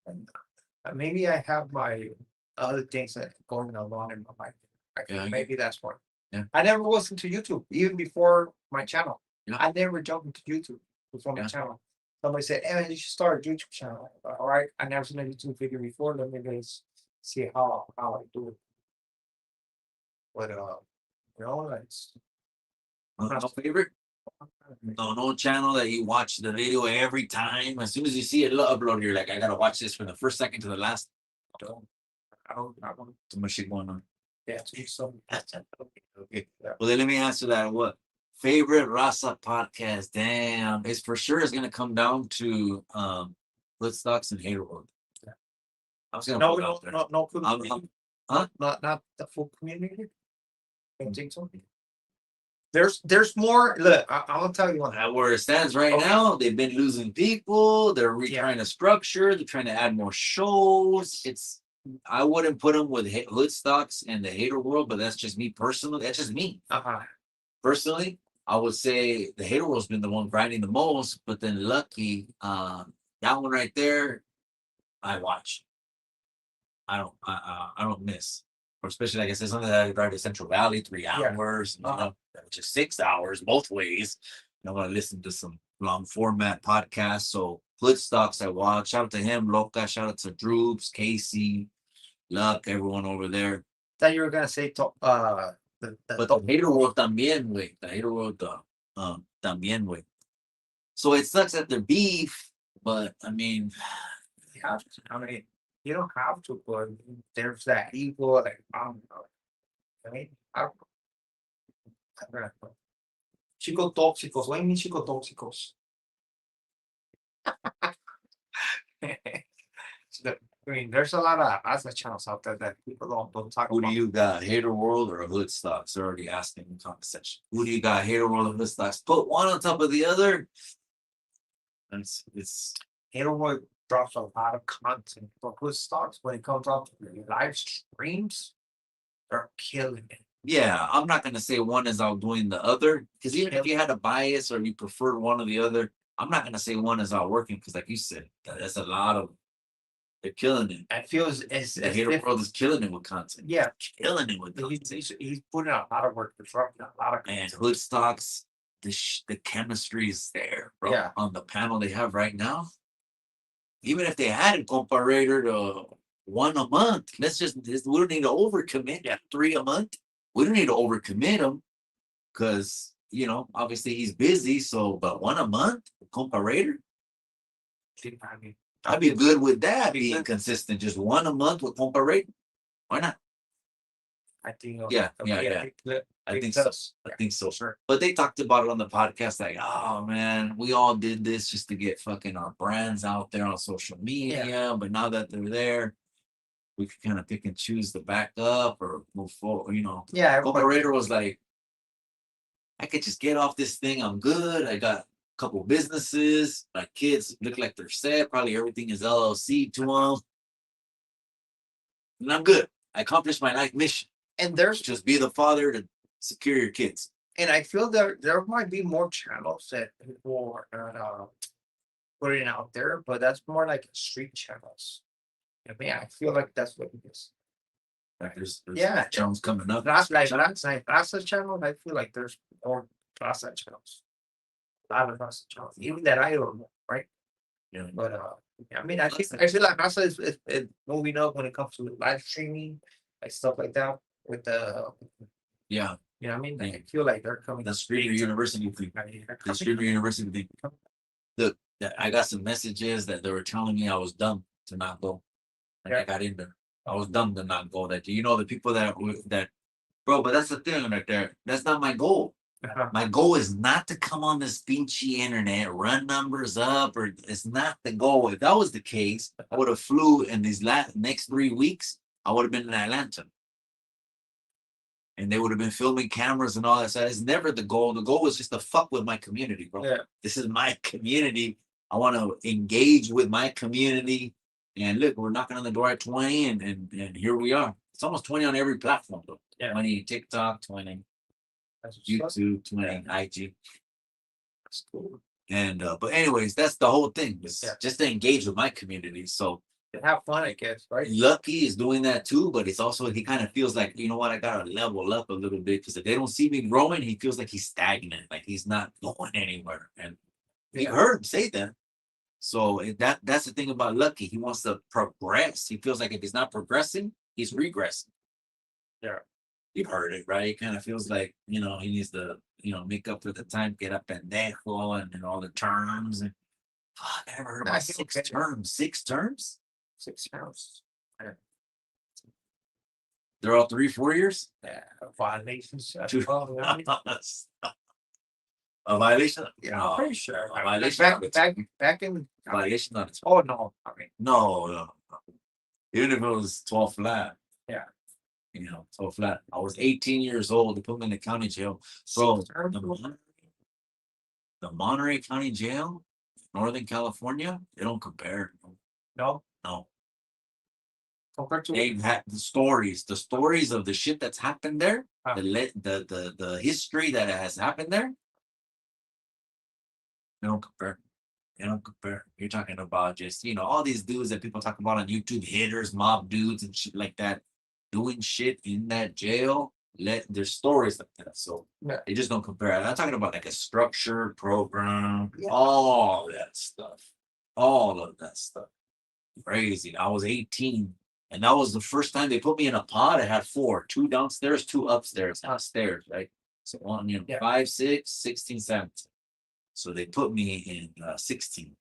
maybe I have my other things that going along in my life. Yeah, Maybe that's why. Yeah. I never listened to YouTube even before my channel. Yeah. I never jumped into YouTube before my Yeah. channel. Somebody said, "Hey, man, you should start a YouTube channel." All right, I never seen a YouTube video before. Let me just see how I do it. But it's No favorite? No channel that you watch the video every time. As soon as you see it upload, you're like, I gotta watch this from the first second to the last. I don't. Too much shit going on. Yeah, it's something. Okay. Well, then let me answer that. What favorite Raza podcast? Damn, it's for sure is gonna come down to Footstocks and Haterwood. Yeah. I was gonna No, put it out there. no, community. Huh? Not the full community. I don't think so. There's more. Look, I'm gonna tell you one. At where it stands right Okay. now, they've been losing people. They're Yeah. trying to structure. They're trying to add more shows. I wouldn't put them with Hood Stocks and the Hater World, but that's just me personally. That's just me personally. I would say the Hater World's been the one grinding the most, but then Lucky, that one right there, I watch. I don't miss. Or especially like I said, something that I drive to Central Valley 3 hours, just 6 hours both ways. I'm gonna listen to some long format podcasts. So Hood Stocks I watch. Shout out to him, Loca, shout out to Droops, Casey, Luck, everyone over there. Thought you were gonna say But the Hater World también, güey. The Hater World también, güey. So it sucks that they're beef, but I mean, you don't have to, but there's that ego. Like I don't know. I mean, I don't know. Chico tóxicos. What do you mean, chico tóxicos? I mean, there's a lot of Asa channels out there that people don't talk who about. do you got, Hater World or Hood Stocks? They're already asking in the comment section. Who do you got, Hater World or Hood Stocks? Put one on top of the other. And it's Hater World drops a lot of content, but Hood Stocks, when it comes out to live streams, they're killing it. Yeah, I'm not gonna say one is outdoing the other, because even if you had a bias or you preferred one or the other, I'm not gonna say one is outworking, because like you said, that's a lot of. They're killing it. It feels as The Hater World is killing it with content. Yeah, killing it with content. he's putting out a lot of work, disrupting a lot of And content. Hood Stocks, the chemistry is there, bro. Yeah. On the panel they have right now. Even if they had it comparator to one a month, we don't need to overcommit. Yeah, 3 a month. We don't need to overcommit them because obviously he's busy. So, but 1 a month comparator, I mean, I'd be good with that being consistent. Just 1 a month with comparator. Why not? I think. Yeah. I think so. I think so. Sure. But they talked about it on the podcast, like, oh man, we all did this just to get fucking our brands out there on social media. But now that they're there, we can kind of pick and choose to back up or move forward. Yeah. Comparator was like, I could just get off this thing. I'm good. I got a couple businesses. My kids look like they're set. Probably everything is LLC to them. And I'm good. I accomplished my life mission. And there's just be the father to secure your kids. And I feel there might be more channels that people are putting out there, but that's more like street channels. I mean, I feel like that's what it is. Like there's channels coming up. That's Plaza channel. I feel like there's more Plaza channels. A lot of Plaza channels, even that I don't know, right? Yeah. But I mean, I feel like Plaza is moving up when it comes to live streaming, like stuff like that. With the you know what I mean? I feel like they're coming. The streamer university thing. The streamer university thing. Look, I got some messages that they were telling me I was dumb to not go. I got in there. I was dumb to not go. That the people that bro, but that's the thing right there. That's not my goal. My goal is not to come on this pinchy internet, run numbers up, or it's not the goal. If that was the case, I would have flew in these next 3 weeks. I would have been in Atlanta. And they would have been filming cameras and all that. So it's never the goal. The goal was just to fuck with my community, bro. Yeah. This is my community. I want to engage with my community. And look, we're knocking on the door at 20, and here we are. It's almost 20 on every platform, though. Yeah. 20 TikTok, 20 YouTube, 20 IG. That's cool. And but anyways, that's the whole thing. Just to engage with my community. So have fun, I guess, right? Lucky is doing that too, but it's also he kind of feels like, you know what, I gotta level up a little bit because if they don't see me growing, he feels like he's stagnant, like he's not going anywhere. And we heard him say that. So that's the thing about Lucky. He wants to progress. He feels like if he's not progressing, he's regressing. Yeah. You've heard it, right? He kind of feels like, he needs to, make up for the time, get up and pendejo and all the terms. And fuck, I never heard about 6 terms. 6 terms? 6 terms. Yeah. They're all 3-4 years? Yeah. Violations. A violation? Yeah, I'm pretty sure. A violation. Back in violation on its Oh no, I mean no. Even if it was 12 flat. Yeah. You know, so flat. I was 18 years old. They put me in the county jail. So the Monterey County Jail, Northern California, they don't compare. No, No, compared to they've had the stories of the shit that's happened there, Ah. the history that has happened there. They don't compare. They don't compare. You're talking about just, you know, all these dudes that people talk about on YouTube, hitters, mob dudes, and shit like that, doing shit in that jail. There's stories like that. So Yeah. they just don't compare. I'm talking about like a structured program, Yeah. all that stuff. All of that stuff. Crazy. I was 18. And that was the first time they put me in a pod. I had four, two downstairs, two upstairs, right? So on, you know, Yeah. 5, 6, 16, 17. So they put me in 16.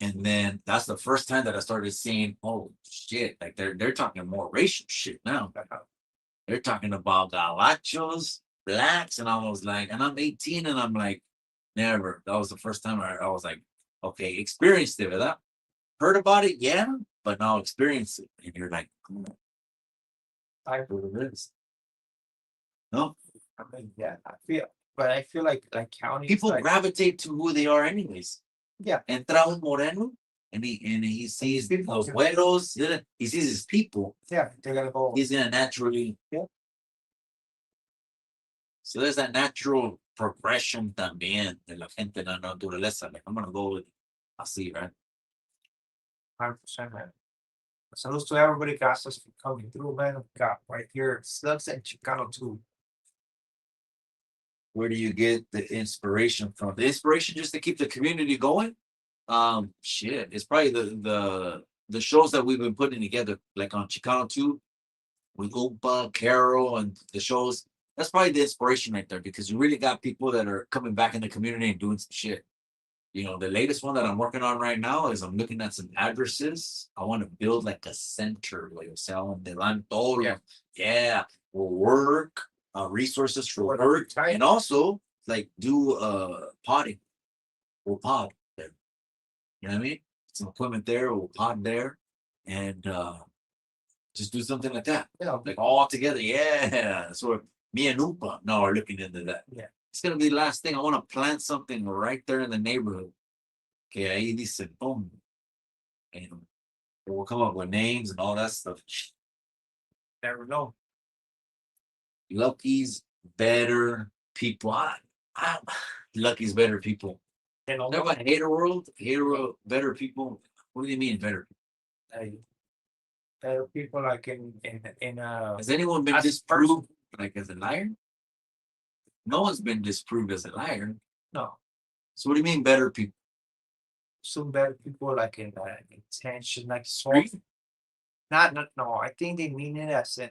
And then that's the first time that I started seeing, oh shit, like they're talking more racial shit now. They're talking about galachos, blacks, and I was like, and I'm 18, and I'm like, never. That was the first time I was like, okay, experienced it, that heard about it, yeah, but now experience it, and you're like, I, what it is. No, I mean, yeah, I feel like county people like, gravitate to who they are, anyways. yeah, Entra un moreno, and he sees people, los yeah. güeros, he sees his people. Yeah, they're gonna go. He's gonna naturally. Yeah. So there's that natural progression también de la gente en la naturaleza. Like I'm gonna go with así, right? 100%, man. Salutes to everybody, gracias for coming through, man. Got right here, Sluggz and Chicano too. Where do you get the inspiration from? The inspiration just to keep the community going. Shit, it's probably the shows that we've been putting together, like on Chicano 2 with Oompa, Carol, and the shows. That's probably the inspiration right there because you really got people that are coming back in the community and doing some shit. You know, the latest one that I'm working on right now is I'm looking at some addresses. I want to build like a center, like selling the land todo. Yeah. Yeah, will work, resources for Work work, tight. and also like do potting. We'll pod there. You know what I mean? Some equipment there, we'll pod there, and just do something like that. Yeah, Like all together. Yeah. So me and Oompa now are looking into that. yeah. It's gonna be the last thing. I want to plant something right there in the neighborhood. Que ahí dice boom. And we'll come up with names and all that stuff. Never know. Lucky's better people. Lucky's better people. And all Never mind hater world, better people. What do you mean better? people like in Has anyone been as disproved like as a liar? No one's been disproved as a liar. no, So what do you mean better people? some better people like in intention, like Street? not no. I think they mean it as in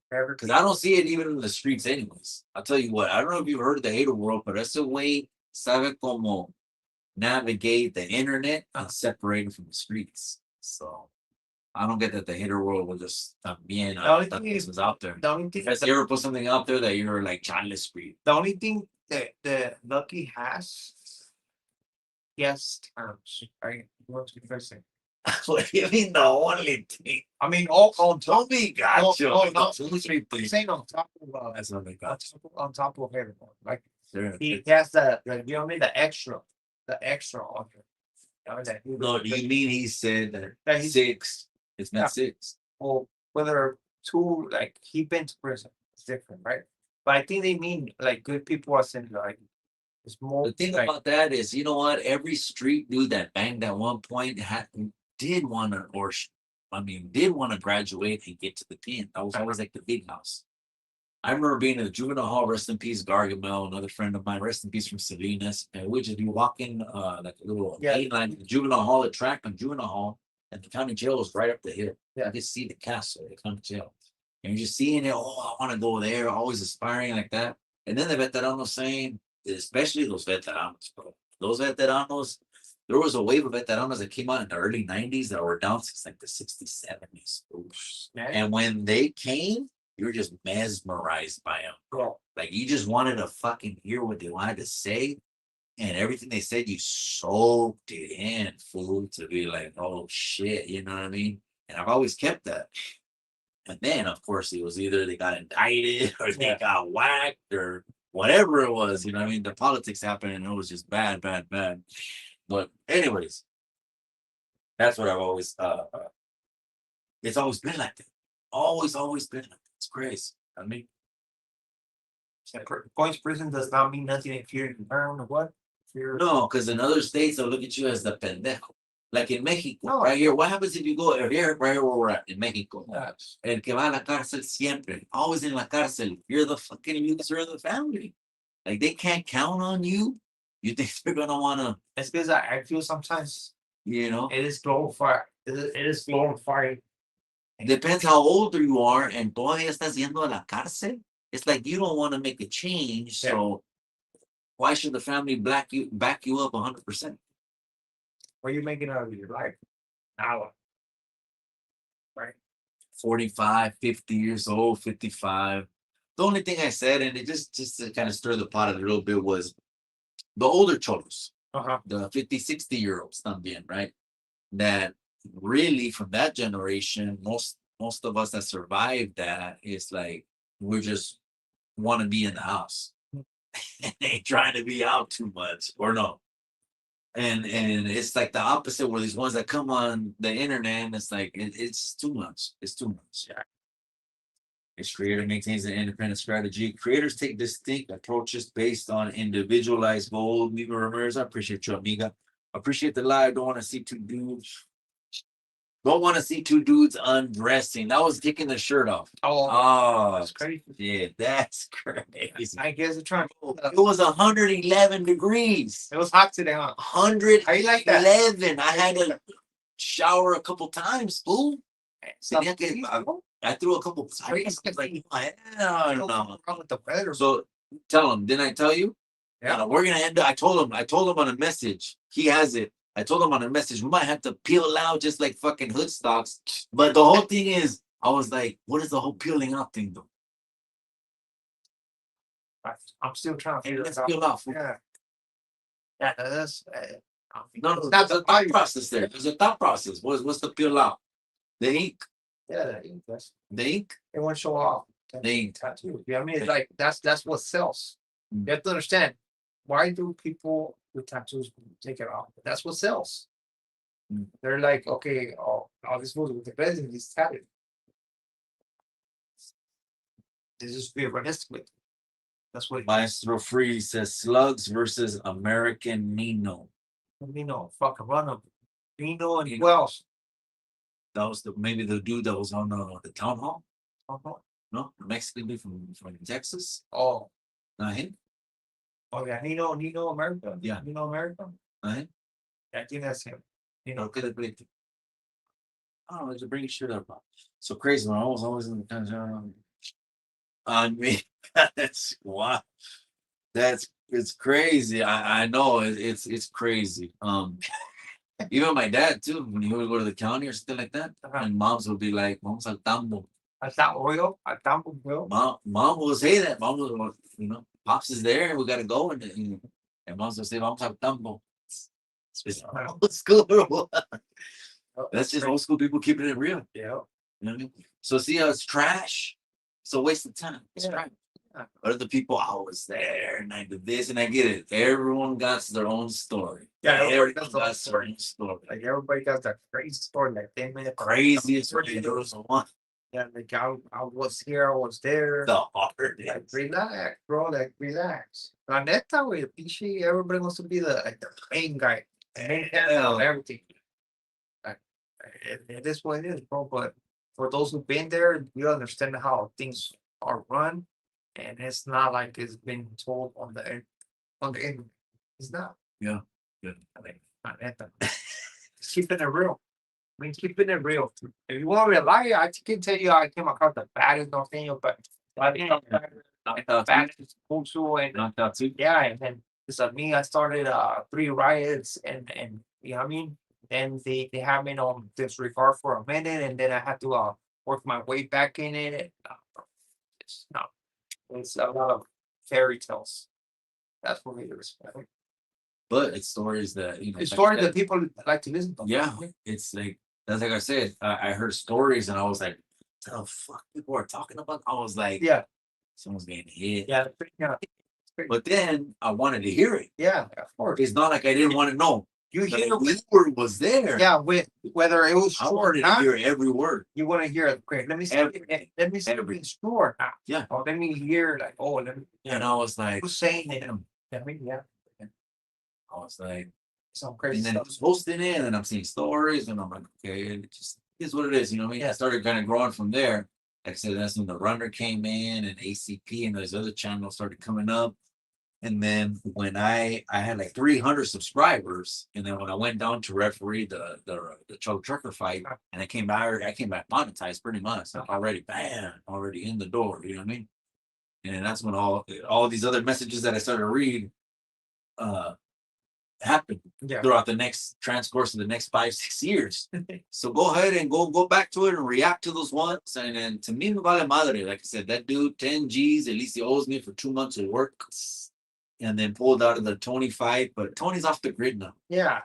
better. Because I don't see it even in the streets anyways. I'll tell you what, I don't know if you've heard of the hater world, but that's the way sabe como navigate the internet and separate it from the streets. So I don't get that the hater world will just también The only thing this is- was out there. The only thing Has you ever put something out there that you're like Charlie Street? the only thing that the Lucky has, yes, terms. Right? What's the first thing? What do you mean the only thing? I mean, all on top. Don't be got you. no, no. Three I'm things. saying on top of That's not like that. on top of everyone. Like Sure. he has the you know what I mean, the extra on here. You know, that No, do you mean he said that That he's- 6? It's not Yeah. 6. well, whether two like he been to prison, it's different, right? But I think they mean like good people are saying like it's more The thing like, about that is, you know what? Every street dude that banged at one point did want to, did want to graduate and get to the pen. That was always like the big house. I remember being in the juvenile hall, rest in peace, Gargamel, another friend of mine, rest in peace from Salinas. And we just be walking like a little Yeah. main line, the juvenile hall, the track on juvenile hall, and the county jail was right up the hill. Yeah. You could see the castle, the county jail. And you're just seeing it, oh, I want to go there, always aspiring like that. And then the veteranos saying, especially those veteranos, bro. Those veteranos, there was a wave of veteranos that came out in the early 90s that were down since like the 60s, 70s. man, And when they came, you were just mesmerized by them. bro, Like you just wanted to fucking hear what they wanted to say. And everything they said, you soaked it in, fool, to be like, oh shit, you know what I mean? And I've always kept that. And then, of course, it was either they got indicted or they Yeah. got whacked or whatever it was. You know what I mean? The politics happened and it was just bad, bad, bad. But, anyways, that's what I've always, it's always been like that. Always been like that. It's crazy. I mean, Going to prison does not mean nothing if you're in term or what. If you're no, because in other states, they'll look at you as the pendejo. Like in Mexico, No. right here. What happens if you go here, right here where we're at in Mexico? Yes. El que va a la cárcel siempre, always in la cárcel. You're the fucking user of the family. Like they can't count on you. You think they're gonna wanna, It's because I feel sometimes you know? it is glorified. It is glorified. It depends how old you are, and todavía estás yendo a la cárcel. It's like you don't want to make a change, Yeah. so why should the family back you up 100%? What are you making out of your life? Now, right? 45, 50 years old, 55. The only thing I said, and it just to kind of stir the pot a little bit, was the older cholos, the 50, 60-year-olds también, right? That really from that generation, most of us that survived that is like we're just want to be in the house. And ain't trying to be out too much, or no. And it's like the opposite where these ones that come on the internet and it's like it's too much. It's too much. Yeah. Its creator maintains an independent strategy. Creators take distinct approaches based on individualized goals. Mima Ramirez, I appreciate you, amiga. Appreciate the live. Don't want to see two dudes. Don't want to see two dudes undressing. That was taking the shirt off. Oh, Oh, that's crazy. yeah, that's crazy. I guess they're trying. It was 111 degrees. It was hot today, huh? 111. I had to shower a couple times, fool. Tenía que- I threw a couple crazy. like, I don't know. Wrong with the weather. So tell him, didn't I tell you? Yeah. We're gonna end up. I told him on a message. He has it. I told him on a message, we might have to peel out just like fucking hood stocks. But the whole thing is, I was like, what is the whole peeling out thing though? I'm still trying to Hey, figure let's it out. peel off. Yeah. Yeah, that's. No, it's there's not a thought process there. There's a thought process. What's the peel out? The ink. Yeah, The ink. they want to show off. The ink. Tattoo. You know what I mean? It's like that's what sells. Mm. You have to understand why do people with tattoos take it off? That's what sells. Mm. They're like, okay, all these fools with the president is tatted. This is be realistic with. That's what Maestro Free says Sluggz versus American Nino. fucking run them. Nino and Yeah. who else? That was maybe the dude that was on the town hall. Uh-huh. No, the Mexican dude from Texas. Oh, Not him. yeah, Nino America. Yeah. Nino America. Not him. I think that's him. Okay, the great. Oh, just bring your shit up. So crazy, man. I was always in the I mean, that's wow. It's crazy. I know it's crazy. Even my dad too, when he would go to the county or something like that, and moms would be like, "Mom's al tambo." I thought oil. I thought oil. Mom will say that. Mom will, pops is there, we gotta go, and moms will say, "Mom's al tambo." It's old school. That's just old school people keeping it real. Yeah. You know what I mean? So see how it's trash. It's a waste of time. It's trash. Other people, I was there and I did this and I get it. Everyone got their own story. Yeah, everyone got got their their own story. Like everybody got that crazy story. Like they made Craziest there was one. Yeah, like I was here, I was there. The hardest. Like relax, bro. Like relax. La neta, güey, pinche, everybody wants to be the main guy, the main guy of everything. Like, it is what it is, bro. But for those who've been there, you understand how things are run, and it's not like it's been told on the internet. It's not. Yeah. I mean, la neta. Just keeping it real. I mean, keeping it real. If you want me to lie, I can tell you I came across the baddest Norteño, but baddest also, and Knocked out too. yeah, and then it's like me. I started 3 riots, and you know what I mean. Then they had me on disregard for a minute, and then I had to work my way back in it. It's not. It's a lot of fairy tales. That's what it is. But it's stories that It's stories that people like to listen to. Yeah, it's like that's like I said. I heard stories and I was like, the fuck people are talking about? I was like, Yeah, someone's getting hit. yeah, yeah. But then I wanted to hear it. Yeah, of course. It's not like I didn't want to know. You The hear word was there. yeah, with whether it was I true or wanted to not, hear every word. you want to hear it. Great. Let me see. Let me see if it's true or not. Yeah. Or let me hear like, oh, let me. And I was like, Who's saying it? I mean, yeah. I was like, Some crazy and then I stuff. was posting it, and I'm seeing stories, and I'm like, okay, it just is what it is. You know what I mean? I started kind of growing from there. Like I said, that's when the runner came in, and ACP and those other channels started coming up. And then when I had like 300 subscribers, and then when I went down to referee the Cholo Trucker fight, and I came back monetized pretty much. I'm already bam, already in the door. You know what I mean? And that's when all these other messages that I started to read happened Yeah. throughout the next transcourse of the next 5-6 years. So go ahead and go back to it and react to those ones. And then to me, me vale madre. Like I said, that dude 10 G's at least he owes me for 2 months of work. And then pulled out of the Tony fight, but Tony's off the grid now. Yeah.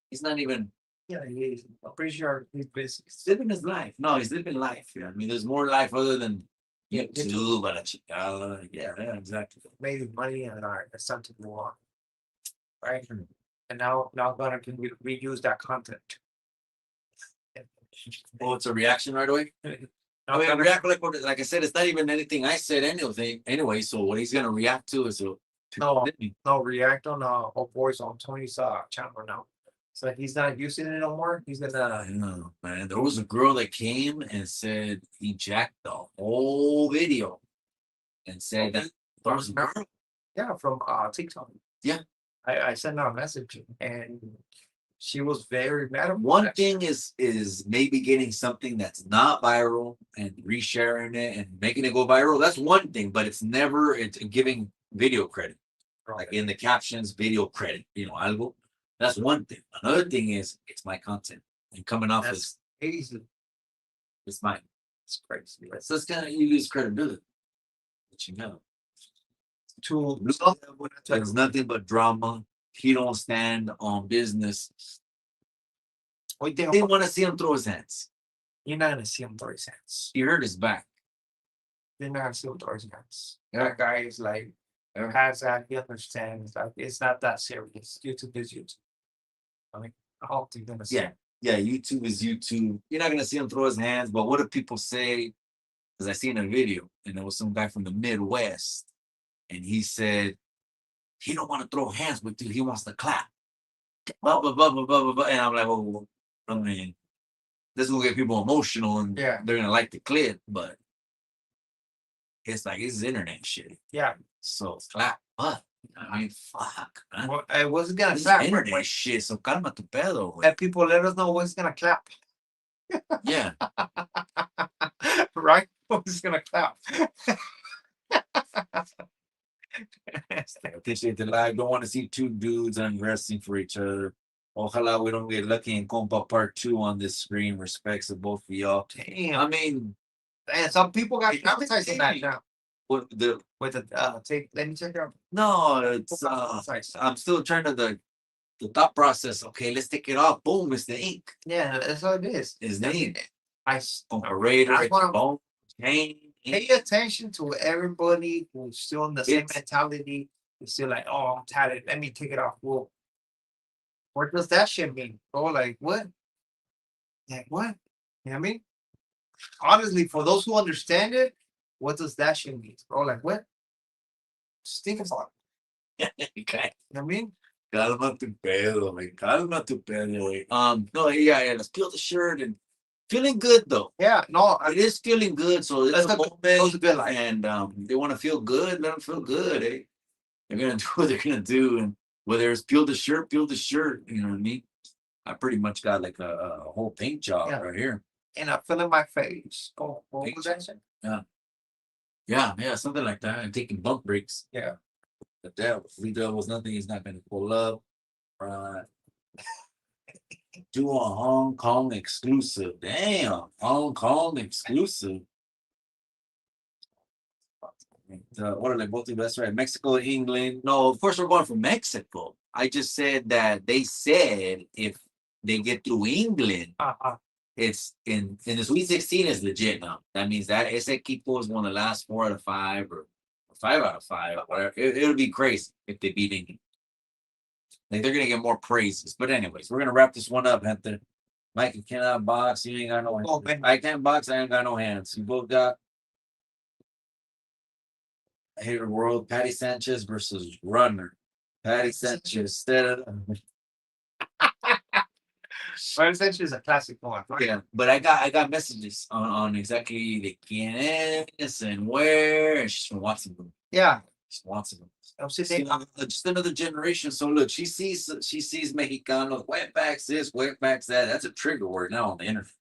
He's not even. Yeah, he's. I'm pretty sure he's busy. He's living his life. No, he's living life. Yeah, I mean, there's more life other than YouTube, but yeah, exactly. Made money and it's something to move on. Right. And now gonna can reuse that content. Oh, it's a reaction right away. Now I mean, gonna- react like I said, it's not even anything I said anyway. So what he's gonna react to is no react on voice on Tony's channel now. So he's not using it no more. He's I gonna know, man. There was a girl that came and said he jacked the whole video and said that there was a girl. yeah from TikTok. Yeah. I sent her a message and she was very mad at me. One thing is maybe getting something that's not viral and resharing it and making it go viral. That's one thing, but it's giving video credit. Like in the captions, video credit, algo. That's one thing. Another thing is it's my content and coming off as easy. it's mine. It's crazy. So it's kind of you lose credibility. But you know. There's nothing but drama. He don't stand on business. They want to see him throw his hands. You're not gonna see him throw his hands. He hurt his back. You're not gonna see him throw his hands. Yeah. That guy is like has that. He understands that it's not that serious. YouTube is YouTube. I mean, I hope you're gonna see. Yeah. YouTube is YouTube. You're not gonna see him throw his hands. But what do people say? Because I seen a video, and there was some guy from the Midwest, and he said he don't want to throw hands with you. He wants to clap. Blah blah blah blah blah blah. And I'm like, well, I mean, this will get people emotional, and they're gonna like the clip, but it's like it's internet shit. Yeah. So clap, but I mean, fuck. Man. Well, I wasn't gonna This clap. internet shit. So calma tu pedo. Let people let us know what's gonna clap. Yeah. Right? Who's gonna clap? Appreciate the live. Don't want to see two dudes undressing for each other. Ojalá we don't get lucky and compa part 2 on this screen. Respects to both of y'all. Damn. I mean, and some people got advertising that now. With the take. Let me check it out. no, it's I'm still trying to the thought process. Okay, let's take it off. Boom, it's the ink. Yeah, that's what it is. It's the ink. A Raider, bone, chain. Pay attention to everybody who's still in the same mentality. Who's still like, oh, I'm tired. Let me take it off. Well, what does that shit mean? Bro, like what? Like what? You know what I mean? Honestly, for those who understand it, what does that shit mean? Bro, like what? Just think about it. Okay. You know what I mean? Calma tu pedo, güey. Calma tu pedo, güey. No, yeah, let's peel the shirt and feeling good though. Yeah, no, it is feeling good. So that's a good life. And they want to feel good, let them feel good, eh? They're gonna do what they're gonna do, and whether it's peel the shirt, you know what I mean? I pretty much got like a whole paint job right here. And I feel in my face. Oh, what was that? Yeah, something like that. And taking bump breaks. Yeah. But that was nothing he's not gonna pull up. Right. Do a Hong Kong exclusive. Damn, Hong Kong exclusive. What are they both the best, right? Mexico, England. No, of course we're going for Mexico. I just said that they said if they get through England, it's in the Sweet 16 is legit now. That means that ese equipo is one of the last 4 out of 5 or 5 out of 5, whatever. It'll be crazy if they beat England. Like they're gonna get more praises. But anyways, we're gonna wrap this one up, Hunter. Mikey cannot box. You ain't got no hands. Oh, man. I can't box. I ain't got no hands. You both got Hater World. Patty Sanchez versus Runner. Patty Sanchez instead of Ryan Sanchez is a classic one. yeah. But I got messages on exactly the quién es and where, and she's from Watsonville. Yeah. She's from Watsonville. I'm sitting there. Just another generation. So look, she sees Mexicanos, wetbacks this, wetbacks that. That's a trigger word now on the internet.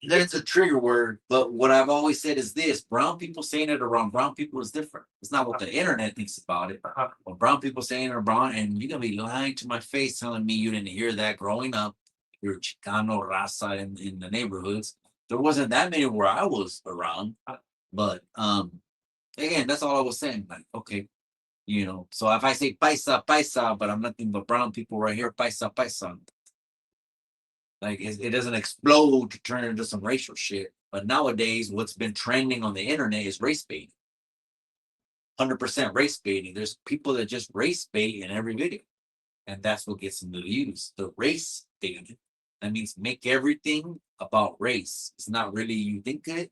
That's a trigger word, but what I've always said is this: brown people saying it around brown people is different. It's not what the internet thinks about it. When brown people saying it around, and you're gonna be lying to my face telling me you didn't hear that growing up. You're Chicano raza in the neighborhoods. There wasn't that many where I was around, but again, that's all I was saying. Like, okay, so if I say paisa, paisa, but I'm nothing but brown people right here, paisa, paisa. Like it doesn't explode to turn into some racial shit. But nowadays, what's been trending on the internet is race baiting. 100% race baiting. There's people that just race bait in every video. And that's what gets them to views. The race baiting. That means make everything about race. It's not really you think it.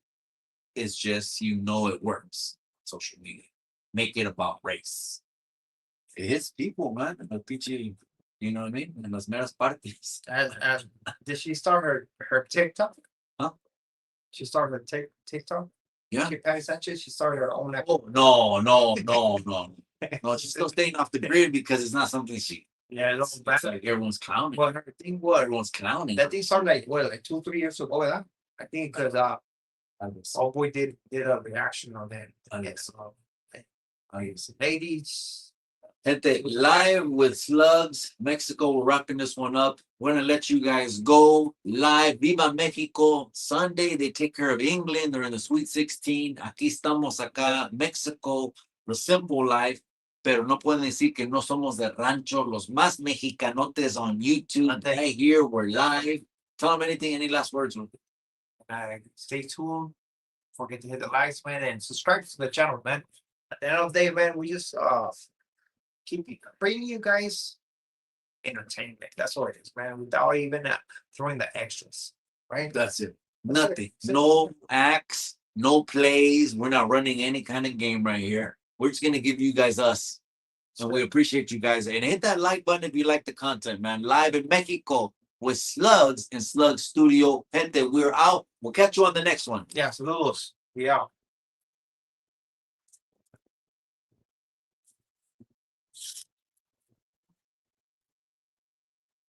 It's just it works. Social media. Make it about race. It hits people, man. You know what I mean? In las meras partes. Did she start her TikTok? Huh? She started her TikTok? Yeah. Patty Sanchez, she started her own. Oh, no. No, she's still staying off the grid because it's not something she. Yeah, It's like everyone's clowning. Well, her thing was Everyone's clowning. that thing started like 2-3 years ago. ¿Verdad? I think because Old Boy did a reaction on that. Ladies. Gente, live with Sluggz. Mexico, we're wrapping this one up. We're going to let you guys go live. Viva Mexico. Sunday, they take care of England. They're in the Sweet 16. Aquí estamos acá, Mexico, the simple life. Pero no pueden decir que no somos de rancho. Los más mexicanotes on YouTube. Right here, we're live. Tell them anything, any last words? Stay tuned. Don't forget to hit the likes, man, and subscribe to the channel, man. At the end of the day, man, we just keep bringing you guys entertainment. That's all it is, man. Without even throwing the extras, right? That's it. Nothing. No acts, no plays. We're not running any kind of game right here. We're just gonna give you guys us. And we appreciate you guys. And hit that like button if you like the content, man. Live in Mexico with Sluggz and Sluggz Studio. Gente, we're out. We'll catch you on the next one. Yeah, saludos. We out.